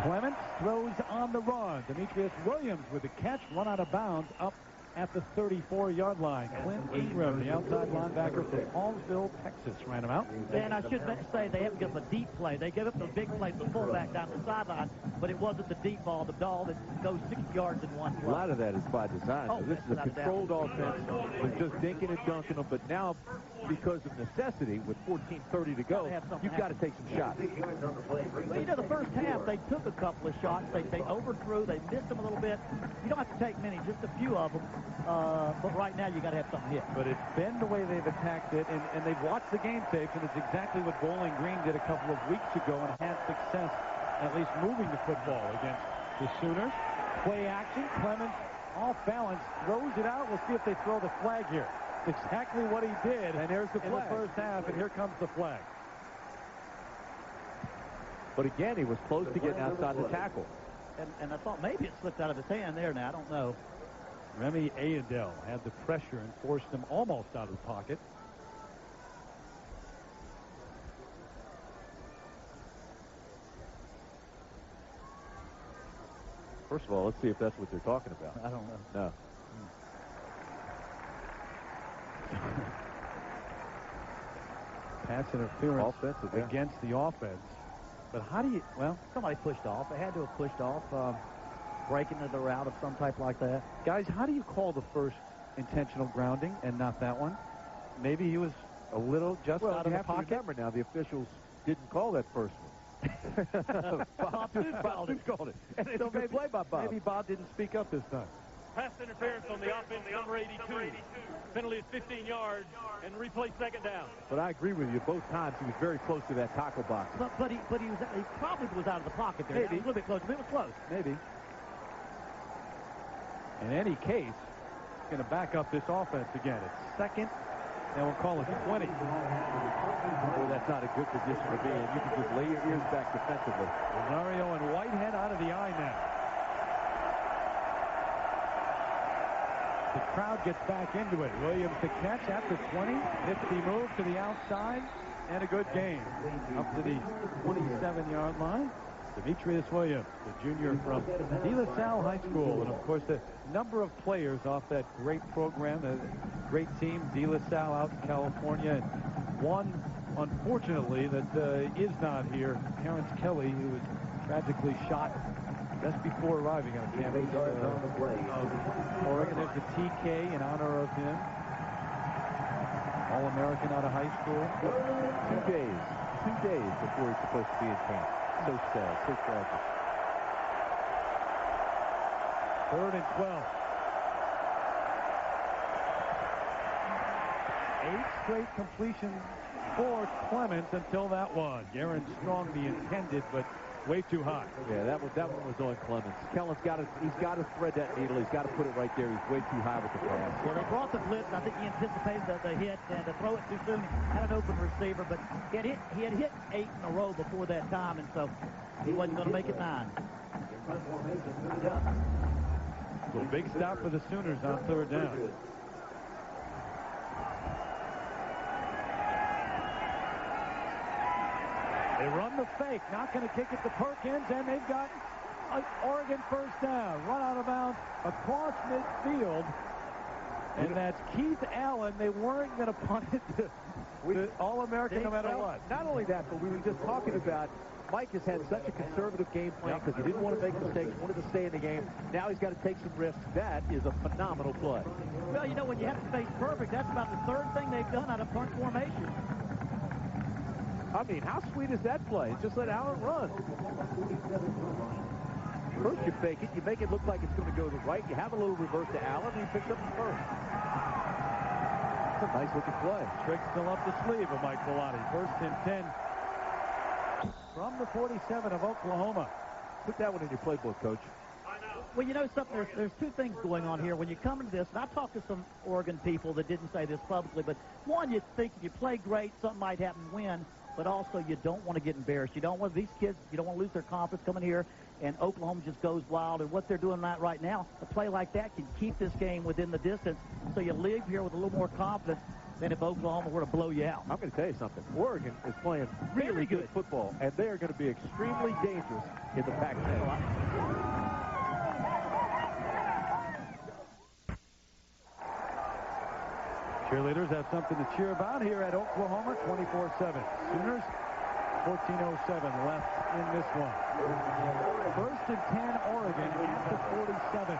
Clements throws on the run. Demetrius Williams with the catch, run out of bounds, up at the 34-yard line. Clint Ingram, the outside linebacker from Hallsville, Texas, ran him out. And I should say they haven't given up a deep play. They gave up the big play to the fullback down the sideline, but it wasn't the deep ball, the ball that goes 60 yards in one play. A lot of that is by design. Oh, So this is a controlled offense. They're just dinking and dunking them, but now, because of necessity, with 14:30 to go, you've got to take some shots. Well, you know, the first half, they took a couple of shots. They overthrew. They missed them a little bit. You don't have to take many, just a few of them. But right now, you got to have something hit. But it's been the way they've attacked it, and they've watched the game tapes, and it's exactly what Bowling Green did a couple of weeks ago and had success at least moving the football against the Sooners. Play action. Clements off balance, throws it out. We'll see if they throw the flag here. Exactly what he did. And there's the flag in the first half, and here comes the flag. But again, he was close to getting outside the tackle. And I thought maybe it slipped out of his hand there now. I don't know. Remy Ayadel had the pressure and forced him almost out of the pocket. First of all, let's see if that's what they're talking about. I don't know. No. Pass interference Offensive, against the offense. But how do you, well, somebody pushed off. They had to have pushed off, breaking into the route of some type like that. Guys, how do you call the first intentional grounding and not that one? Maybe he was a little just out of the pocket. Remember now, the officials didn't call that first one. Bob called it. And it's a good play by Bob. Maybe Bob didn't speak up this time. Pass interference on the offense, number 82. Penalty is 15 yards, and replay second down. But I agree with you. Both times he was very close to that tackle box. But he probably was out of the pocket there. Maybe. A little bit close. It was close. Maybe. In any case, it's going to back up this offense again. It's second, and we'll call it 20. Well, that's not a good position to be in. You can just lay your ears back defensively. Rosario and Whitehead out of the eye now. The crowd gets back into it. Williams to catch at the 20. Nifty move to the outside. And a good game. Up to the 27-yard line. Demetrius Williams, the junior from De La Salle High School. And, of course, the number of players off that great program, a great team, De La Salle out in California. And one, unfortunately, that is not here, Terrence Kelly, who was tragically shot just before arriving on campus of Oregon. There's the TK in honor of him. All-American out of high school. 2 days. 2 days before he's supposed to be in camp. So sad. So tragic. 3rd and 12. 8 straight completions for Clements until that one. Garen Strong, the intended, but way too high. Yeah, that one was on Clements. Kellen's he's got to thread that needle. He's got to put it right there. He's way too high with the pass. Well, they brought the blitz. I think he anticipated the hit, and to throw it too soon, had an open receiver, but he had hit 8 in a row before that time, and so he wasn't going to make it 9. So big stop for the Sooners on 3rd down. They run the fake, not going to kick it to Perkins, and they've got an Oregon first down. Run out of bounds across midfield, and that's Keith Allen. They weren't going to punt it to All-American no matter what. Not only that, but we were just talking about Mike has had such a conservative game plan because he didn't want to make mistakes, wanted to stay in the game. Now he's got to take some risks. That is a phenomenal play. Well, you know, when you have to face perfect, that's about the 3rd thing they've done out of punt formation. I mean, how sweet is that play? Just let Allen run. First you fake it, you make it look like it's going to go to the right. You have a little reverse to Allen, and he picks up the first. That's a nice looking play. Trick still up the sleeve of Mike Bellotti. 1st and 10 from the 47 of Oklahoma. Put that one in your playbook, Coach. Well, you know something, there's two things going on here. When you come into this, and I talked to some Oregon people that didn't say this publicly, but one, you think if you play great, something might happen to win, but also you don't want to get embarrassed. You don't want these kids, you don't want to lose their confidence coming here, and Oklahoma just goes wild. And what they're doing right now, a play like that can keep this game within the distance, so you leave here with a little more confidence than if Oklahoma were to blow you out. I'm going to tell you something. Oregon is playing really good football, and they are going to be extremely dangerous in the Pac-10. Cheerleaders have something to cheer about here at Oklahoma, 24-7. Sooners, 14:07 left in this one. 1st and 10, Oregon at the 47.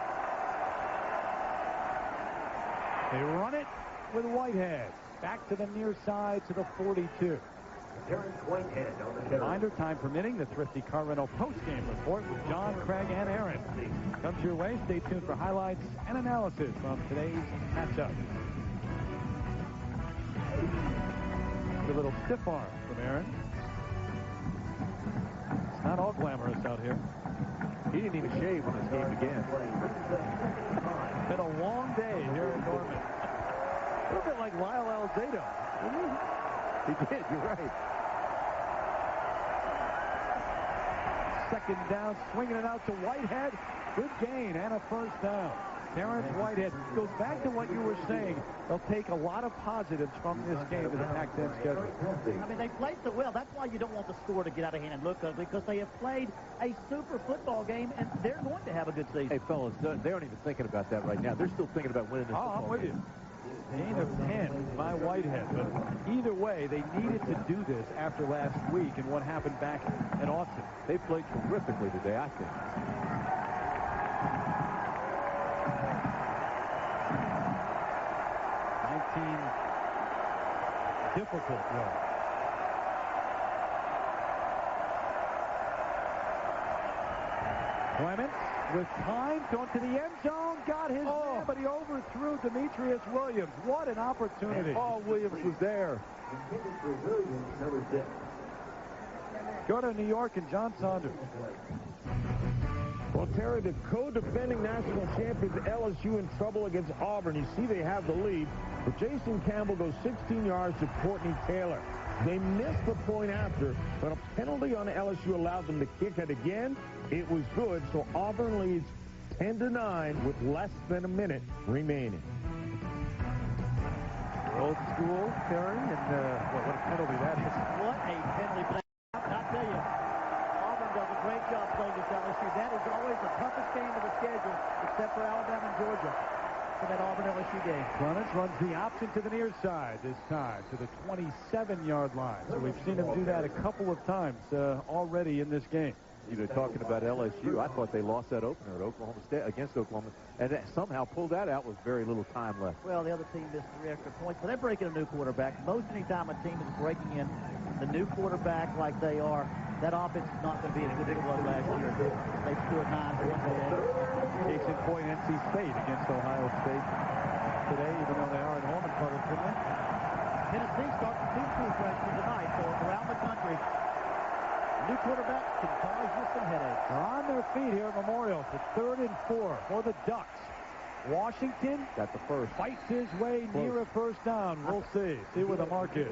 They run it with Whitehead. Back to the near side to the 42. Reminder, time permitting, the Thrifty Car Rental post-game report with John, Craig, and Aaron comes your way. Stay tuned for highlights and analysis from today's matchup. A little stiff arm from Aaron. It's not all glamorous out here. He didn't even shave when this game began. It's been a long day here in Norman. A little bit like Lyle Alzado. He did, you're right. 2nd down, swinging it out to Whitehead. Good gain and a 1st down. Terrence Whitehead goes back to what you were saying. They'll take a lot of positives from this game to the Pac-10 schedule. I mean, they played so well. That's why you don't want the score to get out of hand and look ugly, because they have played a super football game, and they're going to have a good season. Hey, fellas, they aren't even thinking about that right now. They're still thinking about winning this football I'm with game. you. Gain of 10 by Whitehead. But either way, they needed to do this after last week and what happened back in Austin. They played terrifically today, I think. 19 difficult run. Clements with time, going to the end zone, got his man, but he overthrew Demetrius Williams. What an opportunity. Oh, Williams was there. Go to New York and John Saunders. Well, Terry, the co-defending national champions LSU in trouble against Auburn. You see they have the lead, but Jason Campbell goes 16 yards to Courtney Taylor. They missed the point after, but a penalty on LSU allowed them to kick it again. It was good, so Auburn leads 10-9 with less than a minute remaining. Old school, Terry, and what a penalty that is. What a penalty. I tell you, Auburn does a great job playing this LSU. That is always the toughest game of the schedule, except for Alabama and Georgia, for that Auburn-LSU game. Clements runs the option to the near side this time, to the 27-yard line. So we've seen him do that a couple of times already in this game. You know, talking about LSU, I thought they lost that opener at Oklahoma State against Oklahoma, and somehow pulled that out with very little time left. Well, the other team missed 3 extra points, but they're breaking a new quarterback. Most any time a team is breaking in the new quarterback like they are, that offense is not going to be as good as it was last year. They scored 9 points today. Case in point, NC State against Ohio State today, even though they are in home in Carter-Finley. Tennessee starts 2 true freshmen tonight, so around the country, new quarterback can cause you some headaches. They're on their feet here at Memorial for 3rd and 4 for the Ducks. Washington got the first. Fights his way near a 1st down. We'll see where the mark is.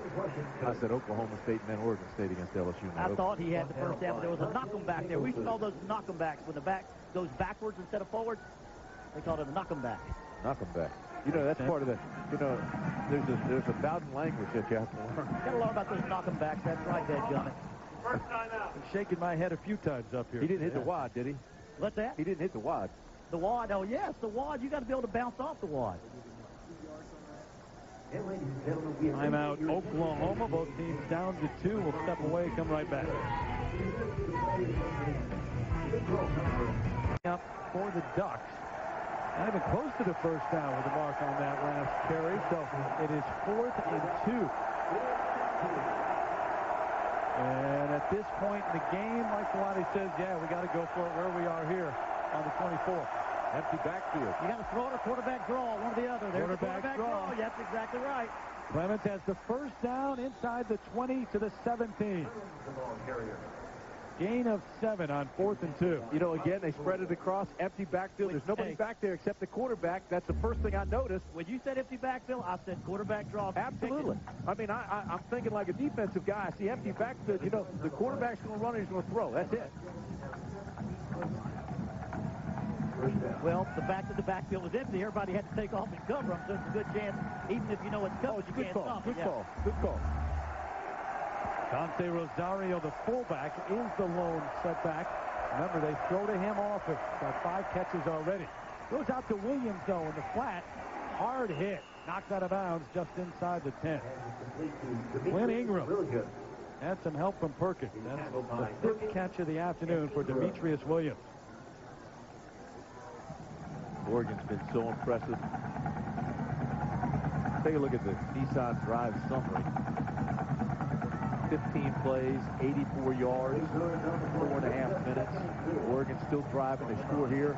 I said Oklahoma State and then Oregon State against LSU. I thought he had the 1st down, but there was a knock 'em back there. We used to call those knock 'em backs. When the back goes backwards instead of forwards, they called it a knock 'em back. Knock 'em back. You know, that's part of the, you know, there's a Bowden language that you have to learn. Got to learn about those knock 'em backs. That's right, dadgummit. First time out. I'm shaking my head a few times up here. He didn't hit the wad, did he? What's that? He didn't hit the wad. The wad. Oh, yes, the wad. You got to be able to bounce off the wad. Timeout, Oklahoma. Both teams down to 2. We'll step away, come right back. Up for the Ducks. Not even close to the 1st down with the mark on that last carry. So it is 4th and 2. And at this point in the game, Mike Filani says, yeah, we got to go for it where we are here on the 24. Empty backfield. You got to throw it or quarterback draw, one or the other. There's the quarterback draw. That's exactly right. Clements has the 1st down inside the 20 to the 17. Gain of 7 on 4th and 2. You know, again, they spread it across, empty backfield. There's nobody back there except the quarterback. That's the first thing I noticed. When you said empty backfield, I said quarterback draw. Absolutely. I mean, I'm thinking like a defensive guy. I see empty backfield. You know, the quarterback's going to run and he's going to throw. That's it. Well, the fact that the backfield was empty, everybody had to take off and cover them, so it's a good chance, even if you know it's coming, you can't stop it. Good call. Good call. Dante Rosario, the fullback, is the lone setback. Remember, they throw to him often. Got 5 catches already. Goes out to Williams, though, in the flat. Hard hit. Knocked out of bounds just inside the 10. Clint Ingram had some help from Perkins. That's the 5th catch of the afternoon for Demetrius Williams. Oregon's been so impressive. Take a look at the Nissan Drive summary. 15 plays, 84 yards, 4.5 minutes. Oregon still driving. They score here.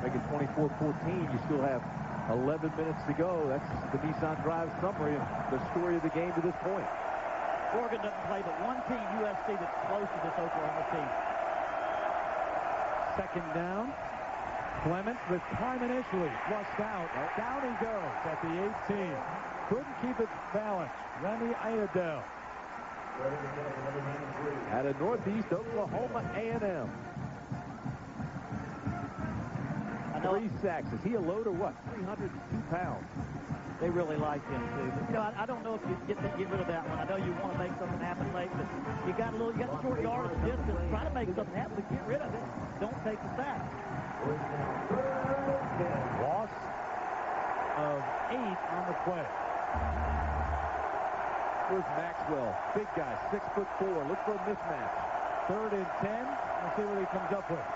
Make it 24-14. You still have 11 minutes to go. That's the Nissan Drive summary and the story of the game to this point. Oregon doesn't play but one team, USC, that's close to this Oklahoma team. 2nd down. Clements with time initially. Flushed out. Down he goes at the 18. Couldn't keep his balance. Remy Ayadel. Out of Northeast Oklahoma A&M. 3 sacks. Is he a load or what? 302 pounds. They really like him, too. But, you know, I don't know if you get rid of that one. I know you want to make something happen late, but you got the short yardage distance. Try to make something happen, but get rid of it. Don't take the sack. Loss of 8 on the play. Here's Maxwell. Big guy, 6'4". Look for a mismatch. 3rd and 10. We'll see what he comes up with.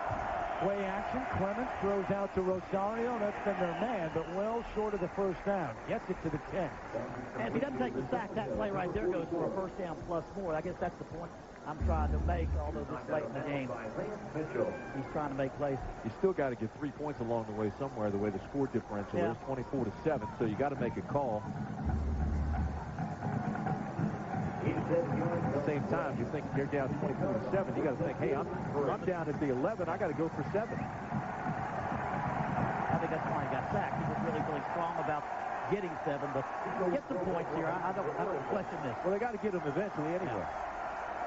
Play action. Clements throws out to Rosario. That's been their man, but well short of the 1st down. Gets it to the 10. And if he doesn't take the sack, that play right there goes for a 1st down plus more. I guess that's the point I'm trying to make, although this late in the game. He's trying to make plays. You still got to get 3 points along the way somewhere, the way the score differential is 24-7, so you got to make a call. At the same time, you think you're down 24-7, you got to think, hey, I'm down at the 11, I got to go for 7. I think that's why he got sacked. He was really strong about getting 7, but get some points here. I don't question this. Well, they got to get them eventually anyway.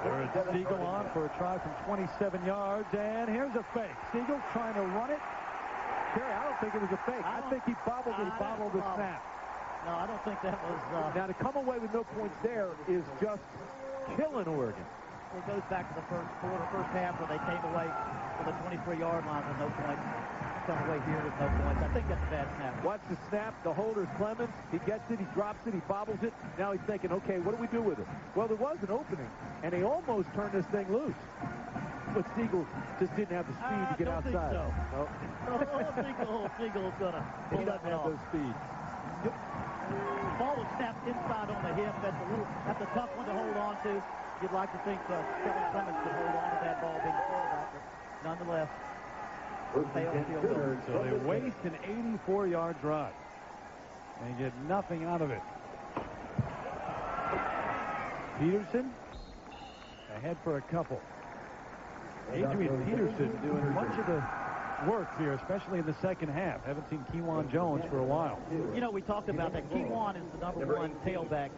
There's Siegel on for a try from 27 yards, and here's a fake. Siegel trying to run it. Terry, I don't think it was a fake. I think he bobbled it. He bobbled the snap. No, I don't think that was... Now, to come away with no points there is just killing Oregon. It goes back to the first half where they came away from the 23-yard line with no points. Come away here with no points. I think that's a bad snap. Watch the snap. The holder's Clemens. He gets it. He drops it. He bobbles it. Now he's thinking, okay, what do we do with it? Well, there was an opening, and he almost turned this thing loose. But Siegel just didn't have the speed to get outside. I don't think so. Siegel's going to pull that one off. Those speeds. Ball was snapped inside on the hip. That's a tough one to hold on to. You'd like to think Kellen Clemens could hold on to that ball being the quarterback, but nonetheless, failed field goal. So they waste an 84-yard drive. They get nothing out of it. Peterson ahead for a couple. Adrian Peterson doing much of the work here, especially in the 2nd half. Haven't seen Kewan Jones for a while. You know, we talked about that. Kewan is the number 1 tailback.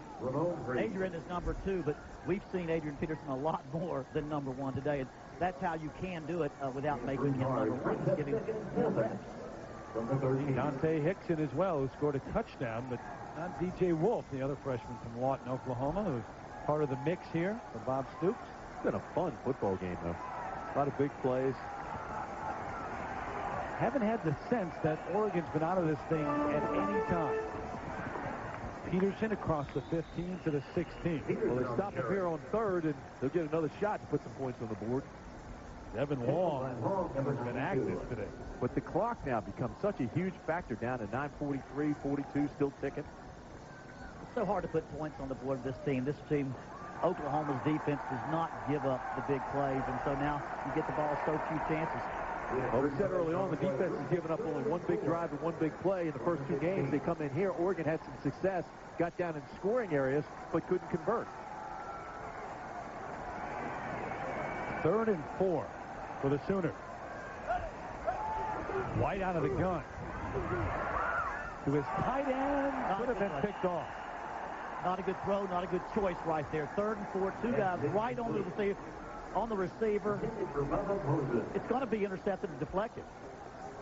Adrian is number 2, but we've seen Adrian Peterson a lot more than number 1 today. And that's how you can do it without making him number 1. Just giving more reps. Dante Hickson as well, who scored a touchdown, but not DJ Wolf, the other freshman from Lawton, Oklahoma, who was part of the mix here for Bob Stoops. It's been a fun football game, though. A lot of big plays. Haven't had the sense that Oregon's been out of this thing at any time. Peterson across the 15 to the 16. Well, they stop him here on 3rd, and they'll get another shot to put some points on the board. Devin Long has been active today. But the clock now becomes such a huge factor down to 9:43, 42, still ticking. It's so hard to put points on the board of this team. This team, Oklahoma's defense, does not give up the big plays, and so now you get the ball so few chances. Well, we said early on the defense has given up only 1 big drive and 1 big play in the first 2 games. They come in here. Oregon had some success, got down in scoring areas, but couldn't convert. 3rd and 4 for the Sooners. White out of the gun. To his tight end. Could have been picked off. Not a good throw, not a good choice right there. 3rd and 4, 2 guys right on the receiver. It's going to be intercepted and deflected.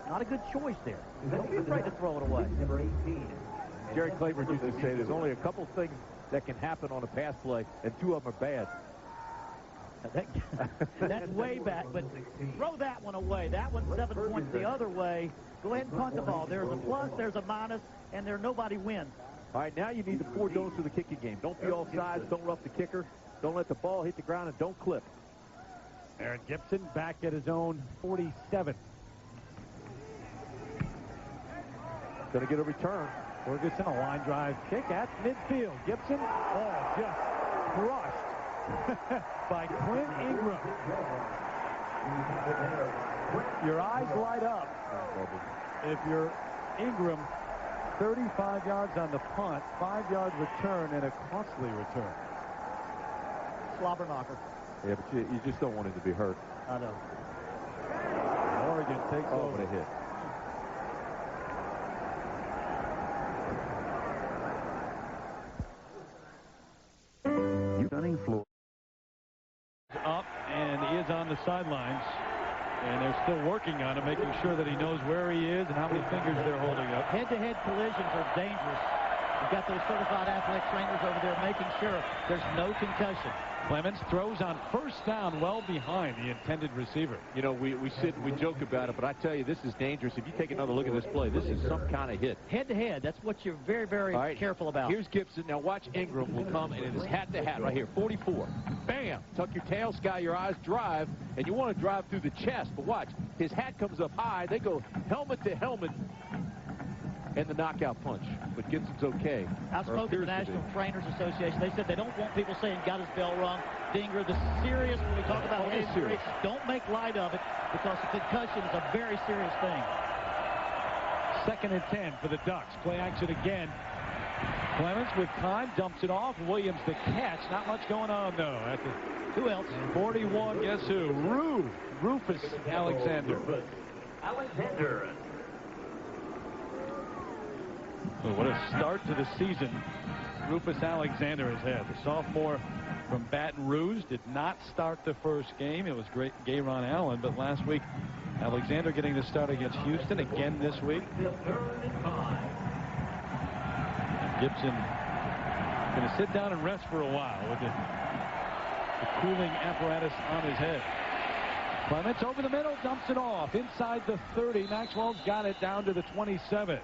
Not a good choice there. Don't be afraid to throw it away. Jerry Claiborne used to say there's only a couple things that can happen on a pass play, and 2 of them are bad. That's way back, but throw that one away. That one's 7 points the other way. Go ahead and punt the ball. There's a plus, there's a minus, and nobody wins. All right, now you need the 4 don'ts of the kicking game. Don't be off sides. Don't rough the kicker. Don't let the ball hit the ground, and don't clip. Aaron Gibson back at his own 47. Going to get a return. Ferguson, a line drive kick at midfield. Gibson, just crushed by Clint Ingram. Your eyes light up if you're Ingram. 35 yards on the punt, 5-yard return, and a costly return. Slobber knocker. Yeah, but you just don't want him to be hurt. I know. Oregon takes over. What a hit. Stunning floor. Up and is on the sidelines. And they're still working on him, making sure that he knows where he is and how many fingers they're holding up. Head-to-head collisions are dangerous. You've got those certified athletic trainers over there making sure there's no concussion. Clemens throws on 1st down well behind the intended receiver. You know, we sit and we joke about it, but I tell you, this is dangerous. If you take another look at this play, this is some kind of hit. Head-to-head, that's what you're very, very careful about. Here's Gibson. Now watch Ingram will come, and it is hat-to-hat right here, 44. Bam! Tuck your tail, sky your eyes, drive, and you want to drive through the chest, but watch. His hat comes up high. They go helmet to helmet. And the knockout punch. But Gibson's okay. I've spoken to the National Trainers Association. They said they don't want people saying got his bell rung. Dinger, this is serious. When we talk about injury, don't make light of it because a concussion is a very serious thing. 2nd and 10 for the Ducks. Play action again. Clemens with time dumps it off. Williams the catch. Not much going on though. Who else? 41. Guess who? Rufus Alexander. What a start to the season Rufus Alexander has had. The sophomore from Baton Rouge did not start the first game. It was great Gayron Allen, but last week Alexander getting the start against Houston again this week. Gibson going to sit down and rest for a while with the cooling apparatus on his head. Clements over the middle, dumps it off inside the 30. Maxwell's got it down to the 27.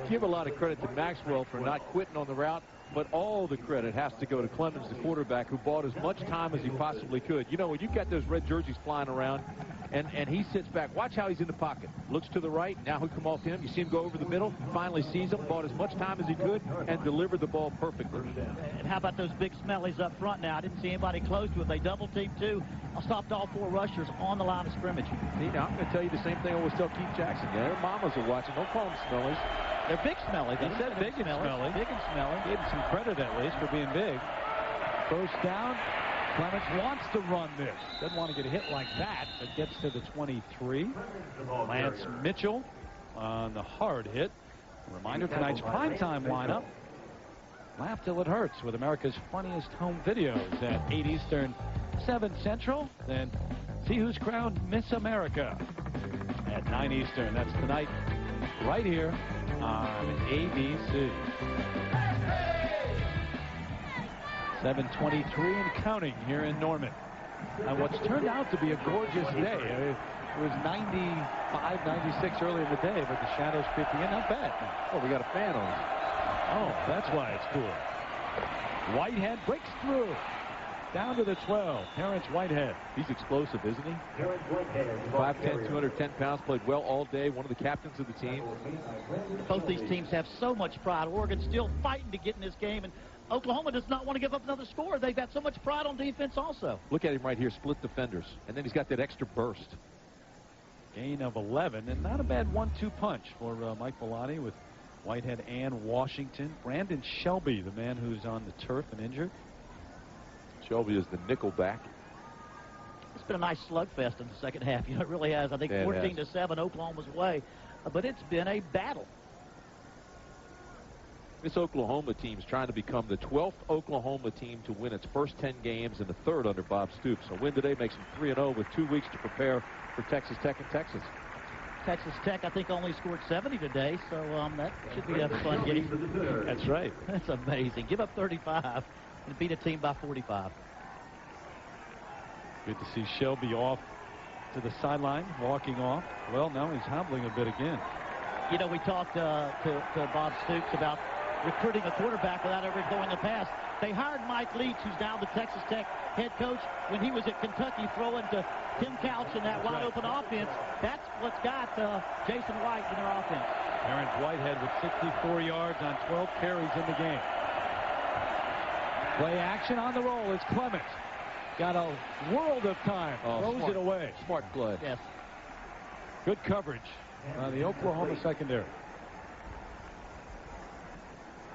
Give a lot of credit to Maxwell for not quitting on the route, but all the credit has to go to Clemens, the quarterback, who bought as much time as he possibly could. You know, when you've got those red jerseys flying around and he sits back, watch how he's in the pocket. Looks to the right, now he'll come off him. You see him go over the middle, finally sees him, bought as much time as he could, and delivered the ball perfectly. And how about those big smellies up front now? I didn't see anybody close to it. They double-teamed too. I stopped all 4 rushers on the line of scrimmage. See, now I'm going to tell you the same thing I always tell Keith Jackson. Yeah, their mamas are watching. Don't call them smellies. They're big smelly. He said big and smelly. Big and smelly. Gave him some credit at least for being big. 1st down. Clements wants to run this. Doesn't want to get a hit like that, but gets to the 23. Lance Mitchell on the hard hit. A reminder, tonight's primetime lineup. Laugh till it hurts with America's funniest home videos at 8 Eastern, 7 Central. Then see who's crowned Miss America at 9 Eastern. That's tonight right here on ABC. 7:23 and counting here in Norman. And what's turned out to be a gorgeous day. It was 95, 96 earlier in the day, but the shadows creeping in. Not bad. Oh, we got a fan on. Oh, that's why it's cool. Whitehead breaks through. Down to the 12. Terrence Whitehead. He's explosive, isn't he? 5'10", 210 pounds, played well all day, one of the captains of the team. Both these teams have so much pride. Oregon's still fighting to get in this game, and Oklahoma does not want to give up another score. They've got so much pride on defense also. Look at him right here, split defenders, and then he's got that extra burst. Gain of 11, and not a bad 1-2 punch for Mike Bellotti with Whitehead and Washington. Brandon Shelby, the man who's on the turf and injured. Shelby is the nickel back. This it's been a nice slugfest in the second half. You know, it really has. I think 14-7 Oklahoma's way, but it's been a battle. This Oklahoma team is trying to become the 12th Oklahoma team to win its first 10 games and the third under Bob Stoops. A win today makes them 3-0 with 2 weeks to prepare for Texas Tech and Texas. Texas Tech, I think, only scored 70 today, so that should be a fun game. That's right. That's amazing. Give up 35 and beat a team by 45. Good to see Shelby off to the sideline, walking off. Well, now he's hobbling a bit again. You know, we talked to Bob Stoops about recruiting a quarterback without ever throwing a pass. They hired Mike Leach, who's now the Texas Tech head coach, when he was at Kentucky throwing to Tim Couch in that wide-open offense. That's what's got Jason White in their offense. Terrence Whitehead with 64 yards on 12 carries in the game. Play action on the roll. It's Clement. Got a world of time. Throws it away. Smart play. Yes. Good coverage on the Oklahoma secondary.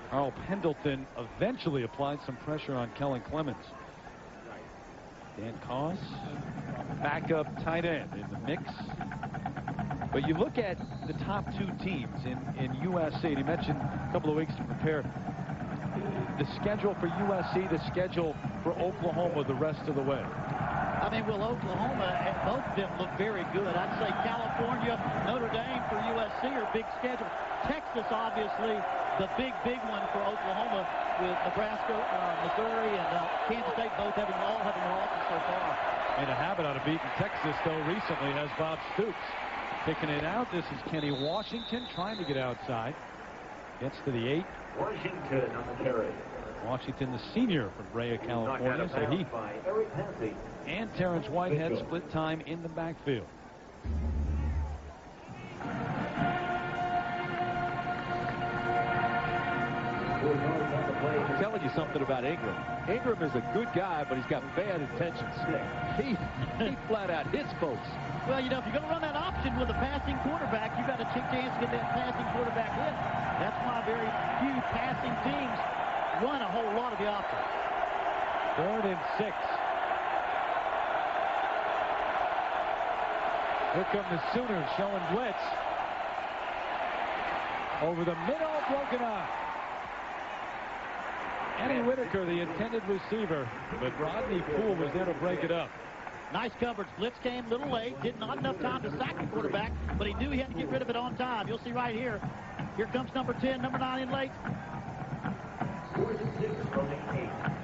Carl Pendleton eventually applied some pressure on Kellen Clemens. Dan Koss, backup tight end in the mix. But you look at the top 2 teams in USC. You mentioned a couple of weeks to prepare. The schedule for USC, the schedule for Oklahoma the rest of the way. I mean, well, Oklahoma, both of them look very good. I'd say California, Notre Dame for USC are big schedule. Texas, obviously, the big one for Oklahoma, with Nebraska, Missouri, and Kansas State all having losses so far. Made a habit out of beating Texas, though, recently, has Bob Stoops. Kicking it out. This is Kenny Washington trying to get outside. Gets to the 8. Washington on the carry. Washington, the senior from Brea, California. So he and Terrence Whitehead split time in the backfield. I'm telling you something about Ingram. Ingram is a good guy, but he's got bad intentions. He flat out hits folks. Well, you know, if you're going to run that option with a passing quarterback, you've got a chance to get that passing quarterback in. That's why very few passing teams run a whole lot of the options. 3rd and 6. Here come the Sooners showing blitz. Over the middle, broken up. Eddie Whitaker, the intended receiver, but Rodney Poole was there to break it up. Nice coverage. Blitz came a little late. Did not enough time to sack the quarterback, but he knew he had to get rid of it on time. You'll see right here. Here comes number 10, number 9 in late.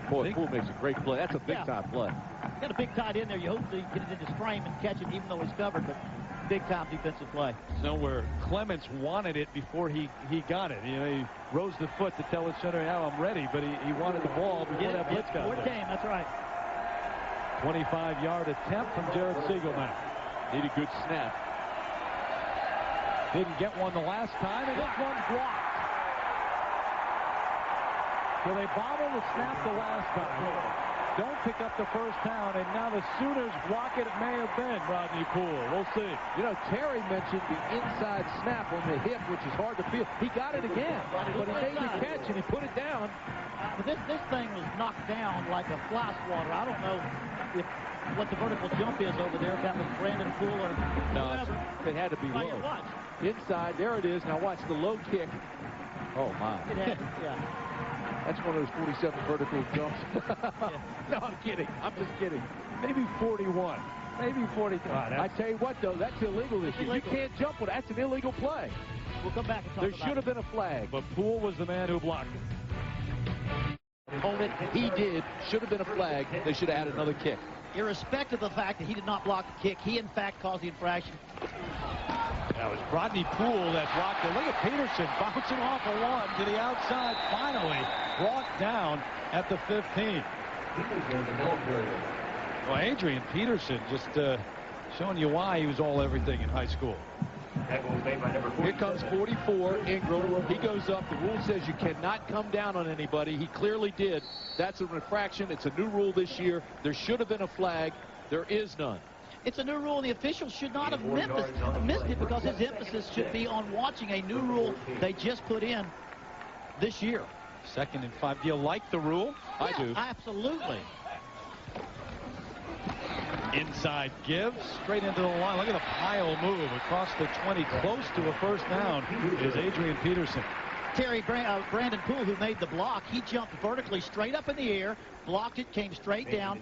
Boy, Poole makes a great play. That's a big-time play. You got a big tight end there. You hope that you get it into frame and catch it even though he's covered, but big-time defensive play. So where Clements wanted it before he got it. You know, he rose the foot to tell his center, yeah, I'm ready, but he wanted the ball before that blitz got there. Came, that's right. 25-yard attempt from Jared Siegel now. Need a good snap. Didn't get one the last time, and this one's blocked. So they bobbled the snap the last time. Don't pick up the first down, and now the Sooners block it. It may have been Rodney Poole. We'll see. You know, Terry mentioned the inside snap on the hip, which is hard to feel. He got it again, but he made the catch, and he put it down. But this thing was knocked down like a fly swatter. I don't know what the vertical jump is over there, if that was Brandon Poole or whoever. It had to be low. Inside, there it is. Now watch the low kick. Oh, my. It had, yeah. That's one of those 47 vertical jumps. No, I'm kidding. I'm just kidding. Maybe 41. Maybe 42. I tell you what, though, that's illegal this year. You can't jump with that. That's an illegal play. We'll come back and talk there about should have been a flag. But Poole was the man who blocked it. He did. Should have been a flag. They should have had another kick. Irrespective of the fact that he did not block the kick, he, in fact, caused the infraction. That was Rodney Poole that blocked it. Look at Peterson bouncing off a one to the outside. Finally brought down at the 15. Well, Adrian Peterson just showing you why he was all everything in high school. Here comes 44, Ingram. He goes up. The rule says you cannot come down on anybody. He clearly did. That's an infraction. It's a new rule this year. There should have been a flag. There is none. It's a new rule, and the officials should not have missed it because his emphasis should be on watching a new rule they just put in this year. 2nd and 5. Do you like the rule? Yeah, I do. Absolutely. Inside give, straight into the line. Look at the pile move across the 20, close to a first down, is Adrian Peterson. Terry, Brandon Poole, who made the block, he jumped vertically straight up in the air, blocked it, came straight down.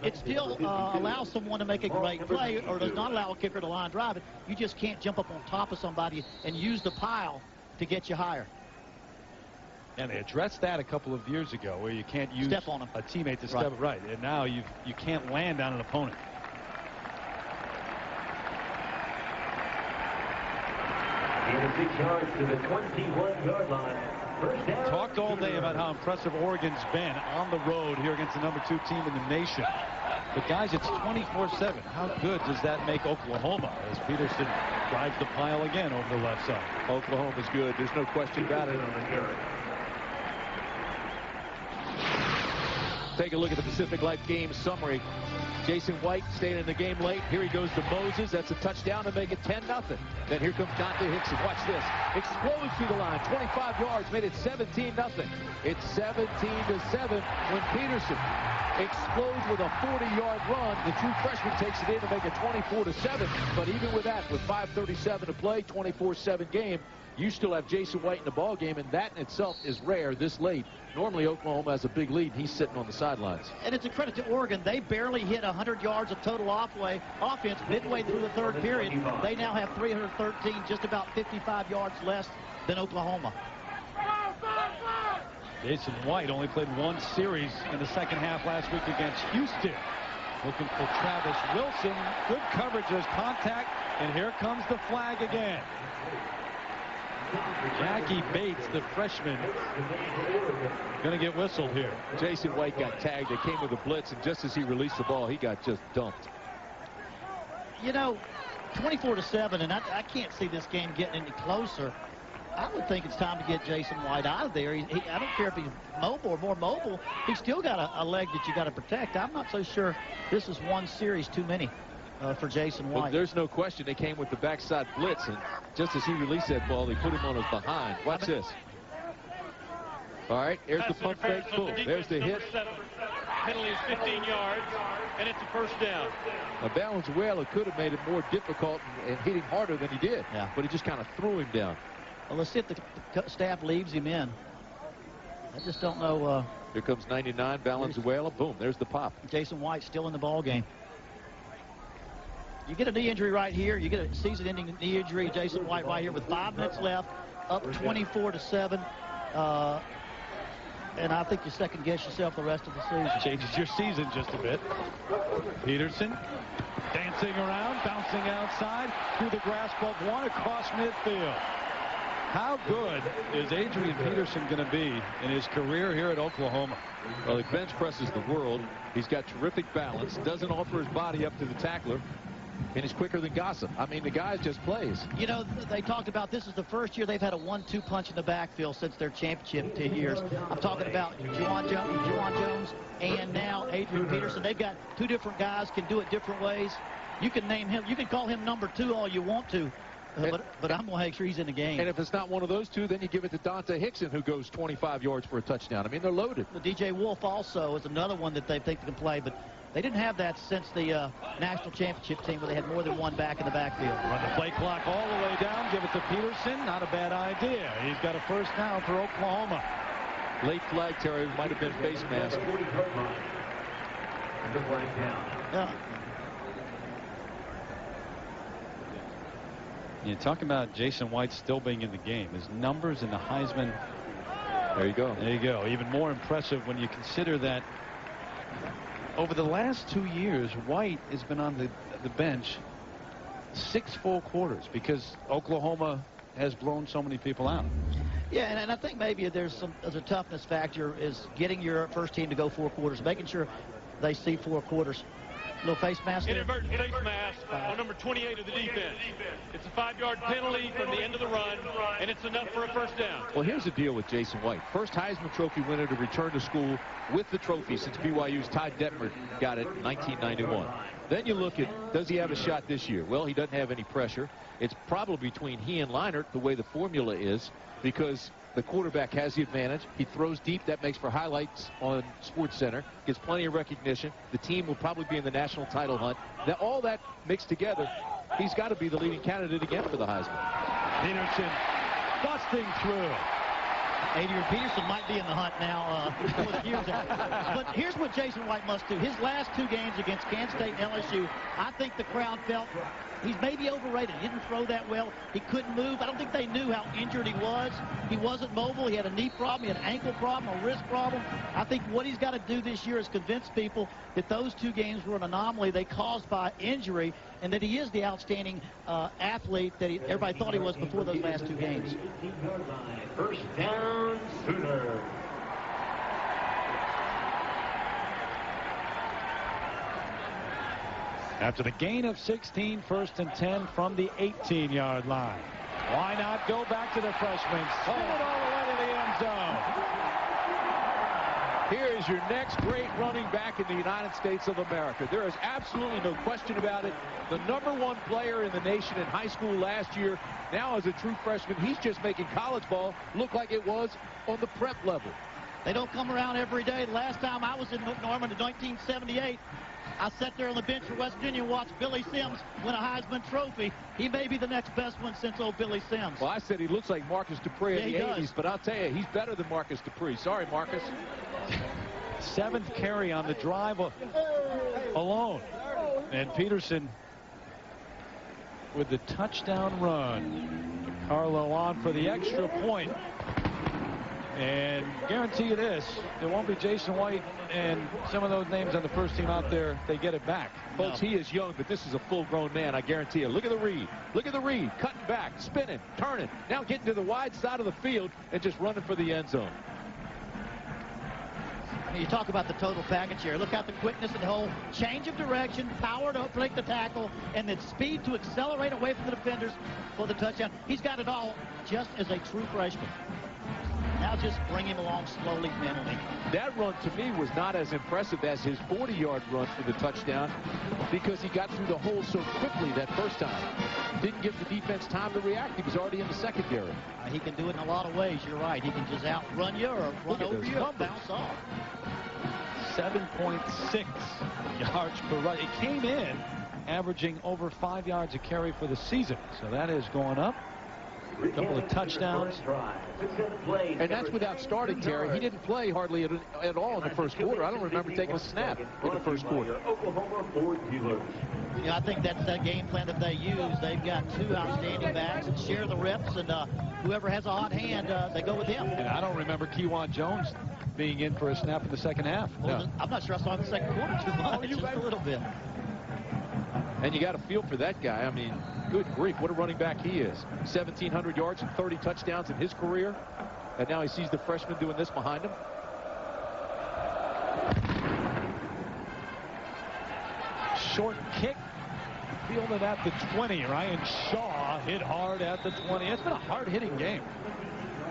It still allows someone to make a great play, or does not allow a kicker to line drive it. You just can't jump up on top of somebody and use the pile to get you higher. And they addressed that a couple of years ago, where you can't use step on a teammate to step right. And now you can't land on an opponent. And 6 yards to the 21-yard line. First down. Talked all day about how impressive Oregon's been on the road here against the #2 team in the nation. But guys, it's 24-7. How good does that make Oklahoma as Peterson drives the pile again over the left side? Oklahoma's good. There's no question about it. Take a look at the Pacific Life game summary. Jason White staying in the game late. Here he goes to Moses. That's a touchdown to make it 10-0. Then here comes Dante Hickson. Watch this. Explodes through the line. 25 yards. Made it 17-0. It's 17-7 when Peterson explodes with a 40-yard run. The true freshman takes it in to make it 24-7. But even with that, with 5:37 to play, 24-7 game, you still have Jason White in the ball game, and that in itself is rare this late. Normally, Oklahoma has a big lead, and he's sitting on the sidelines. And it's a credit to Oregon. They barely hit 100 yards of total offense midway through the third period. They now have 313, just about 55 yards less than Oklahoma. Jason White only played one series in the second half last week against Houston. Looking for Travis Wilson. Good coverage. There's contact, and here comes the flag again. Jackie Bates, the freshman, going to get whistled here. Jason White got tagged. They came with a blitz, and just as he released the ball, he got just dumped. You know, 24-7, and I can't see this game getting any closer. I would think it's time to get Jason White out of there. I don't care if he's mobile or more mobile. He's still got a leg that you got to protect. I'm not so sure this is one series too many for Jason White. Well, there's no question they came with the backside blitz, and just as he released that ball, they put him on his behind. Watch this. All right, here's the pump fake. Boom. There's the hit. Penalty is 15 yards, and it's a first down. Now, Valenzuela could have made it more difficult and hit him harder than he did, but he just kind of threw him down. Well, let's see if the staff leaves him in. I just don't know. Here comes 99, Valenzuela. Boom, there's the pop. Jason White still in the ball game. You get a knee injury right here. You get a season-ending knee injury. Jason White right here with 5 minutes left, up 24-7. And I think you second-guess yourself the rest of the season. Changes your season just a bit. Peterson dancing around, bouncing outside through the grass club one across midfield. How good is Adrian Peterson going to be in his career here at Oklahoma? Well, he bench presses the world. He's got terrific balance, doesn't offer his body up to the tackler, and he's quicker than Gossip. I mean, the guy just plays. You know, they talked about this is the first year they've had a 1-2 punch in the backfield since their championship 2 years. I'm talking about Juwan Jones and now Adrian Peterson. They've got 2 different guys, can do it different ways. You can name him. You can call him number 2 all you want to. But I'm going to make sure he's in the game. And if it's not one of those 2, then you give it to Dante Hickson, who goes 25 yards for a touchdown. I mean, they're loaded. The DJ Wolf also is another one that they think can play, but they didn't have that since the national championship team where they had more than one back in the backfield. Run the play clock all the way down. Give it to Peterson. Not a bad idea. He's got a first down for Oklahoma. Late flag, Terry, might have been face mask. Yeah. You talk about Jason White still being in the game. His numbers in the Heisman. There you go. There you go. Even more impressive when you consider that over the last 2 years, White has been on the bench 6 full quarters because Oklahoma has blown so many people out. Yeah, and I think maybe there's a toughness factor is getting your first team to go 4 quarters, making sure they see 4 quarters. Little face mask. Inadvertent face mask on number 28 of the defense. It's a 5-yard penalty from the end of the run, and it's enough for a first down. Well, here's the deal with Jason White. First Heisman Trophy winner to return to school with the trophy since BYU's Ty Detmer got it in 1991. Then you look at, does he have a shot this year? Well, he doesn't have any pressure. It's probably between he and Leinart, the way the formula is, because the quarterback has the advantage. He throws deep. That makes for highlights on SportsCenter. Gets plenty of recognition. The team will probably be in the national title hunt. All that mixed together, he's got to be the leading candidate again for the Heisman. Peterson busting through. Adrian Peterson might be in the hunt now before the year's out. But here's what Jason White must do. His last 2 games against Kansas State and LSU, I think the crowd felt he's maybe overrated. He didn't throw that well. He couldn't move. I don't think they knew how injured he was. He wasn't mobile. He had a knee problem. He had an ankle problem, a wrist problem. I think what he's got to do this year is convince people that those 2 games were an anomaly they caused by injury, and that he is the outstanding athlete that everybody thought he was before those last 2 games. First down, Sooner. After the gain of 16, 1st and 10 from the 18-yard line. Why not go back to the freshman? Spin it all the way to the end zone. Here is your next great running back in the United States of America. There is absolutely no question about it. The #1 player in the nation in high school last year. Now as a true freshman, he's just making college ball look like it was on the prep level. They don't come around every day. The last time I was in Norman in 1978, I sat there on the bench for West Virginia and watched Billy Sims win a Heisman Trophy. He may be the next best one since old Billy Sims. Well, I said he looks like Marcus Dupree in the 80s, but I'll tell you, he's better than Marcus Dupree. Sorry, Marcus. 7th carry on the drive alone. And Peterson with the touchdown run. Carlo on for the extra point. And guarantee you this, it won't be Jason White and some of those names on the first team out there. They get it back. Folks, he is young, but this is a full-grown man, I guarantee you. Look at the read. Look at the read. Cutting back, spinning, turning. Now getting to the wide side of the field and just running for the end zone. You talk about the total package here. Look at the quickness of the whole change of direction, power to break the tackle, and then speed to accelerate away from the defenders for the touchdown. He's got it all just as a true freshman. Now just bring him along slowly mentally. That run to me was not as impressive as his 40-yard run for the touchdown because he got through the hole so quickly that first time. Didn't give the defense time to react. He was already in the secondary. He can do it in a lot of ways. You're right. He can just outrun you or run over you and bounce off. 7.6 yards per run. It came in averaging over 5 yards a carry for the season. So that is going up. A couple of touchdowns. And that's without starting, Terry. He didn't play hardly at all in the first quarter. I don't remember taking a snap in the first quarter. Yeah, I think that's that game plan that they use. They've got 2 outstanding backs and share the reps, and whoever has a hot hand, they go with him. And I don't remember Kewan Jones being in for a snap in the second half. Well, no. I'm not sure I saw him in the second quarter too much, just a little bit. And you got a feel for that guy. I mean, good grief, what a running back he is. 1,700 yards and 30 touchdowns in his career. And now he sees the freshman doing this behind him. Short kick. Fielded at the 20. Ryan Shaw hit hard at the 20. It's been a hard-hitting game.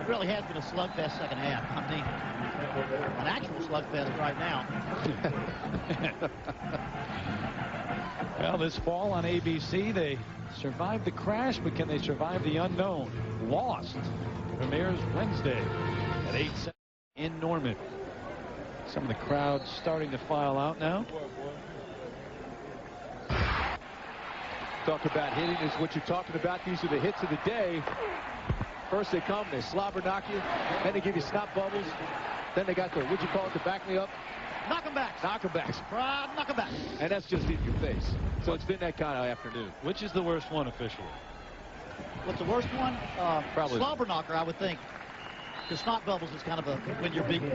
It really has been a slugfest second half. I mean, an actual slugfest right now. Well, this fall on ABC, they survived the crash, but can they survive the unknown? Lost. Premieres Wednesday at 8 in Norman. Some of the crowd starting to file out now. Talk about hitting is what you're talking about. These are the hits of the day. First they come, they slobber knock you, then they give you snot bubbles. Then they got the, what'd you call it, the back me up? Knock 'em backs. Knock 'em backs. Knock 'em backs. And that's just in your face. So it's been that kind of afternoon. Which is the worst one officially? What's the worst one? Probably slobber knocker, I would think. Because snot bubbles is kind of a when you're beaten.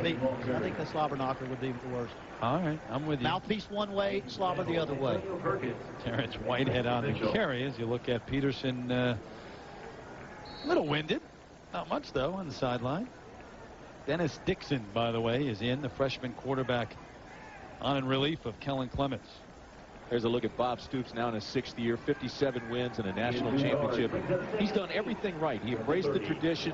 So I think the slobber knocker would be the worst. All right, I'm with you. Mouthpiece one way, slobber the other way. Terrence Whitehead on the carry as you look at Peterson. A little winded. Not much, though, on the sideline. Dennis Dixon, by the way, is in, the freshman quarterback on in relief of Kellen Clements. There's a look at Bob Stoops now in his 6th year, 57 wins and a national championship. He's done everything right. He embraced the tradition,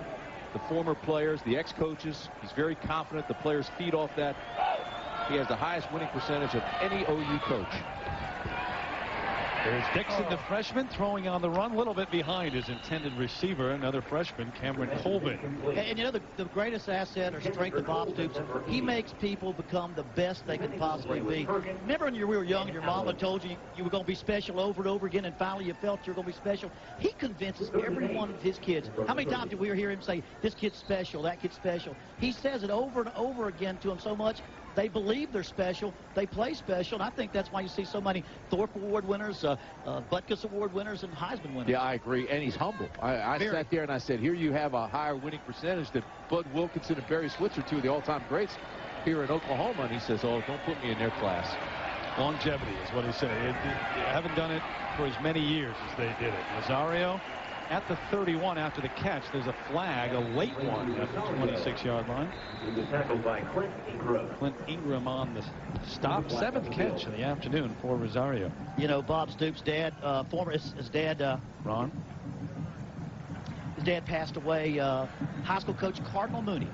the former players, the ex-coaches. He's very confident. The players feed off that. He has the highest winning percentage of any OU coach. There's Dixon, the freshman, throwing on the run, a little bit behind his intended receiver, another freshman, Cameron Colvin. And you know, the greatest asset or strength of Bob Stoops, he makes people become the best they can possibly be. Remember when you were young and your mama told you you were going to be special over and over again, and finally you felt you were going to be special? He convinces every one of his kids. How many times did we hear him say, this kid's special, that kid's special? He says it over and over again to them so much, they believe they're special, they play special, and I think that's why you see so many Thorpe Award winners, Butkus Award winners, and Heisman winners. Yeah, I agree, and he's humble. I sat there and I said, here you have a higher winning percentage than Bud Wilkinson and Barry Switzer, two of the all-time greats here in Oklahoma, and he says, oh, don't put me in their class. Longevity is what he said. They haven't done it for as many years as they did it. Rosario at the 31 after the catch. There's a flag, a late one at the 26-yard line. Tackled by Clint Ingram. Clint Ingram on the stop. 7th catch of the afternoon for Rosario. You know, Bob Stoops' dad, his dad, Ron. His dad passed away, high school coach Cardinal Mooney.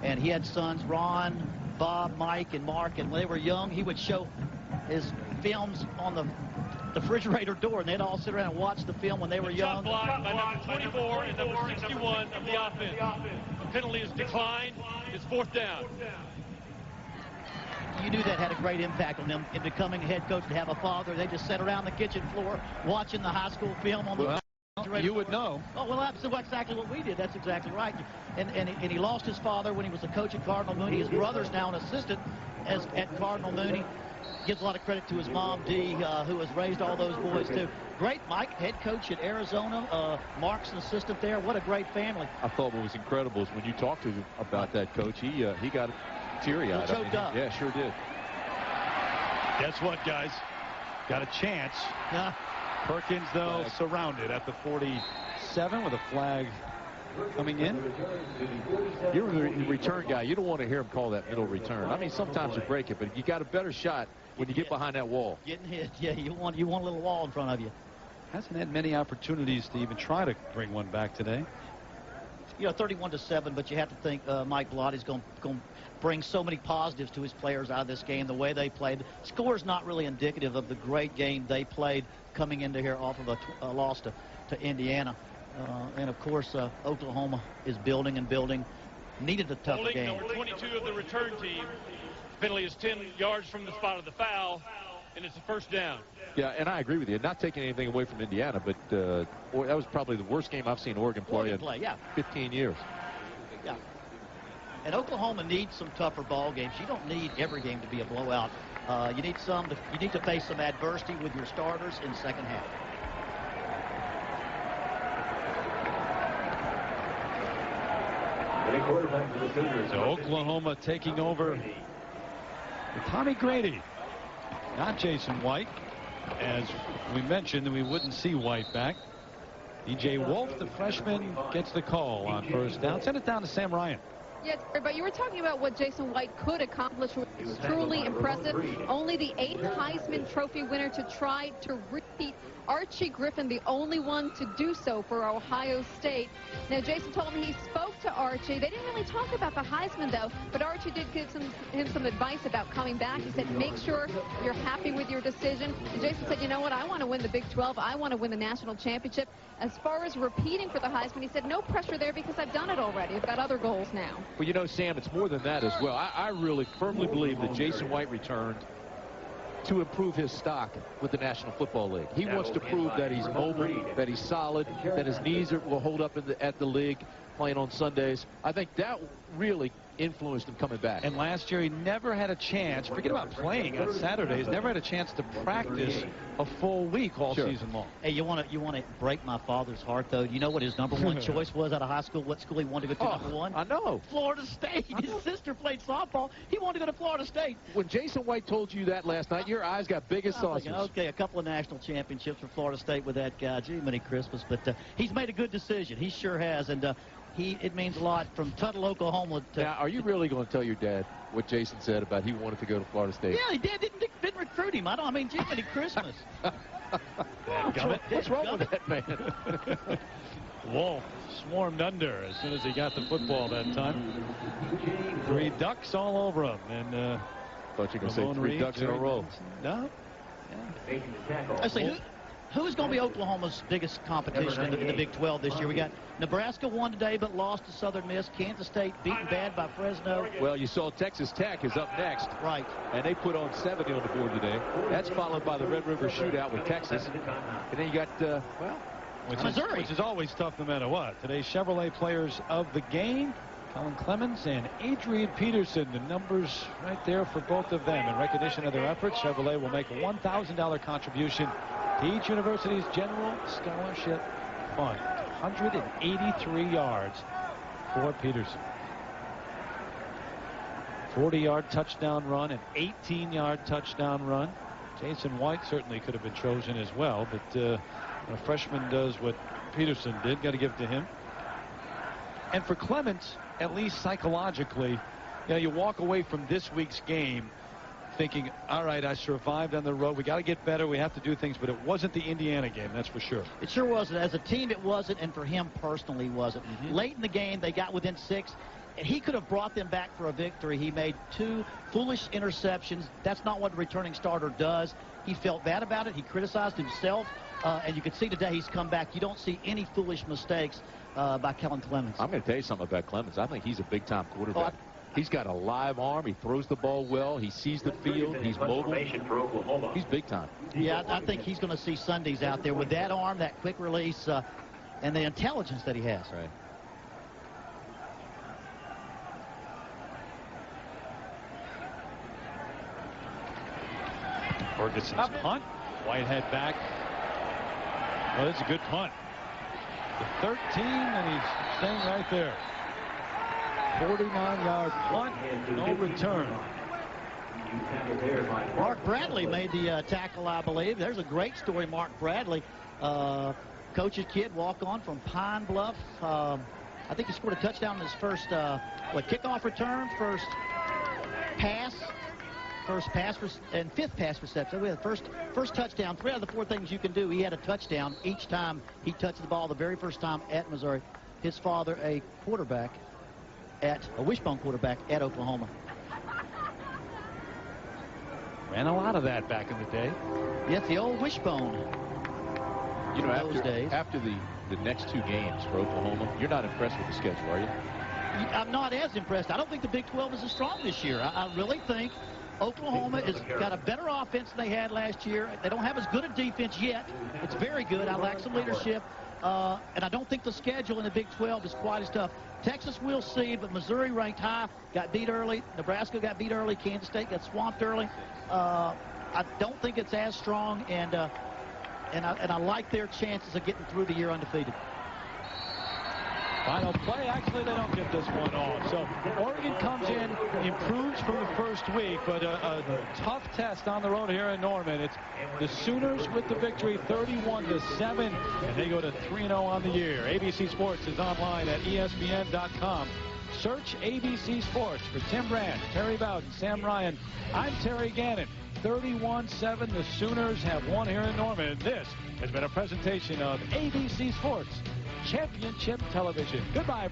And he had sons, Ron, Bob, Mike, and Mark. And when they were young, he would show his films on the refrigerator door, and they'd all sit around and watch the film when they were young. Blocked by number 24 and number 61 of the offense. The penalty is declined. It's 4th down. You knew that had a great impact on them in becoming a head coach, to have a father. They just sat around the kitchen floor watching the high school film on the refrigerator. You would know. Oh, well, that's exactly what we did. That's exactly right. And he lost his father when he was a coach at Cardinal Mooney. His brother's now an assistant at Cardinal Mooney. Gives a lot of credit to his mom, Dee, who has raised all those boys, too. Great Mike, head coach at Arizona. Mark's an assistant there. What a great family. I thought what was incredible is when you talked to him about that, Coach, he got teary-eyed. He choked up. Yeah, sure did. Guess what, guys? Got a chance. Yeah. Perkins, though, surrounded at the 47 with a flag coming in. You're a return guy. You don't want to hear him call that middle return. I mean, sometimes you break it, but you got a better shot when you get behind that wall. Getting hit, yeah. You want a little wall in front of you. Hasn't had many opportunities to even try to bring one back today. You know, 31-7, but you have to think Mike Belotti's going to bring so many positives to his players out of this game, the way they played. The score is not really indicative of the great game they played coming into here off of a loss to Indiana. And, of course, Oklahoma is building and building. Needed a tough game. Number 22 of the return team. Penalty is 10 yards from the spot of the foul, and it's a 1st down. Yeah, and I agree with you. Not taking anything away from Indiana, but that was probably the worst game I've seen Oregon play in 15 years. Yeah. And Oklahoma needs some tougher ball games. You don't need every game to be a blowout. You need to face some adversity with your starters in second half. So Oklahoma taking over with Tommy Grady, not Jason White. As we mentioned, we wouldn't see White back. DJ Wolf, the freshman, gets the call on 1st down. Send it down to Sam Ryan. Yes, but you were talking about what Jason White could accomplish, which is truly impressive. Only the 8th Heisman Trophy winner to try to repeat. Archie Griffin, the only one to do so for Ohio State. Now, Jason told me he spoke to Archie. They didn't really talk about the Heisman, though, but Archie did give him some advice about coming back. He said, make sure you're happy with your decision. And Jason said, you know what, I want to win the Big 12. I want to win the national championship. As far as repeating for the Heisman, he said, no pressure there because I've done it already. I've got other goals now. Well, you know, Sam, it's more than that as well. I really firmly believe that Jason White returned to improve his stock with the National Football League. He wants to prove that he's mobile, that he's solid, that his knees will hold up at the league playing on Sundays. I think that really influenced him coming back. And last year he never had a chance, forget about playing on Saturdays, never had a chance to practice a full week all season long. Hey, you want to break my father's heart, though? You know what his number one choice was out of high school? What school he wanted to go to number one? I know. Florida State. His sister played softball. He wanted to go to Florida State. When Jason White told you that last night, your eyes got big as saucers. Thinking, okay, a couple of national championships for Florida State with that guy. Gee, many Christmas. But he's made a good decision. He sure has. And it means a lot from Tuttle, Oklahoma. Now, are you really going to tell your dad what Jason said about he wanted to go to Florida State? Yeah, he did. Didn't recruit him. Gee, many Christmas. What's wrong with that man? Wolf swarmed under as soon as he got the football that time. 3 ducks all over him. And thought you were going to say 3 ducks in a row. No. I say, who's going to be Oklahoma's biggest competition in the Big 12 this year? We got Nebraska won today but lost to Southern Miss. Kansas State beaten bad by Fresno. Well, you saw Texas Tech is up next. Right. And they put on 70 on the board today. That's followed by the Red River Shootout with Texas. And then you got, Missouri. Which is always tough no matter what. Today's Chevrolet players of the game, Colin Clemens and Adrian Peterson. The numbers right there for both of them. In recognition of their efforts, Chevrolet will make a $1,000 contribution to each university's general scholarship fund. 183 yards for Peterson. 40-yard touchdown run, an 18-yard touchdown run. Jason White certainly could have been chosen as well, but when a freshman does what Peterson did, got to give it to him. And for Clemens, at least psychologically, you walk away from this week's game thinking, all right, I survived on the road. We got to get better. We have to do things, but it wasn't the Indiana game, that's for sure. It sure wasn't. As a team, it wasn't, and for him personally, it wasn't. Late in the game, they got within 6, and he could have brought them back for a victory. He made 2 foolish interceptions. That's not what a returning starter does. He felt bad about it. He criticized himself, and you can see today he's come back. You don't see any foolish mistakes by Kellen Clemens. I'm going to tell you something about Clemens. I think he's a big-time quarterback. He's got a live arm. He throws the ball well. He sees the field. He's mobile. He's big time. Yeah, I think he's going to see Sundays out there with that arm, that quick release, and the intelligence that he has. Right. Ferguson's punt. Whitehead back. Well, that's a good punt. The 13, and he's staying right there. 49-yard punt, no return. Mark Bradley made the tackle, I believe. There's a great story, Mark Bradley. Coach's kid, walk on from Pine Bluff. I think he scored a touchdown in his first kickoff return, first pass, and 5th pass reception. We had the first touchdown. 3 out of the 4 things you can do. He had a touchdown each time he touched the ball the very first time at Missouri. His father, a wishbone quarterback at Oklahoma. Ran a lot of that back in the day. Yes, the old wishbone. You know, after the next 2 games for Oklahoma, you're not impressed with the schedule, are you? I'm not as impressed. I don't think the Big 12 is as strong this year. I really think Oklahoma has got a better offense than they had last year. They don't have as good a defense yet. It's very good. I lack some leadership. And I don't think the schedule in the Big 12 is quite as tough. Texas will see, but Missouri ranked high, got beat early. Nebraska got beat early. Kansas State got swamped early. I don't think it's as strong, and I like their chances of getting through the year undefeated. Final play. Actually, they don't get this one off. So Oregon comes in, improves from the first week, but a tough test on the road here in Norman. It's the Sooners with the victory, 31-7, and they go to 3-0 on the year. ABC Sports is online at ESPN.com. Search ABC Sports for Tim Brand, Terry Bowden, Sam Ryan. I'm Terry Gannon. 31-7. The Sooners have won here in Norman. And this has been a presentation of ABC Sports Championship Television. Goodbye.